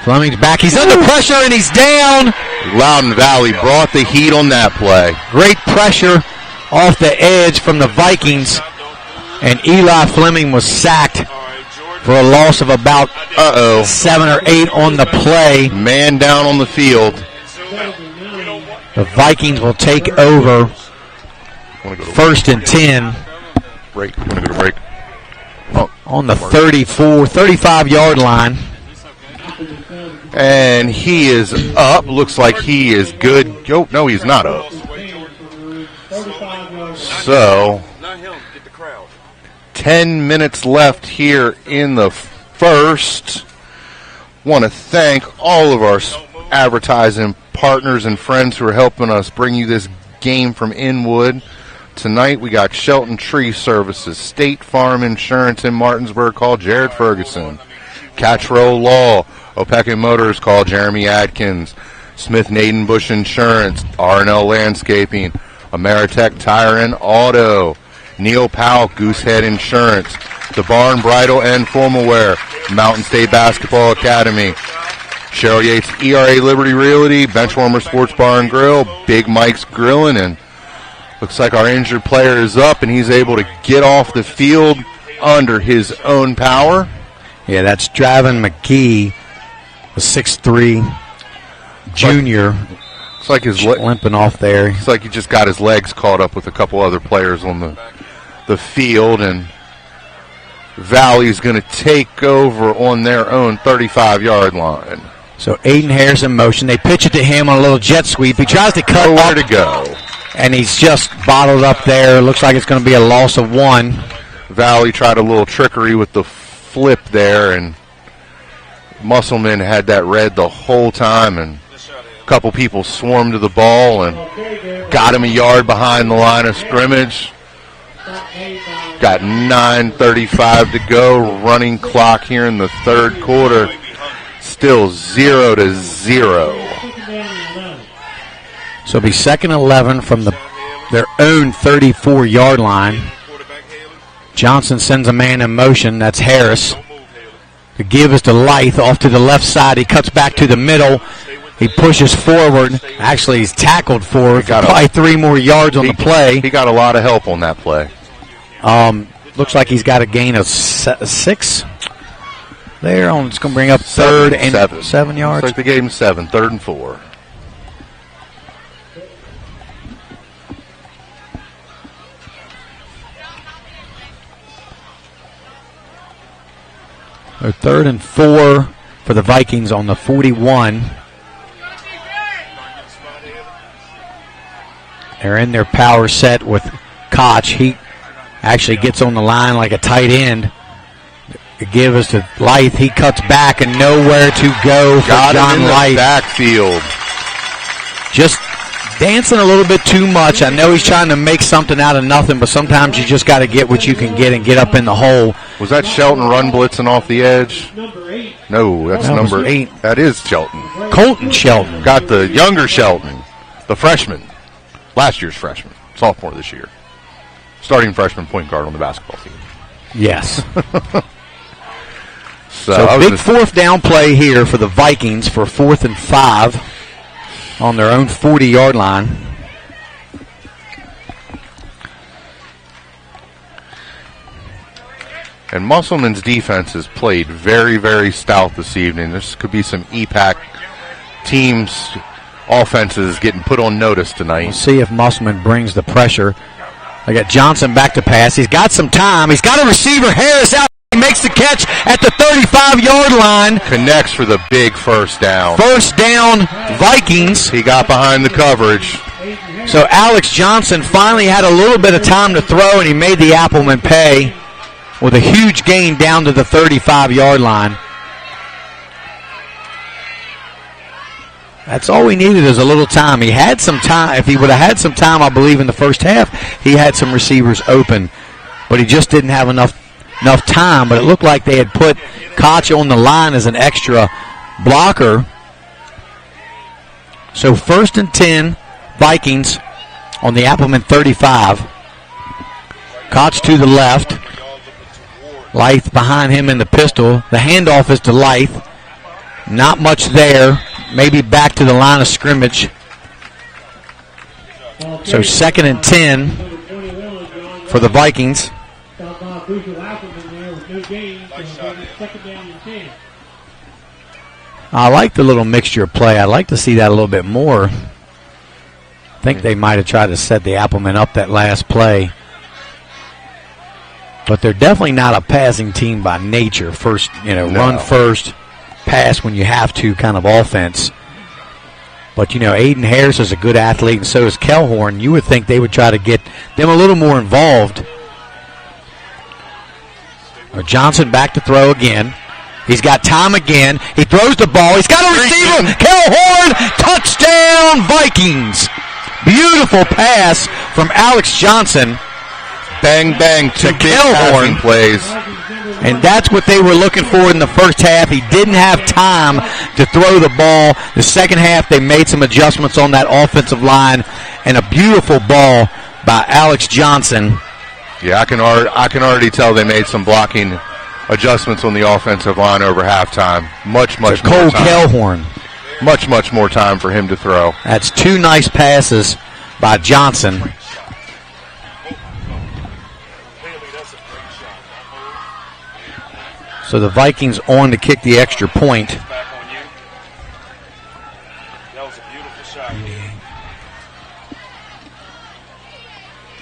Fleming's back. He's under pressure and he's down. Loudoun Valley brought the heat on that play. Great pressure off the edge from the Vikings. And Eli Fleming was sacked for a loss of about 7 or 8 on the play. Man down on the field. The Vikings will take over 1st and 10. Break. You want to go to break? On the 35-yard line. And he is up. Looks like he is good. Oh, no, he's not up. So, 10 minutes left here in the first. Want to thank all of our advertising partners and friends who are helping us bring you this game from Inwood. Tonight we got Shelton Tree Services, State Farm Insurance in Martinsburg. Call Jared Ferguson. Catchrow Law, Opeka Motors. Call Jeremy Adkins. Smith Naden Bush Insurance, R&L Landscaping, Ameritech Tire and Auto, Neil Powell, Goosehead Insurance, The Barn Bridal and Formal Wear, Mountain State Basketball Academy, Cheryl Yates, ERA Liberty Realty, Benchwarmer Sports Bar and Grill, Big Mike's Grillin', and looks like our injured player is up and he's able to get off the field under his own power. Yeah, that's Draven McGee, a 6'3" junior. Looks like his limping off there. Looks like he just got his legs caught up with a couple other players on the field, and Valley's going to take over on their own 35-yard line. So Aiden Harris in motion. They pitch it to him on a little jet sweep. He tries to cut nowhere to go, and he's just bottled up there. Looks like it's going to be a loss of 1. Valley tried a little trickery with the flip there, and Musselman had that read the whole time, and a couple people swarmed to the ball and got him a yard behind the line of scrimmage. Got 9:35 to go. Running clock here in the third quarter. Still 0-0. So it'll be 2nd and 11 from their own 34-yard line. Johnson sends a man in motion. That's Harris. The give is to Lythe off to the left side. He cuts back to the middle. He pushes forward. Actually, he's tackled forward. Probably 3 more yards on the play. He got a lot of help on that play. Looks like he's got a gain of 6 there. It's going to bring up 3rd and 7 yards. Looks like they gave him 7, 3rd and 4. So 3rd and 4 for the Vikings on the 41. They're in their power set with Koch. He actually gets on the line like a tight end. The give is to Lythe. He cuts back and nowhere to go for John Lythe. Backfield. Just dancing a little bit too much. I know he's trying to make something out of nothing, but sometimes you just got to get what you can get and get up in the hole. Was that Shelton run blitzing off the edge? No, that's number 8. That is Shelton. Colton Shelton. Got the younger Shelton, the freshman. Last year's freshman. Sophomore this year. Starting freshman point guard on the basketball team. Yes. So big 4th down play here for the Vikings for 4th and 5 on their own 40-yard line. And Musselman's defense has played very, very stout this evening. This could be some EPAC teams' offenses getting put on notice tonight. We'll see if Musselman brings the pressure. They got Johnson back to pass. He's got some time. He's got a receiver. Harris out. He makes the catch at the 35-yard line. Connects for the big first down. First down, Vikings. He got behind the coverage. So Alex Johnson finally had a little bit of time to throw, and he made the Appleman pay with a huge gain down to the 35-yard line. That's all we needed is a little time. He had some time. If he would have had some time, I believe, in the first half, he had some receivers open. But he just didn't have enough time. But it looked like they had put Koch on the line as an extra blocker. So 1st and 10, Vikings on the Appleman 35. Koch to the left. Lythe behind him in the pistol. The handoff is to Lythe. Not much there. Maybe back to the line of scrimmage. So 2nd and 10 for the Vikings. I like the little mixture of play. I'd like to see that a little bit more. I think they might have tried to set the Appleman up that last play. But they're definitely not a passing team by nature. First, run first, pass when you have to kind of offense. But, Aiden Harris is a good athlete, and so is Kelhorn. You would think they would try to get them a little more involved. Johnson back to throw again. He's got time again. He throws the ball. He's got a receiver. Kelhorn, touchdown, Vikings. Beautiful pass from Alex Johnson. Bang, bang, two big passing plays. And that's what they were looking for in the first half. He didn't have time to throw the ball. The second half, they made some adjustments on that offensive line, and a beautiful ball by Alex Johnson. Yeah, I can already tell they made some blocking adjustments on the offensive line over halftime. Much more time. Cole Kelhorn. Much more time for him to throw. That's two nice passes by Johnson. So the Vikings on to kick the extra point.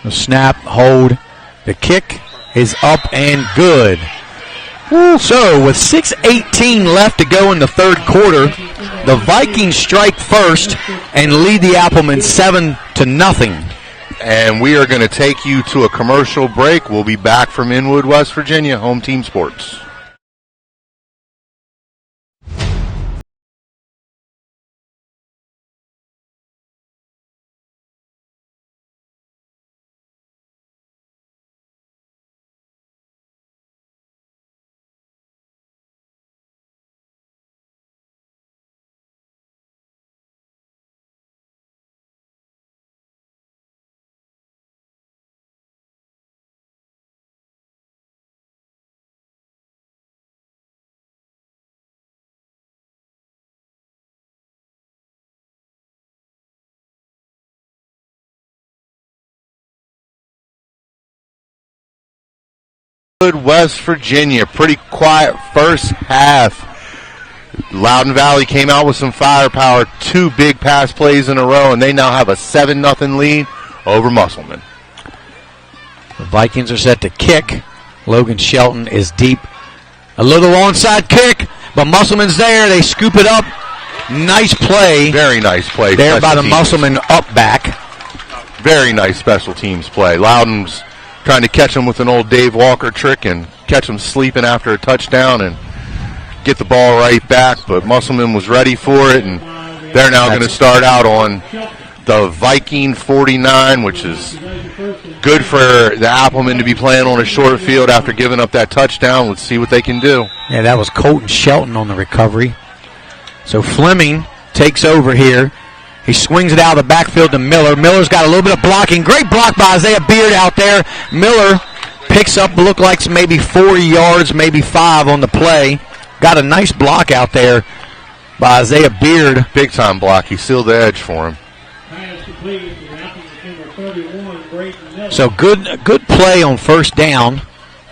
The snap, hold. The kick is up and good. So with 6:18 left to go in the third quarter, the Vikings strike first and lead the Applemen 7-0. And we are going to take you to a commercial break. We'll be back from Inwood, West Virginia, Home Team Sports. West Virginia, pretty quiet first half. Loudoun Valley came out with some firepower, two big pass plays in a row, and they now have a 7-0 lead over Musselman. The Vikings are set to kick. Logan Shelton is deep. A little onside kick, but Musselman's there. They scoop it up. Nice play. Very nice play. There by the Musselman up back. Very nice special teams play. Loudoun's trying to catch him with an old Dave Walker trick and catch him sleeping after a touchdown and get the ball right back, but Musselman was ready for it, and they're now going to start out on the Viking 49, which is good for the Applemen to be playing on a short field after giving up that touchdown. Let's see what they can do. Yeah, that was Colton Shelton on the recovery. So Fleming takes over here. He swings it out of the backfield to Miller. Miller's got a little bit of blocking. Great block by Isaiah Beard out there. Miller picks up, look like maybe 4 yards, maybe 5 on the play. Got a nice block out there by Isaiah Beard. Big time block. He sealed the edge for him. So good play on first down.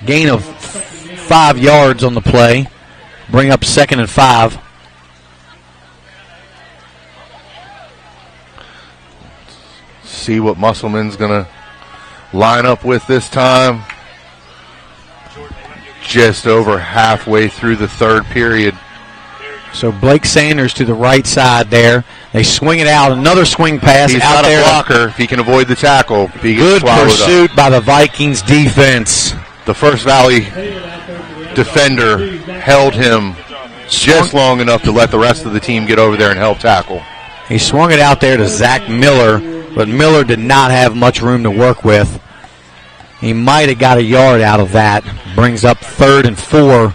Gain of 5 yards on the play. Bring up 2nd and 5. See what Musselman's going to line up with this time. Just over halfway through the third period. So Blake Sanders to the right side there. They swing it out. Another swing pass He's out not there. A blocker if he can avoid the tackle. Good pursuit by the Vikings defense. The First Valley defender held him just long enough to let the rest of the team get over there and help tackle. He swung it out there to Zach Miller, but Miller did not have much room to work with. He might have got a yard out of that. Brings up 3rd and 4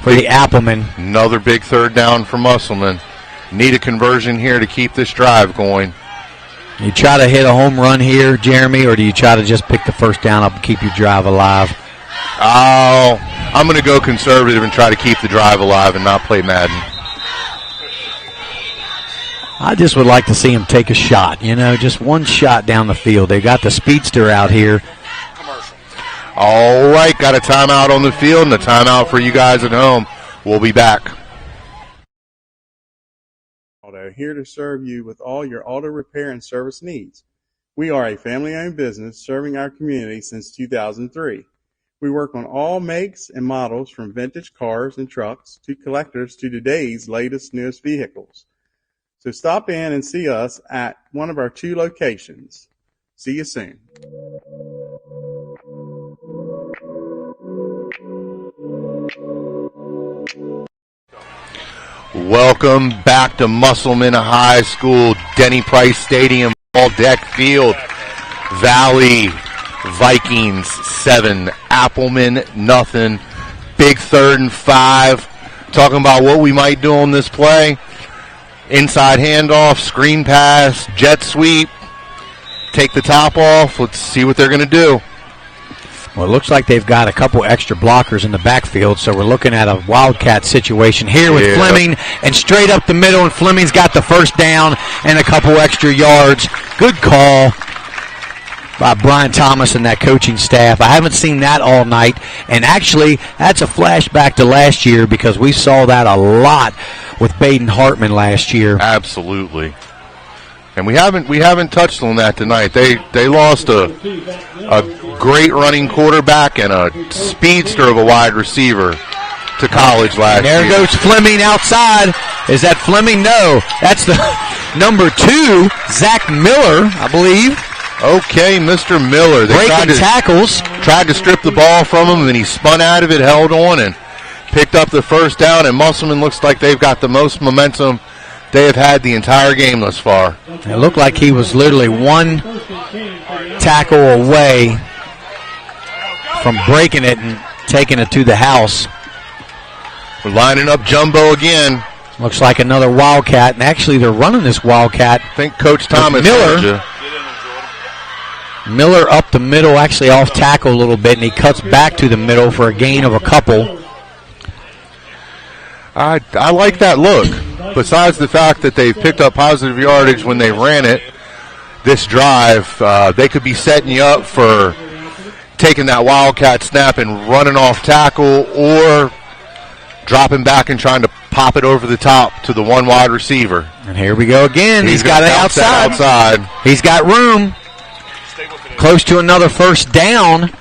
for the Applemen. Another big 3rd down for Musselman. Need a conversion here to keep this drive going. You try to hit a home run here, Jeremy, or do you try to just pick the first down up and keep your drive alive? Oh, I'm going to go conservative and try to keep the drive alive and not play Madden. I just would like to see him take a shot, just one shot down the field. They got the speedster out here. All right, got a timeout on the field and a timeout for you guys at home. We'll be back. Here to serve you with all your auto repair and service needs. We are a family-owned business serving our community since 2003. We work on all makes and models from vintage cars and trucks to collectors to today's latest, newest vehicles. So stop in and see us at one of our 2 locations. See you soon. Welcome back to Musselman High School, Denny Price Stadium, all deck field. Valley Vikings 7, Appleman nothing. Big 3rd and 5. Talking about what we might do on this play. Inside handoff, screen pass, jet sweep. Take the top off. Let's see what they're going to do. Well, it looks like they've got a couple extra blockers in the backfield, so we're looking at a Wildcat situation here with Fleming, and straight up the middle, and Fleming's got the first down and a couple extra yards. Good call by Brian Thomas and that coaching staff. I haven't seen that all night, and actually that's a flashback to last year because we saw that a lot with Baden Hartman last year. Absolutely. And we haven't touched on that tonight. They lost a great running quarterback and a speedster of a wide receiver to college last year. There goes Fleming outside. Is that Fleming? No. That's the number 2, Zach Miller, I believe. Okay, Mr. Miller. They breaking tackles. Tried to strip the ball from him, and then he spun out of it, held on, and picked up the first down. And Musselman looks like they've got the most momentum they have had the entire game thus far. It looked like he was literally one tackle away from breaking it and taking it to the house. We're lining up jumbo again. Looks like another Wildcat, and actually they're running this Wildcat. I think Coach Thomas Miller up the middle, actually off tackle a little bit, and he cuts back to the middle for a gain of a couple. I like that look. Besides the fact that they picked up positive yardage when they ran it, this drive, they could be setting you up for taking that Wildcat snap and running off tackle, or dropping back and trying to pop it over the top to the one wide receiver. And here we go again. He's got it outside. He's got room. Close to another first down.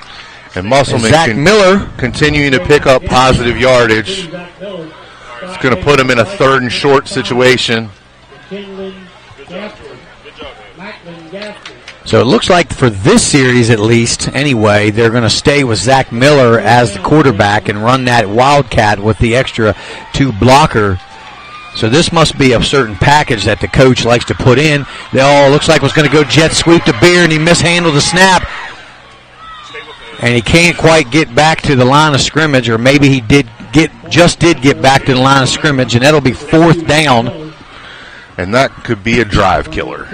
And Musselman Zach Miller continuing to pick up positive yardage. It's going to put him in a 3rd and short situation. So it looks like for this series at least, anyway, they're going to stay with Zach Miller as the quarterback and run that Wildcat with the extra 2 blocker. So this must be a certain package that the coach likes to put in. Looks like it was going to go jet sweep to Beer, and he mishandled the snap. And he can't quite get back to the line of scrimmage, or maybe he did get back to the line of scrimmage, and that'll be 4th down. And that could be a drive killer.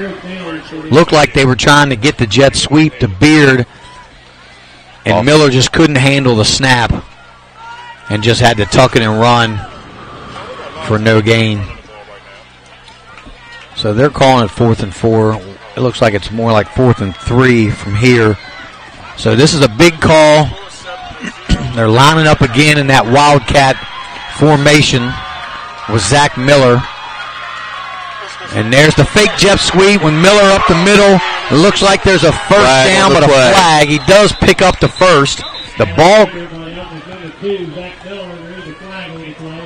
Looked like they were trying to get the jet sweep to Beard, and Miller just couldn't handle the snap and just had to tuck it and run for no gain. So they're calling it 4th and 4. It looks like it's more like 4th and 3 from here. So this is a big call. They're lining up again in that Wildcat formation with Zach Miller. And there's the fake jet sweep when Miller up the middle. It looks like there's a first down, but a flag. He does pick up the first. The ball,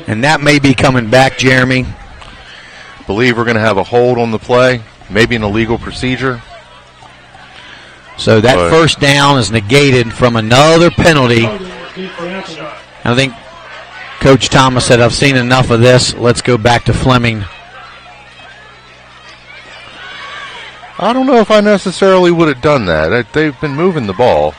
and that may be coming back, Jeremy. Believe we're going to have a hold on the play, maybe an illegal procedure. So that first down is negated from another penalty. I think Coach Thomas said, I've seen enough of this. Let's go back to Fleming. I don't know if I necessarily would have done that. They've been moving the ball.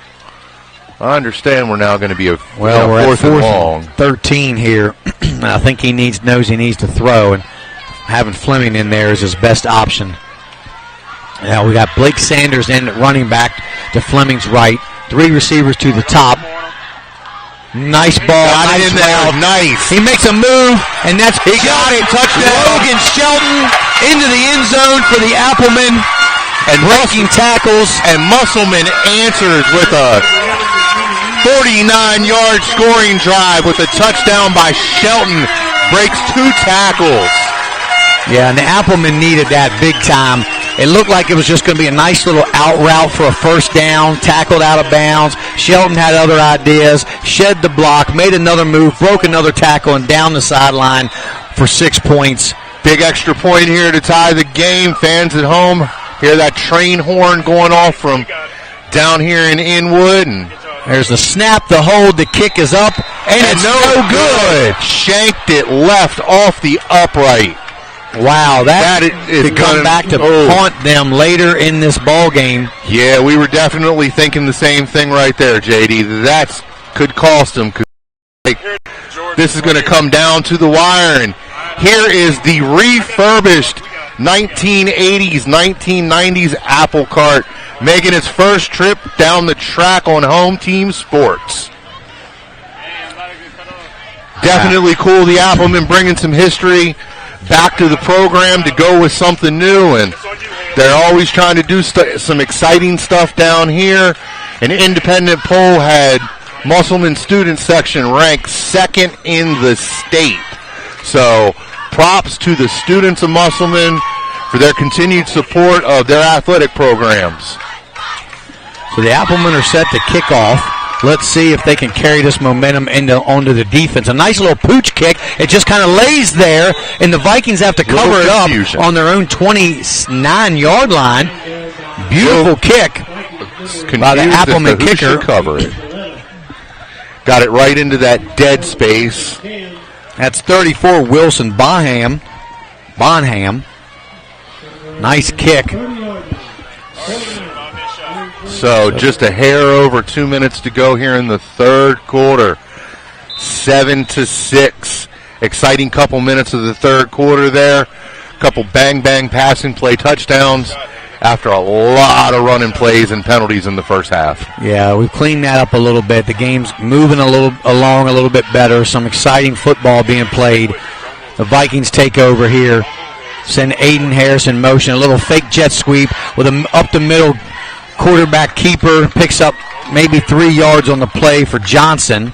I understand we're now going to be a we're fourth at and long. 13 here. I think he knows he needs to throw, and having Fleming in there is his best option. Now we got Blake Sanders in at running back to Fleming's right. 3 receivers to the top. Nice ball. Got it in there. Nice. He makes a move, and that's he got it. Touchdown. Logan Shelton into the end zone for the Appleman. And breaking tackles. And Musselman answers with a 49-yard scoring drive with a touchdown by Shelton. Breaks 2 tackles. Yeah, and the Appleman needed that big time. It looked like it was just going to be a nice little out route for a first down, tackled out of bounds. Shelton had other ideas, shed the block, made another move, broke another tackle, and down the sideline for 6 points. Big extra point here to tie the game. Fans at home hear that train horn going off from down here in Inwood. And there's the snap, the hold, the kick is up, and it's no good. Shanked it left off the upright. Wow, that is to come back to haunt them later in this ball game. Yeah, we were definitely thinking the same thing right there, JD. That could cost them. This is going to come down to the wire, and here is the refurbished 1980s, 1990s Apple Cart making its first trip down the track on Home Team Sports. Definitely cool. The Applemen bringing some history back to the program to go with something new, and they're always trying to do some exciting stuff down here. An independent poll had Musselman student section ranked 2nd in the state. So props to the students of Musselman for their continued support of their athletic programs. So the Applemen are set to kick off. Let's see if they can carry this momentum onto the defense. A nice little pooch kick. It just kind of lays there, and the Vikings have to cover it up on their own 29-yard line. Beautiful kick by the Appleman kicker. Cover it. Got it right into that dead space. That's 34, Wilson Bonham. Nice kick. So just a hair over 2 minutes to go here in the third quarter. 7-6. Exciting couple minutes of the third quarter there. Couple bang-bang passing play touchdowns after a lot of running plays and penalties in the first half. Yeah, we've cleaned that up a little bit. The game's moving along a little bit better. Some exciting football being played. The Vikings take over here. Send Aiden Harris in motion. A little fake jet sweep with an up the middle quarterback keeper. Picks up maybe 3 yards on the play for Johnson.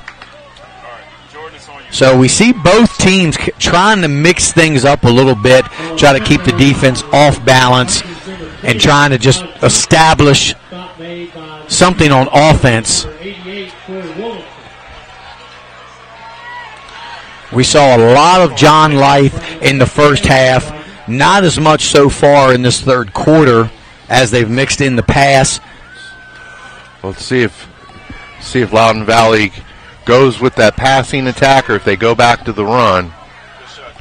So we see both teams trying to mix things up a little bit, try to keep the defense off balance, and trying to just establish something on offense. We saw a lot of John Lythe in the first half, not as much so far in this third quarter as they've mixed in the pass. Let's see if Loudoun Valley goes with that passing attack or if they go back to the run.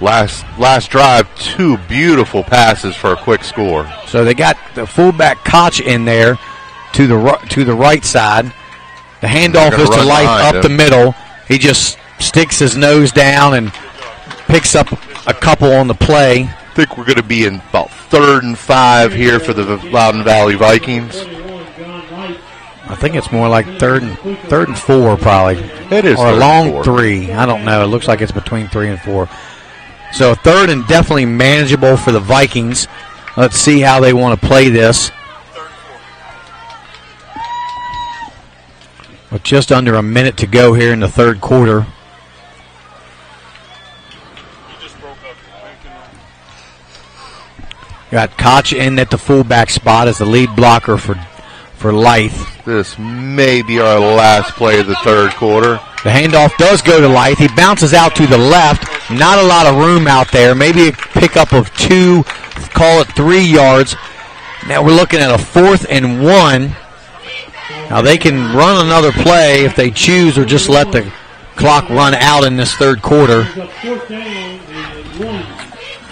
Last drive, 2 beautiful passes for a quick score. So they got the fullback Koch in there to the right side. The handoff is to Lythe up the middle. He just sticks his nose down and picks up a couple on the play. I think we're going to be in about 3rd and 5 here for the Loudoun Valley Vikings. I think it's more like third and 4 probably. It is. Or a long 3. I don't know. It looks like it's between 3 and 4. So 3rd and definitely manageable for the Vikings. Let's see how they want to play this. With just under a minute to go here in the third quarter. Got Koch in at the fullback spot as the lead blocker for Lythe. This may be our last play of the third quarter. The handoff does go to Lythe. He bounces out to the left. Not a lot of room out there. Maybe a pickup of 2, call it 3 yards. Now we're looking at a 4th and 1. Now they can run another play if they choose or just let the clock run out in this third quarter.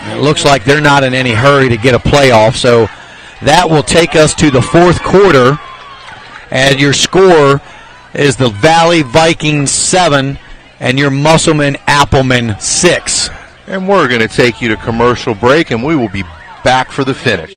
It looks like they're not in any hurry to get a playoff, so that will take us to the fourth quarter. And your score is the Valley Vikings 7 and your Musselman Appleman 6. And we're going to take you to commercial break, and we will be back for the finish.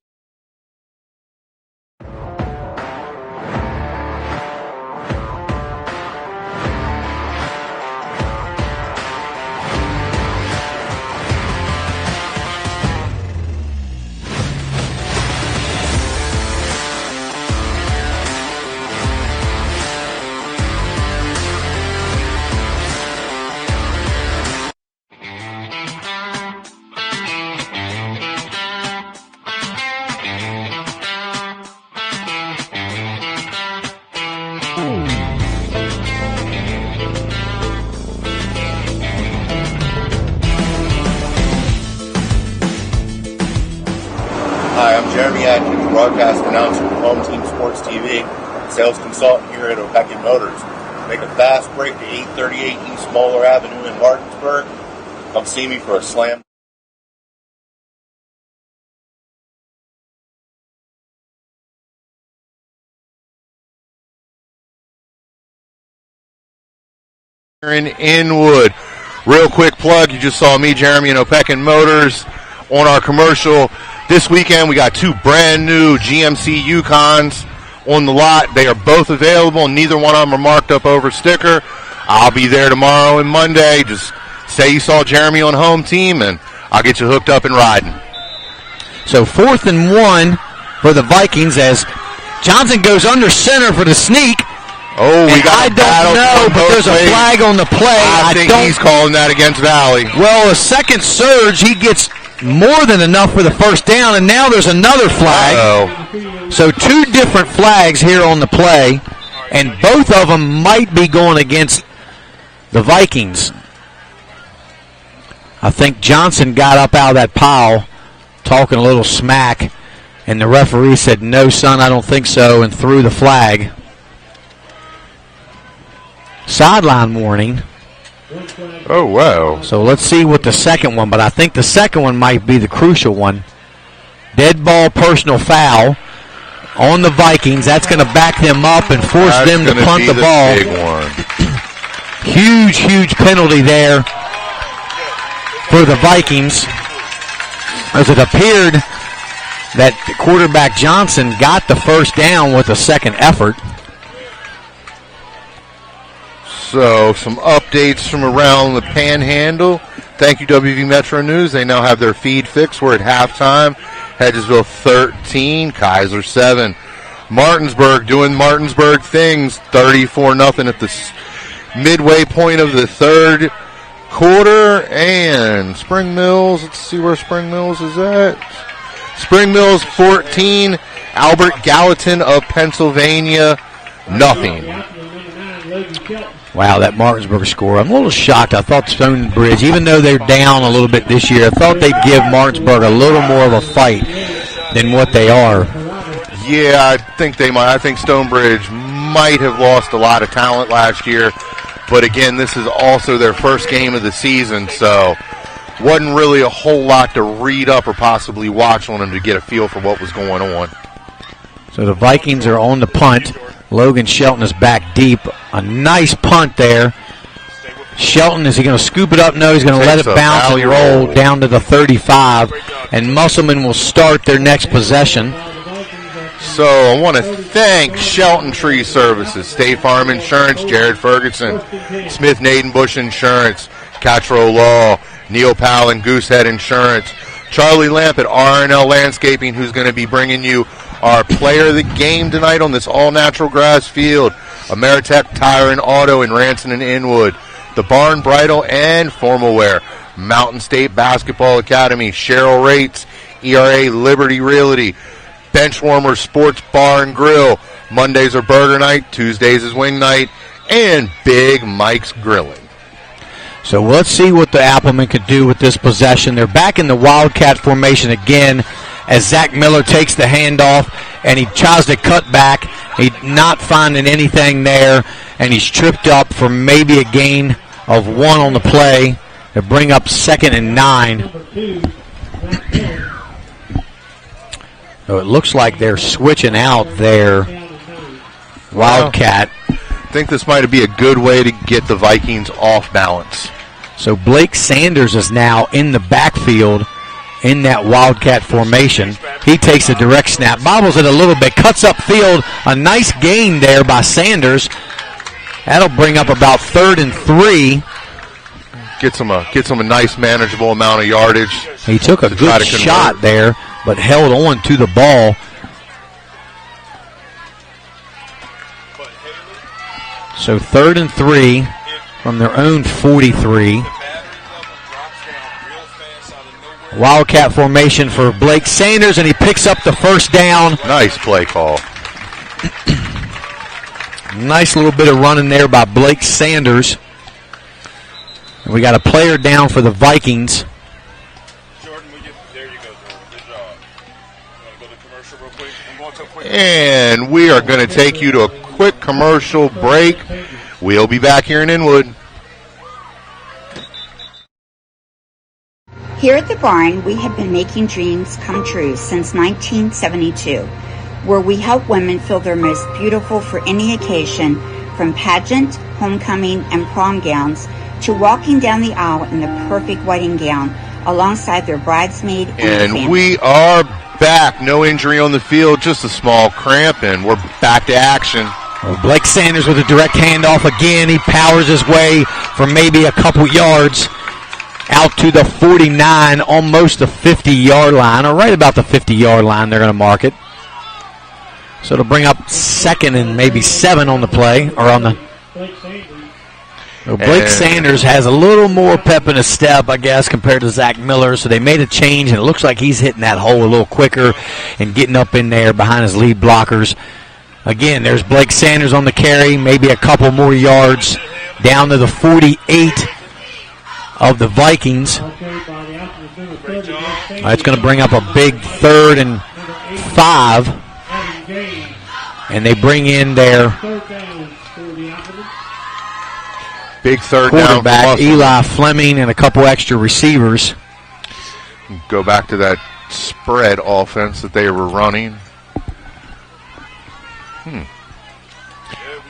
Hi, I'm Jeremy Atkins, broadcast announcer with Home Team Sports TV, sales consultant here at Opequon Motors. Make a fast break to 838 East Moeller Avenue in Martinsburg. Come see me for a slam. In Inwood. Real quick plug, you just saw me, Jeremy, and Opequon Motors on our commercial. This weekend we got 2 brand new GMC Yukons on the lot. They are both available. Neither one of them are marked up over sticker. I'll be there tomorrow and Monday. Just say you saw Jeremy on Home Team and I'll get you hooked up and riding. So 4th and 1 for the Vikings as Johnson goes under center for the sneak. Oh, we got I don't know, but there's a flag on the play. I think he's calling that against Valley. Well, a second surge, he gets more than enough for the first down, and now there's another flag. Uh-oh. So 2 different flags here on the play, and both of them might be going against the Vikings. I think Johnson got up out of that pile talking a little smack, and the referee said, "No, son, I don't think so," and threw the flag. Sideline warning. Oh, wow. So let's see what the second one, but I think the second one might be the crucial one. Dead ball personal foul on the Vikings. That's going to back them up and force them to punt the ball. Big one. Huge penalty there for the Vikings, as it appeared that quarterback Johnson got the first down with a second effort. So, some updates from around the Panhandle. Thank you, WV Metro News. They now have their feed fixed. We're at halftime. Hedgesville 13, Kaiser 7. Martinsburg doing Martinsburg things. 34-0 at the midway point of the third quarter. And Spring Mills, let's see where Spring Mills is at. Spring Mills 14, Albert Gallatin of Pennsylvania, nothing. Wow, that Martinsburg score. I'm a little shocked. I thought Stonebridge, even though they're down a little bit this year, I thought they'd give Martinsburg a little more of a fight than what they are. Yeah, I think they might. I think Stonebridge might have lost a lot of talent last year. But again, this is also their first game of the season, so wasn't really a whole lot to read up or possibly watch on them to get a feel for what was going on. So the Vikings are on the punt. Logan Shelton is back deep. A nice punt there. Shelton, is he going to scoop it up? No, he's going to let it bounce and roll down to the 35. And Musselman will start their next possession. So I want to thank Shelton Tree Services, State Farm Insurance, Jared Ferguson, Smith Naden Bush Insurance, Cottrell Law, Neil Powell and Goosehead Insurance, Charlie Lamp at R&L Landscaping, who's going to be bringing you our player of the game tonight on this all-natural grass field, Ameritech Tire and Auto in Ranson and Inwood, the Barn Bridal and Formal Wear, Mountain State Basketball Academy, Cheryl Rates, ERA Liberty Realty, Benchwarmer Sports Bar and Grill, Mondays are burger night, Tuesdays is wing night, and Big Mike's Grilling. So let's see what the Applemen could do with this possession. They're back in the Wildcat formation again as Zach Miller takes the handoff and he tries to cut back. He's not finding anything there, and he's tripped up for maybe a gain of 1 on the play to bring up 2nd and 9. So it looks like they're switching out their Wildcat. I think this might be a good way to get the Vikings off balance. So Blake Sanders is now in the backfield in that Wildcat formation. He takes a direct snap, bobbles it a little bit, cuts upfield. A nice gain there by Sanders. That'll bring up about 3rd and 3. Gets him a nice manageable amount of yardage. He took a good shot there, but held on to the ball. So 3rd and 3 from their own 43. Wildcat formation for Blake Sanders, and he picks up the first down. Nice play call. Nice little bit of running there by Blake Sanders. And we got a player down for the Vikings. And we are going to take you to a quick commercial break. We'll be back here in Inwood. Here at the barn, we have been making dreams come true since 1972, where we help women feel their most beautiful for any occasion, from pageant, homecoming, and prom gowns to walking down the aisle in the perfect wedding gown alongside their bridesmaid and family. We are back. No injury on the field, just a small cramp, and we're back to action. Well, Blake Sanders with a direct handoff again. He powers his way for maybe a couple yards out to the 49, almost the 50-yard line, or right about the 50-yard line. They're going to mark it. So it'll bring up 2nd and maybe 7 on the play, or on the. So Blake Sanders has a little more pep in his step, I guess, compared to Zach Miller. So they made a change, and it looks like he's hitting that hole a little quicker and getting up in there behind his lead blockers. Again, there's Blake Sanders on the carry, maybe a couple more yards down to the 48 of the Vikings. It's going to bring up a big 3rd and 5. And they bring in their big 3rd quarterback, down Eli Fleming, and a couple extra receivers. Go back to that spread offense that they were running.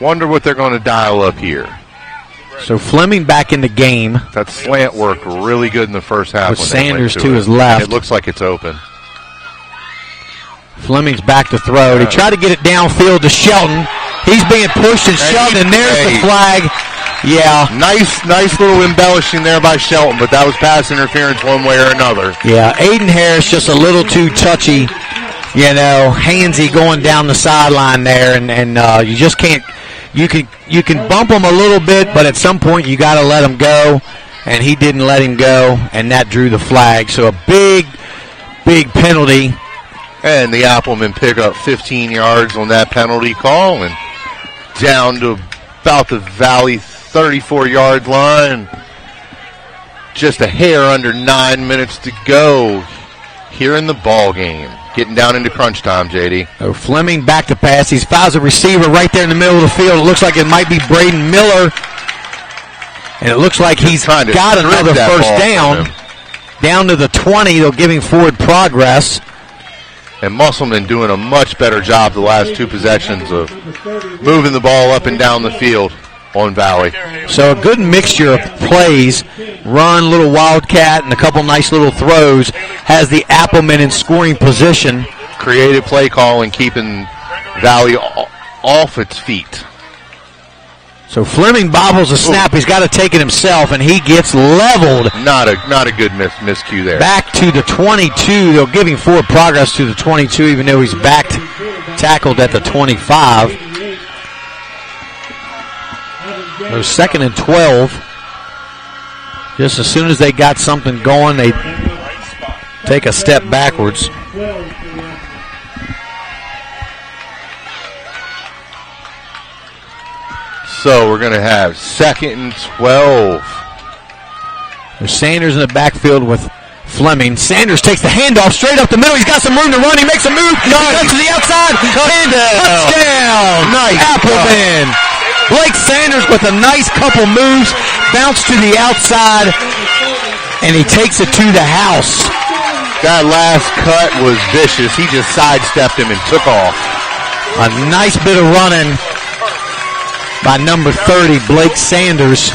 Wonder what they're going to dial up here. So Fleming back in the game. That slant worked really good in the first half. With Sanders to his left. It looks like it's open. Fleming's back to throw. He tried to get it downfield to Shelton. He's being pushed and shoved, and there's the flag. Yeah. Nice little embellishing there by Shelton, but that was pass interference one way or another. Yeah, Aiden Harris just a little too touchy, handsy going down the sideline there, and you just can't. You can bump him a little bit, but at some point you got to let him go, and he didn't let him go, and that drew the flag. So a big penalty. And the Applemen pick up 15 yards on that penalty call, and down to about the Valley 34-yard line. Just a hair under 9 minutes to go here in the ball game. Getting down into crunch time, JD. So Fleming back to pass. He fouls a receiver right there in the middle of the field. It looks like it might be Braden Miller. And it looks like he's got another first down to the 20. They'll give him forward progress. And Musselman doing a much better job the last 2 possessions of moving the ball up and down the field on Valley. So a good mixture of plays, run, little wildcat, and a couple nice little throws, has the Applemen in scoring position. Creative play call and keeping Valley off its feet. So Fleming bobbles a snap. He's got to take it himself, and he gets leveled. Not a good miscue there. Back to the 22. They'll give him forward progress to the 22, even though he's tackled at the 25. So 2nd and 12. Just as soon as they got something going, they take a step backwards. So we're going to have 2nd and 12. There's Sanders in the backfield with Fleming. Sanders takes the handoff straight up the middle. He's got some room to run. He makes a move. He cuts to the outside. Touchdown. Nice. Applemen. Blake Sanders with a nice couple moves. Bounce to the outside. And he takes it to the house. That last cut was vicious. He just sidestepped him and took off. A nice bit of running by number 30, Blake Sanders.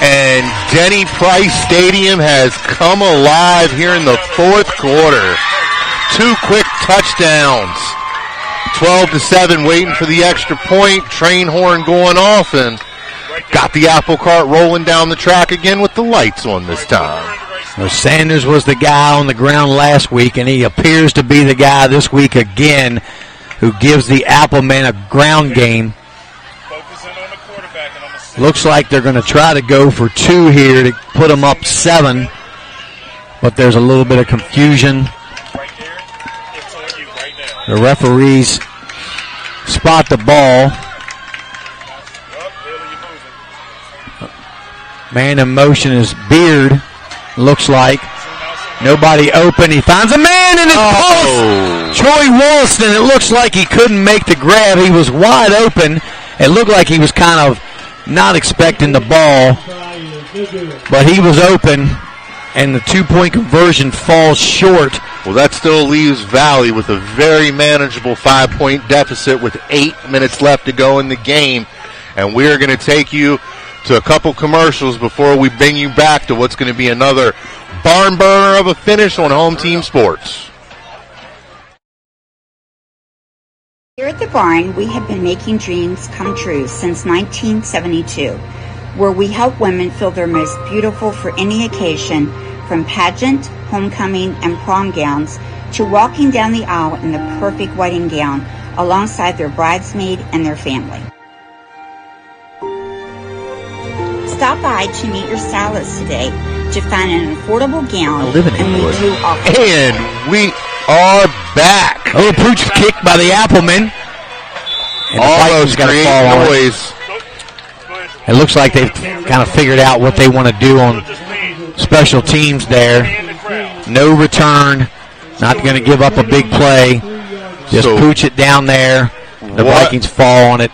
And Denny Price Stadium has come alive here in the fourth quarter. 2 quick touchdowns. 12-7 waiting for the extra point. Train horn going off and got the apple cart rolling down the track again with the lights on this time. Well, Sanders was the guy on the ground last week, and he appears to be the guy this week again who gives the Applemen a ground game. Looks like they're going to try to go for 2 here to put them up 7, but there's a little bit of confusion. The referees spot the ball. Man in motion is Beard, looks like. Nobody open. He finds a man in his post. Troy Wollaston, it looks like he couldn't make the grab. He was wide open. It looked like he was kind of not expecting the ball, but he was open, and the 2-point conversion falls short. Well, that still leaves Valley with a very manageable 5-point deficit with 8 minutes left to go in the game, and we're going to take you to a couple commercials before we bring you back to what's going to be another barn burner of a finish on Home Team Sports. Here at the barn, we have been making dreams come true since 1972, where we help women feel their most beautiful for any occasion, from pageant, homecoming, and prom gowns to walking down the aisle in the perfect wedding gown alongside their bridesmaid and their family. Stop by to meet your stylist today to find an affordable gown, and we do offer. And we are back. Oh, pooch kick by the Applemen. And almost creating noise. It looks like they've kind of figured out what they want to do on special teams there. No return. Not going to give up a big play. Just pooch it down there. The Vikings fall on it.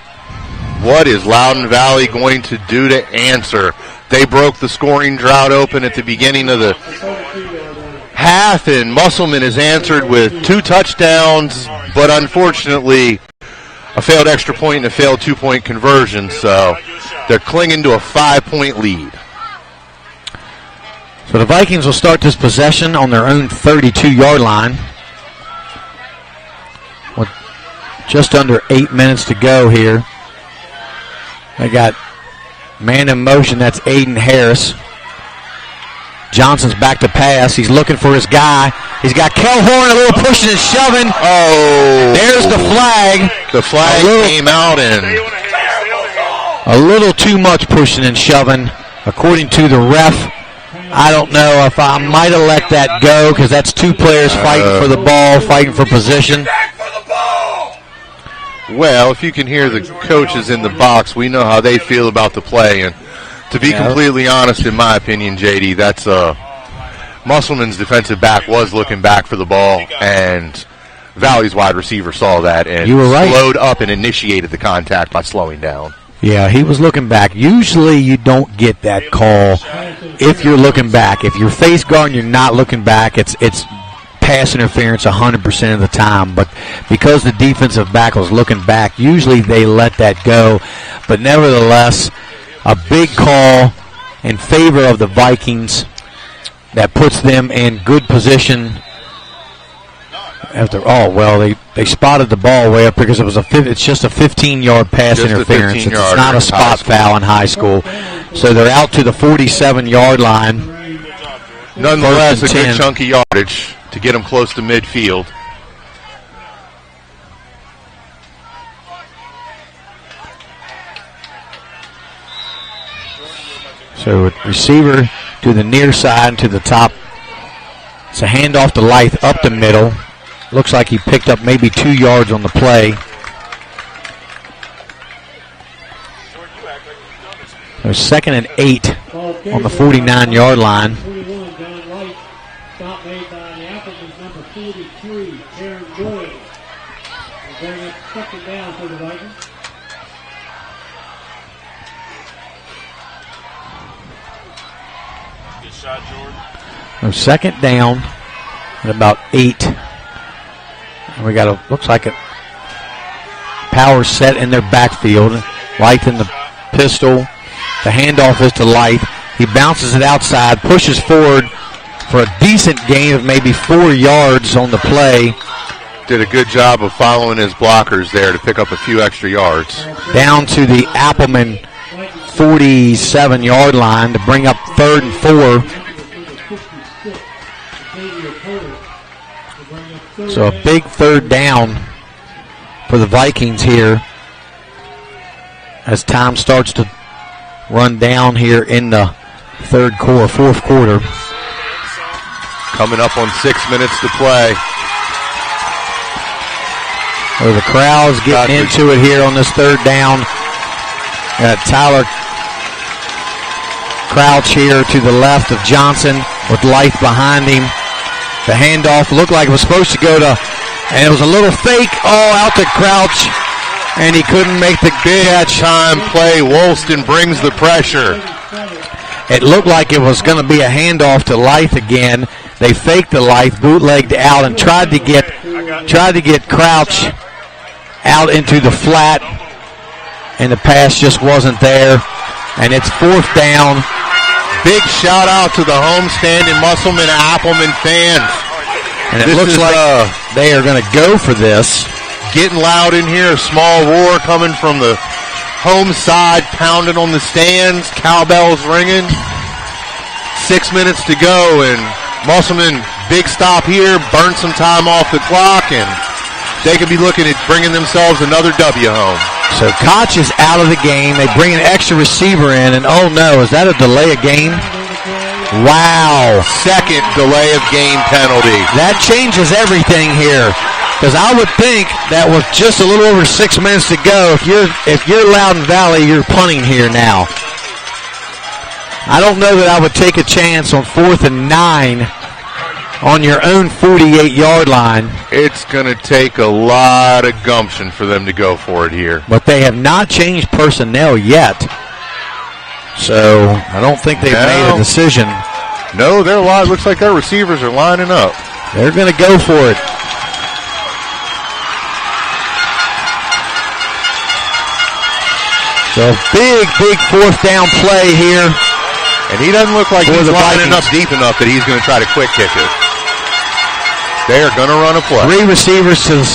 What is Loudoun Valley going to do to answer? They broke the scoring drought open at the beginning of the half, and Musselman has answered with 2 touchdowns, but unfortunately a failed extra point and a failed 2-point conversion, so they're clinging to a 5-point lead. So the Vikings will start this possession on their own 32-yard line with just under 8 minutes to go here. They got man in motion, that's Aiden Harris. Johnson's back to pass. He's looking for his guy. He's got Kelhorn, a little pushing and shoving. Oh. There's the flag. The flag came out and a little too much pushing and shoving, according to the ref. I don't know if I might have let that go because that's 2 players fighting for the ball, fighting for position. Well, if you can hear the coaches in the box, we know how they feel about the play. And to be completely honest, in my opinion, JD, that's Musselman's defensive back was looking back for the ball, and Valley's wide receiver saw that and slowed up and initiated the contact by slowing down. Yeah, he was looking back. Usually you don't get that call if you're looking back. If you're face guard and you're not looking back, it's pass interference 100% of the time. But because the defensive back was looking back, usually they let that go. But nevertheless, a big call in favor of the Vikings that puts them in good position. They spotted the ball way up because it's just a 15-yard pass interference. It's not a spot foul in high school. So they're out to the 47-yard line. Nonetheless, a good chunky yardage to get them close to midfield. So receiver to the near side, to the top. It's a handoff to Lythe up the middle. Looks like he picked up maybe 2 yards on the play. There's 2nd and 8 on the 49-yard line. Stop made by the Appleman's number 43, Aaron Boyd. And bring it 2nd down for the Vikings. Good shot, Jordan. So 2nd down. at about 8. And we got looks like a power set in their backfield. Lythe in the pistol. The handoff is to Lythe. He bounces it outside, pushes forward for a decent gain of maybe 4 yards on the play. Did a good job of following his blockers there to pick up a few extra yards. Down to the Appleman 47-yard line to bring up 3rd and 4. So a big 3rd down for the Vikings here as time starts to run down here in the fourth quarter. Coming up on 6 minutes to play. Well, the crowd's getting into it here on this 3rd down. Got Tyler Crouch here to the left of Johnson with Lythe behind him. The handoff looked like it was supposed to go to, and it was a little fake. Out to Crouch, and he couldn't make the catch. Time play. Woolston brings the pressure. It looked like it was going to be a handoff to Lythe again. They faked the Lythe, bootlegged out, and tried to get Crouch out into the flat, and the pass just wasn't there. And it's 4th down. Big shout out to the homestand and Musselman Appleman fans. And it looks like they are going to go for this. Getting loud in here. A small roar coming from the home side, pounding on the stands. Cowbells ringing. 6 minutes to go, and Musselman, big stop here, burn some time off the clock, and they could be looking at bringing themselves another W home. So Koch is out of the game. They bring an extra receiver in, and oh no, is that a delay of game? Wow. Second delay of game penalty. That changes everything here, because I would think that with just a little over 6 minutes to go, if you're Loudoun Valley, you're punting here now. I don't know that I would take a chance on 4th and 9 on your own 48-yard line. It's going to take a lot of gumption for them to go for it here. But they have not changed personnel yet. So I don't think they've made a decision. No, looks like their receivers are lining up. They're going to go for it. So big 4th down play here. And he doesn't look like he's lining up deep enough that he's going to try to quick kick it. They are going to run a play. 3 receivers to the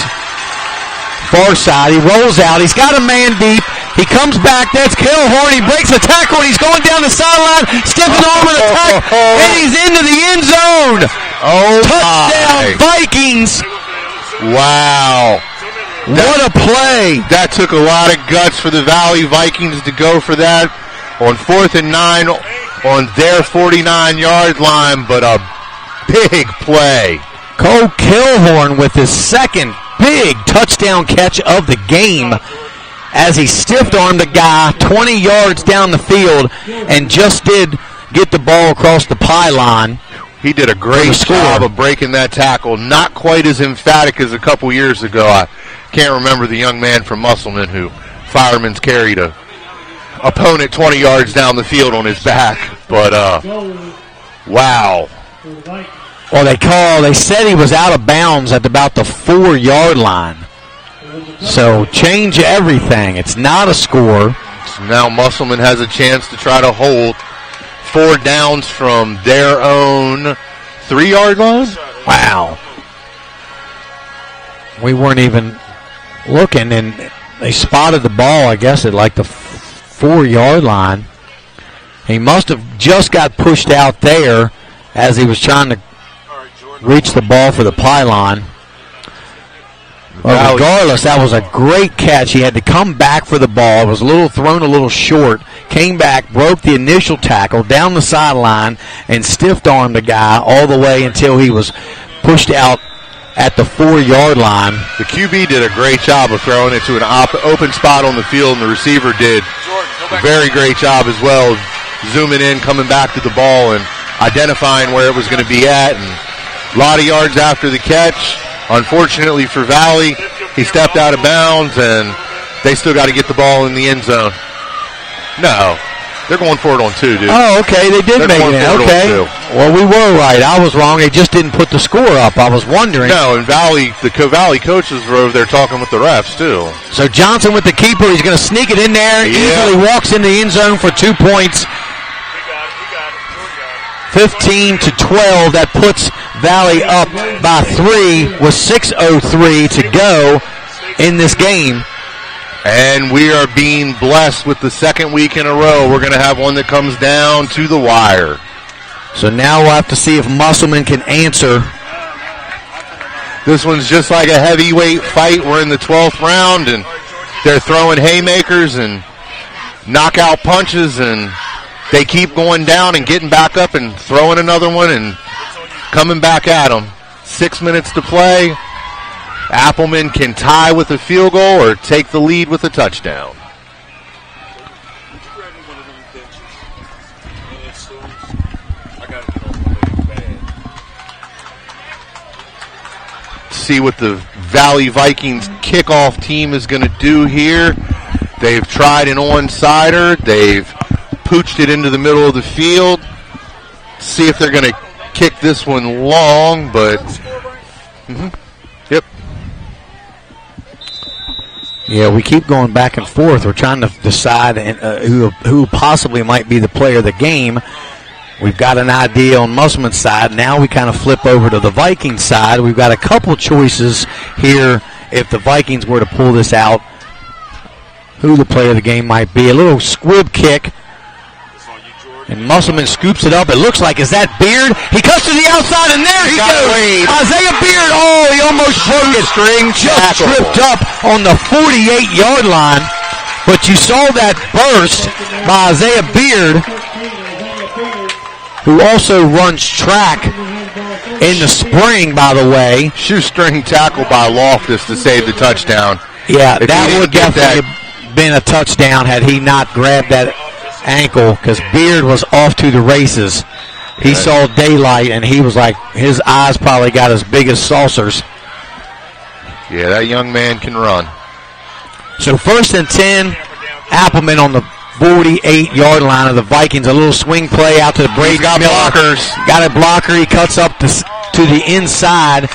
far side. He rolls out. He's got a man deep. He comes back. That's Kilhorn. He breaks a tackle, and he's going down the sideline. Stepping over the tackle, and he's into the end zone. Touchdown, Vikings. Wow. What a play. That took a lot of guts for the Valley Vikings to go for that on 4th and 9 on their 49-yard line, but a big play. Cole Kilhorn with his second big touchdown catch of the game as he stiff-armed the guy 20 yards down the field and just did get the ball across the pylon. He did a great job of breaking that tackle. Not quite as emphatic as a couple years ago. I can't remember the young man from Musselman who fireman's carried a opponent 20 yards down the field on his back. But, wow. Well, they said he was out of bounds at about the 4-yard line. So change everything. It's not a score. So now Musselman has a chance to try to hold 4 downs from their own 3-yard line. Wow. We weren't even looking, and they spotted the ball, I guess, at like the 4-yard line. He must have just got pushed out there as he was trying to reach the ball for the pylon. Well, regardless, that was a great catch. He had to come back for the ball. It was thrown a little short. Came back, broke the initial tackle down the sideline, and stiff-armed the guy all the way until he was pushed out at the 4-yard line. The QB did a great job of throwing it to an open spot on the field, and the receiver did a very great job as well, zooming in, coming back to the ball, and identifying where it was going to be at. And a lot of yards after the catch. Unfortunately for Valley, he stepped out of bounds, and they still got to get the ball in the end zone. No. They're going for it on 2, dude. Oh, okay. They did make it. Okay. Well, we were right. I was wrong. They just didn't put the score up. I was wondering. No, and the Valley coaches were over there talking with the refs, too. So Johnson with the keeper. He's going to sneak it in there. Yeah. Easily walks in the end zone for 2 points. 15-12. That puts Valley up by 3 with 6:03 to go in this game. And we are being blessed with the second week in a row. We're going to have one that comes down to the wire. So now we'll have to see if Musselman can answer. This one's just like a heavyweight fight. We're in the 12th round, and they're throwing haymakers and knockout punches, and they keep going down and getting back up and throwing another one and coming back at them. 6 minutes to play. Appleman can tie with a field goal or take the lead with a touchdown. See what the Valley Vikings kickoff team is going to do here. They've tried an onside. They've pooched it into the middle of the field. See if they're going to kick this one long, but yep. Yeah, we keep going back and forth. We're trying to decide who possibly might be the player of the game. We've got an idea on Musselman's side. Now we kind of flip over to the Vikings side. We've got a couple choices here if the Vikings were to pull this out, who the player of the game might be. A little squib kick. And Musselman scoops it up. It looks like, is that Beard? He cuts to the outside, and there he goes. Isaiah Beard. Oh, he almost broke it. Just tripped up on the 48-yard line. But you saw that burst by Isaiah Beard, who also runs track in the spring, by the way. Shoestring tackle by Loftus to save the touchdown. Yeah, that would definitely have been a touchdown had he not grabbed that ankle, because Beard was off to the races. He saw daylight, and he was like, his eyes probably got as big as saucers. Yeah, that young man can run. So 1st and 10, Appleman on the 48-yard line of the Vikings. A little swing play out to the Brady. Got blockers. Got a blocker. He cuts up to the inside,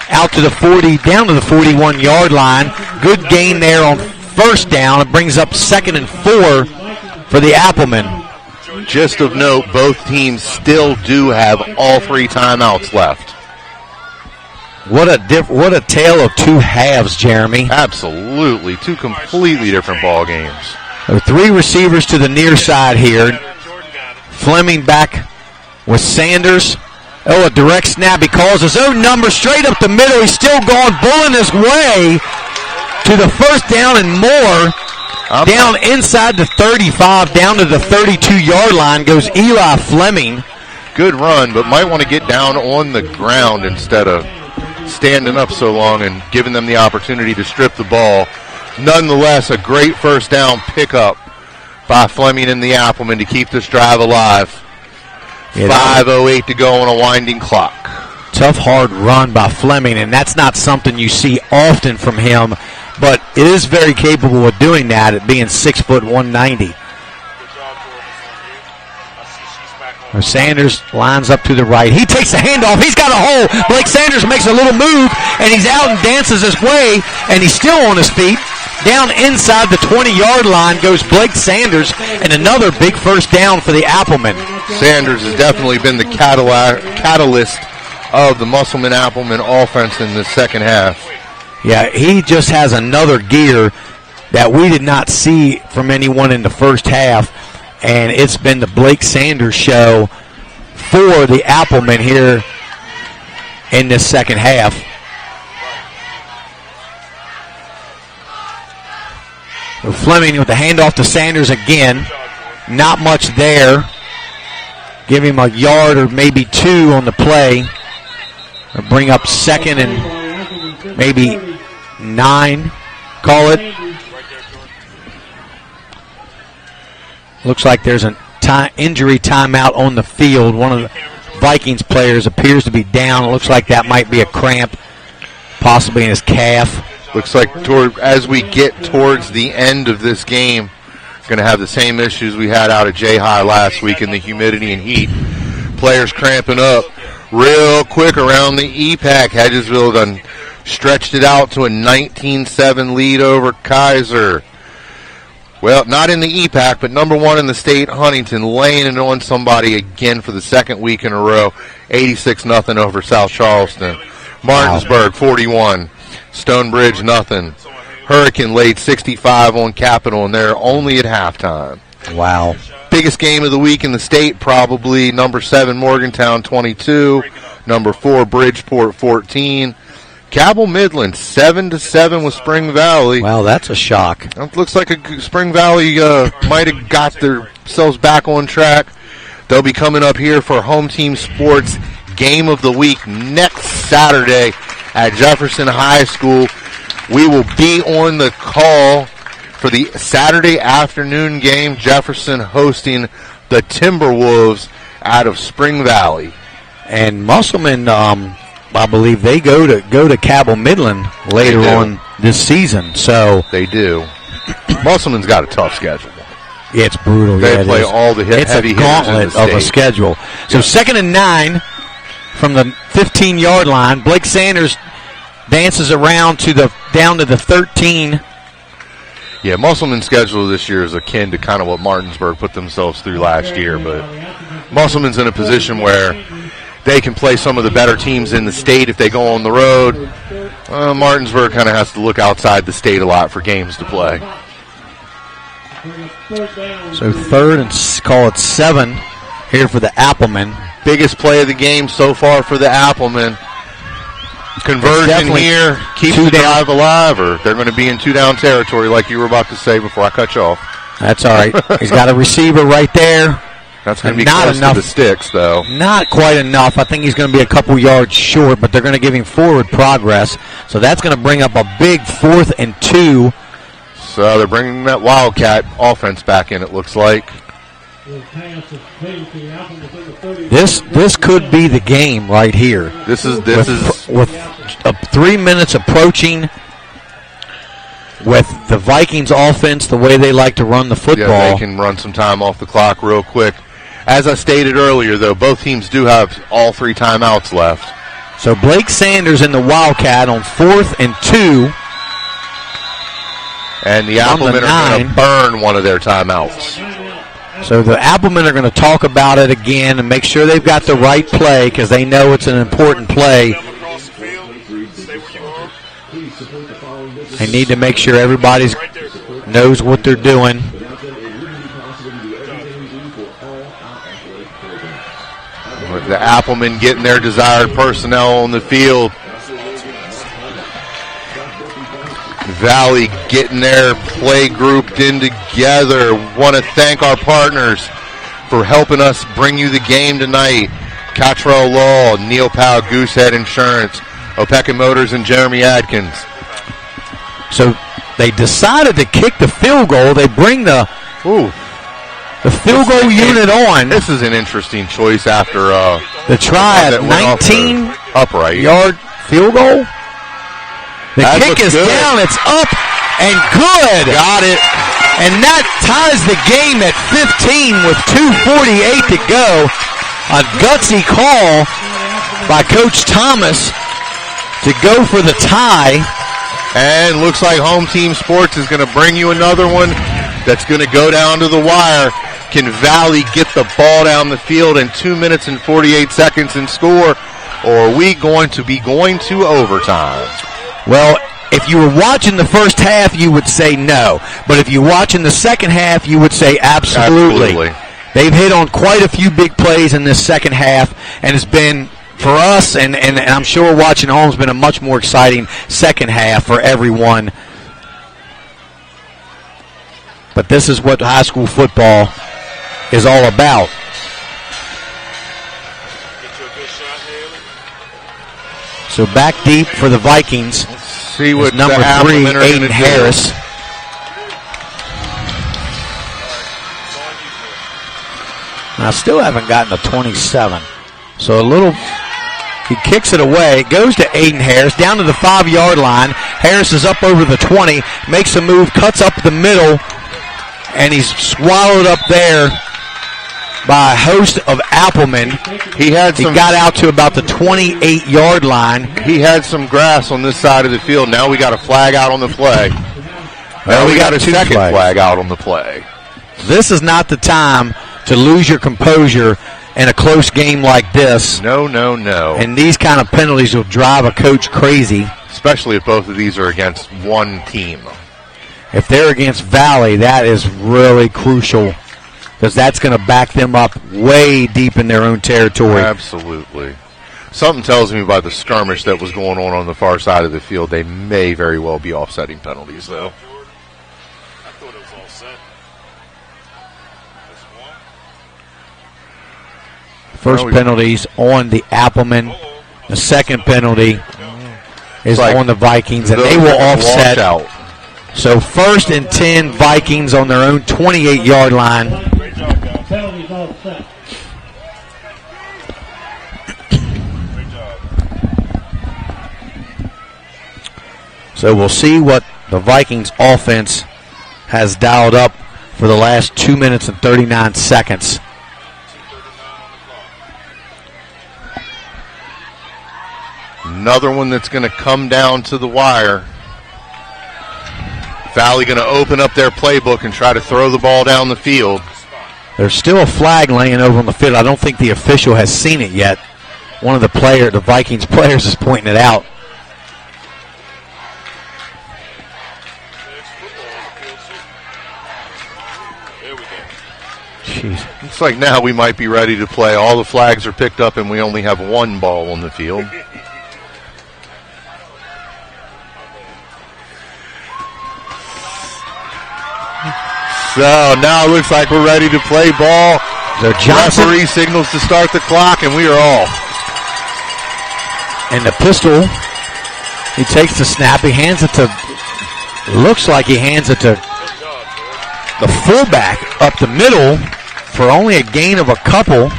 out to the 40, down to the 41-yard line. Good gain there on 1st down. It brings up 2nd and 4 for the Appleman. Just of note, both teams still do have all 3 timeouts left. What a tale of 2 halves, Jeremy. Absolutely. 2 completely different ball games. There are 3 receivers to the near side here. Fleming back with Sanders. Oh, a direct snap. He calls his own number straight up the middle. He's still going, bulling his way to the 1st down and more. Down inside the 35, down to the 32-yard line goes Eli Fleming. Good run, but might want to get down on the ground instead of standing up so long and giving them the opportunity to strip the ball. Nonetheless, a great 1st down pickup by Fleming and the Appleman to keep this drive alive. 5:08 to go on a winding clock. Tough, hard run by Fleming, and that's not something you see often from him, but it is very capable of doing that at being 6 foot 190. Sanders lines up to the right. He takes the handoff. He's got a hole. Blake Sanders makes a little move, and he's out and dances his way, and he's still on his feet. Down inside the 20-yard line goes Blake Sanders, and another big 1st down for the Appleman. Sanders has definitely been the catalyst of the Musselman-Appleman offense in the second half. Yeah, he just has another gear that we did not see from anyone in the first half, and it's been the Blake Sanders show for the Appleman here in this second half. Fleming with the handoff to Sanders again. Not much there. Give him a yard or maybe 2 on the play. Or bring up 2nd and maybe 9, call it. Looks like there's an injury timeout on the field. One of the Vikings players appears to be down. It looks like that might be a cramp, possibly in his calf. Looks like as we get towards the end of this game, Going to have the same issues we had out at J-High last week in the humidity and heat. Players cramping up real quick around the E-Pack. Hedgesville done stretched it out to a 19-7 lead over Kaiser. Well, not in the E-Pack, but number 1 in the state, Huntington, laying it on somebody again for the second week in a row, 86-0 over South Charleston. Martinsburg, 41. Stonebridge, nothing. Hurricane laid 65 on Capital, and they're only at halftime. Wow. Biggest game of the week in the state, probably number 7, Morgantown, 22. Number 4, Bridgeport, 14. Cabell Midland, 7-7 with Spring Valley. Wow, that's a shock. It looks like Spring Valley might have got themselves back on track. They'll be coming up here for Home Team Sports Game of the Week next Saturday at Jefferson High School. We will be on the call for the Saturday afternoon game, Jefferson hosting the Timberwolves out of Spring Valley. And Musselman, I believe they go to Cabell Midland later on this season. So they do. Musselman's got a tough schedule. Yeah, it's brutal. They play all the heavy hitters in the gauntlet of a schedule. So 2nd and 9 from the 15-yard line. Blake Sanders dances around down to the 13. Yeah, Musselman's schedule this year is akin to kind of what Martinsburg put themselves through last year, but Musselman's in a position where they can play some of the better teams in the state if they go on the road. Martinsburg kind of has to look outside the state a lot for games to play. So 3rd and call it 7 here for the Applemen. Biggest play of the game so far for the Applemen. Conversion here keeps the drive alive, or they're going to be in 2-down territory like you were about to say before I cut you off. That's all right. He's got a receiver right there. That's going to be close to the sticks, though. Not quite enough. I think he's going to be a couple yards short, but they're going to give him forward progress. So that's going to bring up a big 4th and 2. So they're bringing that Wildcat offense back in, it looks like. This could be the game right here. This is with 3 minutes approaching, with the Vikings offense the way they like to run the football. Yeah, they can run some time off the clock real quick. As I stated earlier, though, both teams do have all 3 timeouts left. So Blake Sanders in the Wildcat on 4th and 2. And the Applemen are going to burn one of their timeouts. So the Applemen are going to talk about it again and make sure they've got the right play because they know it's an important play. They need to make sure everybody knows what they're doing. With the Applemen getting their desired personnel on the field. Valley getting their play grouped in together. Want to thank our partners for helping us bring you the game tonight. Cottrell Law, Neil Powell, Goosehead Insurance, Opeka Motors, and Jeremy Adkins. So they decided to kick the field goal. They bring the field goal unit on. This is an interesting choice after the try at 19 upright yard field goal. The kick is down. It's up and good. Got it. And that ties the game at 15 with 2:48 to go. A gutsy call by Coach Thomas to go for the tie. And looks like Home Team Sports is going to bring you another one that's going to go down to the wire. Can Valley get the ball down the field in 2 minutes and 48 seconds and score? Or are we going to be going to overtime? Well, if you were watching the first half, you would say no. But if you're watching the second half, you would say absolutely. They've hit on quite a few big plays in this second half, and it's been, for us, and I'm sure watching home, has been a much more exciting second half for everyone. But this is what high school football is all about. So back deep for the Vikings. Let's see what number 3, Aiden Harris. I still haven't gotten a 27. So he kicks it away. It goes to Aiden Harris down to the 5-yard line. Harris is up over the 20, makes a move, cuts up the middle, and he's swallowed up there by a host of Applemen. He got out to about the 28-yard line. He had some grass on this side of the field. Now we got a flag out on the play. Now we got a second flag out on the play. This is not the time to lose your composure in a close game like this. No, no, no. And these kind of penalties will drive a coach crazy. Especially if both of these are against one team. If they're against Valley, that is really crucial because that's going to back them up way deep in their own territory. Absolutely. Something tells me by the skirmish that was going on the far side of the field, they may very well be offsetting penalties, though. First penalty's on the Applemen. The second penalty is on the Vikings, and they will offset. So 1st and 10, Vikings on their own 28-yard line. Penalties offset. So we'll see what the Vikings offense has dialed up for the last 2 minutes and 39 seconds. Another one that's going to come down to the wire. Valley going to open up their playbook and try to throw the ball down the field. There's still a flag laying over on the field. I don't think the official has seen it yet. One of the Vikings players is pointing it out. Jeez. Looks like now we might be ready to play. All the flags are picked up and we only have one ball on the field. So now it looks like we're ready to play ball. So Johnson, referee signals to start the clock, and we are off. And the pistol, he takes the snap. He hands it to, looks like he hands it to the fullback up the middle for only a gain of a couple.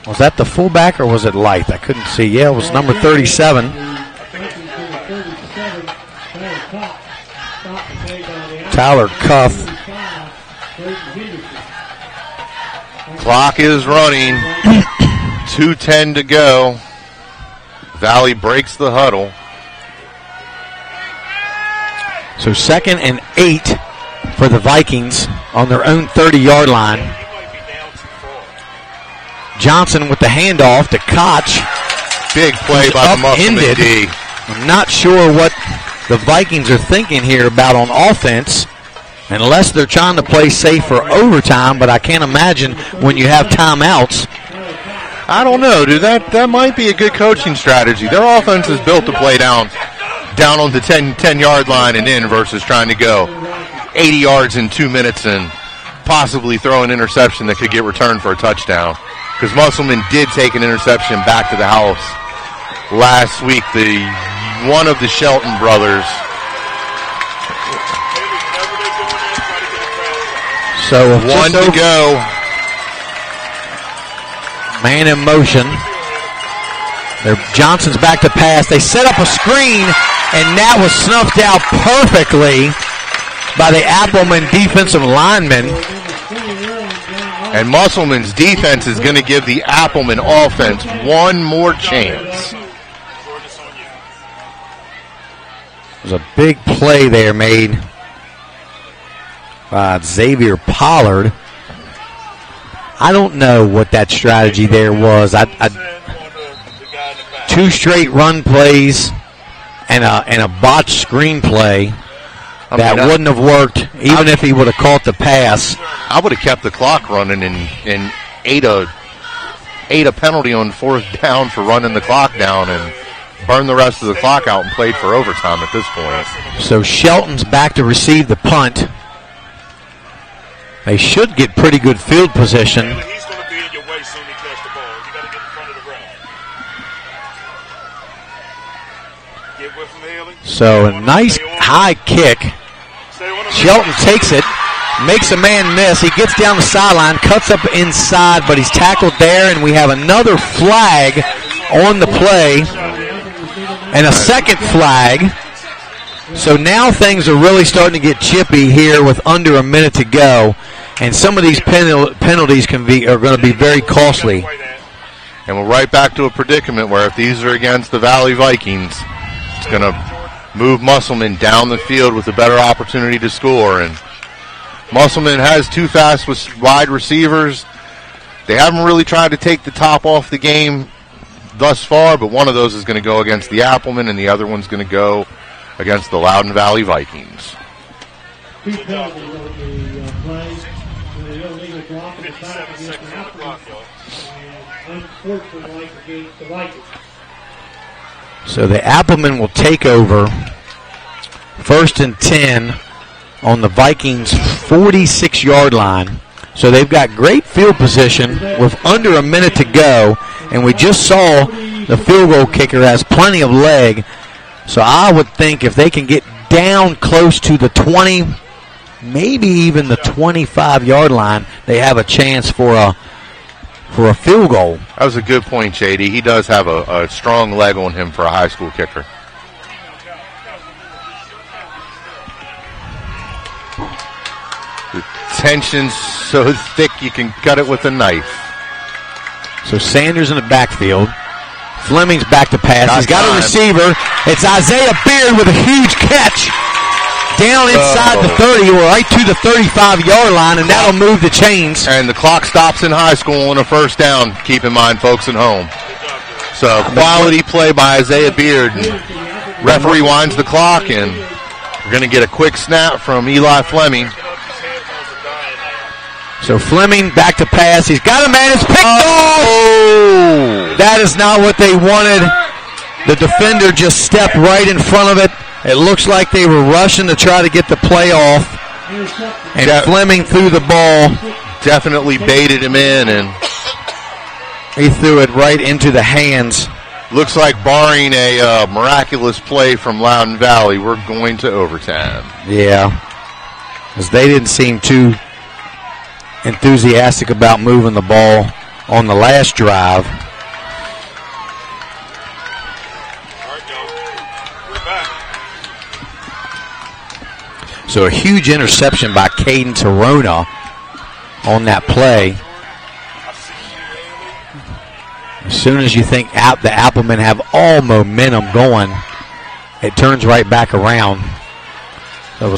Was that the fullback or was it Light? I couldn't see. Yeah, it was number 37. Tyler Cuff. Clock is running. 2:10 to go. Valley breaks the huddle. So 2nd and 8 for the Vikings on their own 30-yard line. Johnson with the handoff to Koch. Big play by the Musselman D. I'm not sure what the Vikings are thinking here about on offense, unless they're trying to play safe for overtime, but I can't imagine when you have timeouts. I don't know, dude. That might be a good coaching strategy. Their offense is built to play down on the 10-yard line and in versus trying to go 80 yards in 2 minutes and possibly throw an interception that could get returned for a touchdown. Because Musselman did take an interception back to the house last week. One of the Shelton brothers. So 1 to go. Man in motion. Johnson's back to pass. They set up a screen, and that was snuffed out perfectly by the Appleman defensive lineman. And Musselman's defense is going to give the Appleman offense one more chance. There's a big play there made by Xavier Pollard. I don't know what that strategy there was. 2 straight run plays and a botched screen play that wouldn't have worked even if he would have caught the pass. I would have kept the clock running and ate a penalty on 4th down for running the clock down and burned the rest of the clock out and played for overtime at this point. So Shelton's back to receive the punt. They should get pretty good field position. He's going to be in your way soon he catch the ball. You got to get in front of the ground. Get away from Haley. So a nice high kick. Shelton takes it, makes a man miss. He gets down the sideline, cuts up inside, but he's tackled there, and we have another flag on the play and a second flag. So now things are really starting to get chippy here with under a minute to go, and some of these penalties are going to be very costly. And we're right back to a predicament where if these are against the Valley Vikings, it's going to move Musselman down the field with a better opportunity to score. And Musselman has two fast wide receivers. They haven't really tried to take the top off the game thus far, but one of those is going to go against the Applemen, and the other one's going to go against the Loudoun Valley Vikings. Two penalties on the play. The illegal block in the back against the Applemen, and unfortunately against the Vikings. So the Applemen will take over 1st and 10 on the Vikings' 46-yard line. So they've got great field position with under a minute to go, and we just saw the field goal kicker has plenty of leg. So I would think if they can get down close to the 20, maybe even the 25-yard line, they have a chance for a field goal. That was a good point, JD. He does have a strong leg on him for a high school kicker. The tension's so thick you can cut it with a knife. So Sanders in the backfield. Fleming's back to pass. He's got a receiver. It's Isaiah Beard with a huge catch. Down inside the 30 or right to the 35-yard line, and that'll move the chains. And the clock stops in high school on a first down. Keep in mind, folks at home. So quality play by Isaiah Beard. Referee winds the clock, and we're going to get a quick snap from Eli Fleming. So Fleming back to pass. He's got a man. It's picked off. That is not what they wanted. The defender just stepped right in front of it. It looks like they were rushing to try to get the play off. And Fleming threw the ball. Definitely baited him in, and he threw it right into the hands. Looks like barring a miraculous play from Loudoun Valley, we're going to overtime. Yeah, because they didn't seem too enthusiastic about moving the ball on the last drive. So a huge interception by Caden Torona on that play. As soon as you think the Applemen have all momentum going, it turns right back around.